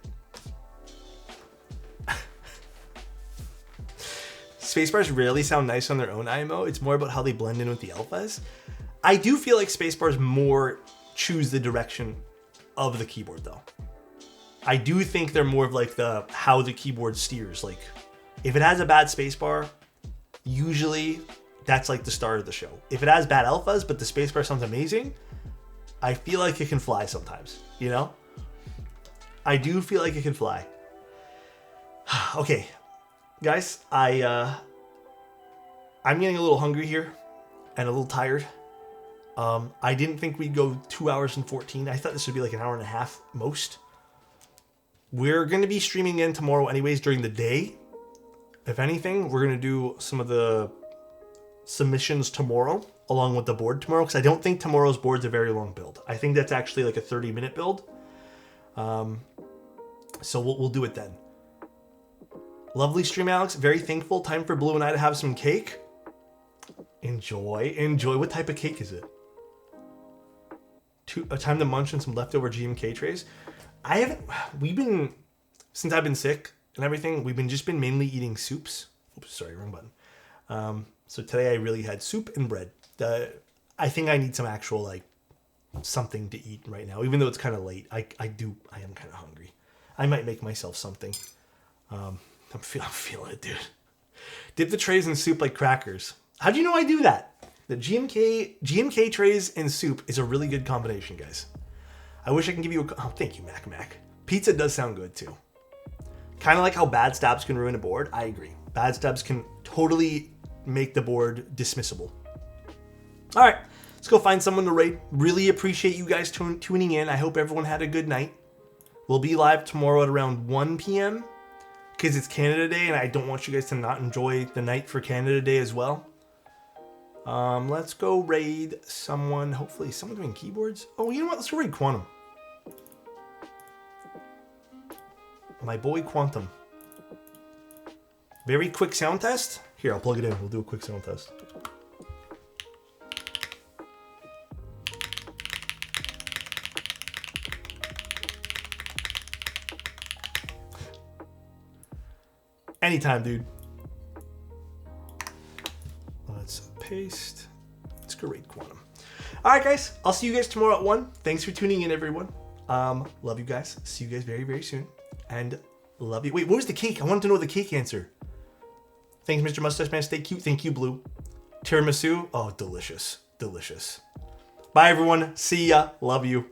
Speaker 2: Spacebars rarely sound nice on their own IMO. It's more about how they blend in with the alphas. I do feel like Spacebars more choose the direction of the keyboard, though. I do think they're more of like how the keyboard steers. Like, if it has a bad spacebar, usually that's like the start of the show. If it has bad alphas, but the spacebar sounds amazing, I feel like it can fly sometimes, you know? I do feel like it can fly. Okay, guys, I'm getting a little hungry here and a little tired. I didn't think we'd go 2 hours and 14. I thought this would be like an hour and a half most. We're going to be streaming in tomorrow anyways during the day. If anything, we're going to do some of the submissions tomorrow along with the board tomorrow, because I don't think tomorrow's board's a very long build. I think that's actually like a 30-minute build. So we'll do it then. Lovely stream, Alex. Very thankful. Time for Blue and I to have some cake. Enjoy. What type of cake is it? A time to munch on some leftover GMK trays. Since I've been sick and everything, we've just been mainly eating soups. Oops, sorry, wrong button. So today I really had soup and bread. I think I need some actual, like, something to eat right now, even though it's kind of late. I am kind of hungry. I might make myself something. I'm feeling it, dude. Dip the trays in soup like crackers. How do you know I do that? The GMK trays and soup is a really good combination, guys. I wish I can give you thank you, Mac. Pizza does sound good too. Kind of like how bad stabs can ruin a board. I agree. Bad stabs can totally make the board dismissible. All right, let's go find someone to raid. Really appreciate you guys tuning in. I hope everyone had a good night. We'll be live tomorrow at around 1 p.m. because it's Canada Day, and I don't want you guys to not enjoy the night for Canada Day as well. Let's go raid someone. Hopefully someone doing keyboards. Oh, you know what? Let's go raid Quantum. My boy Quantum. Very quick sound test. Here, I'll plug it in. We'll do a quick sound test. Anytime, dude. Let's paste. Let's go raid Quantum. All right, guys. I'll see you guys tomorrow at 1. Thanks for tuning in, everyone. Love you guys. See you guys very, very soon. And love you. Wait, what was the cake? I wanted to know the cake answer. Thanks, Mr. Mustache Man. Stay cute. Thank you, Blue. Tiramisu. Oh, delicious. Delicious. Bye, everyone. See ya. Love you.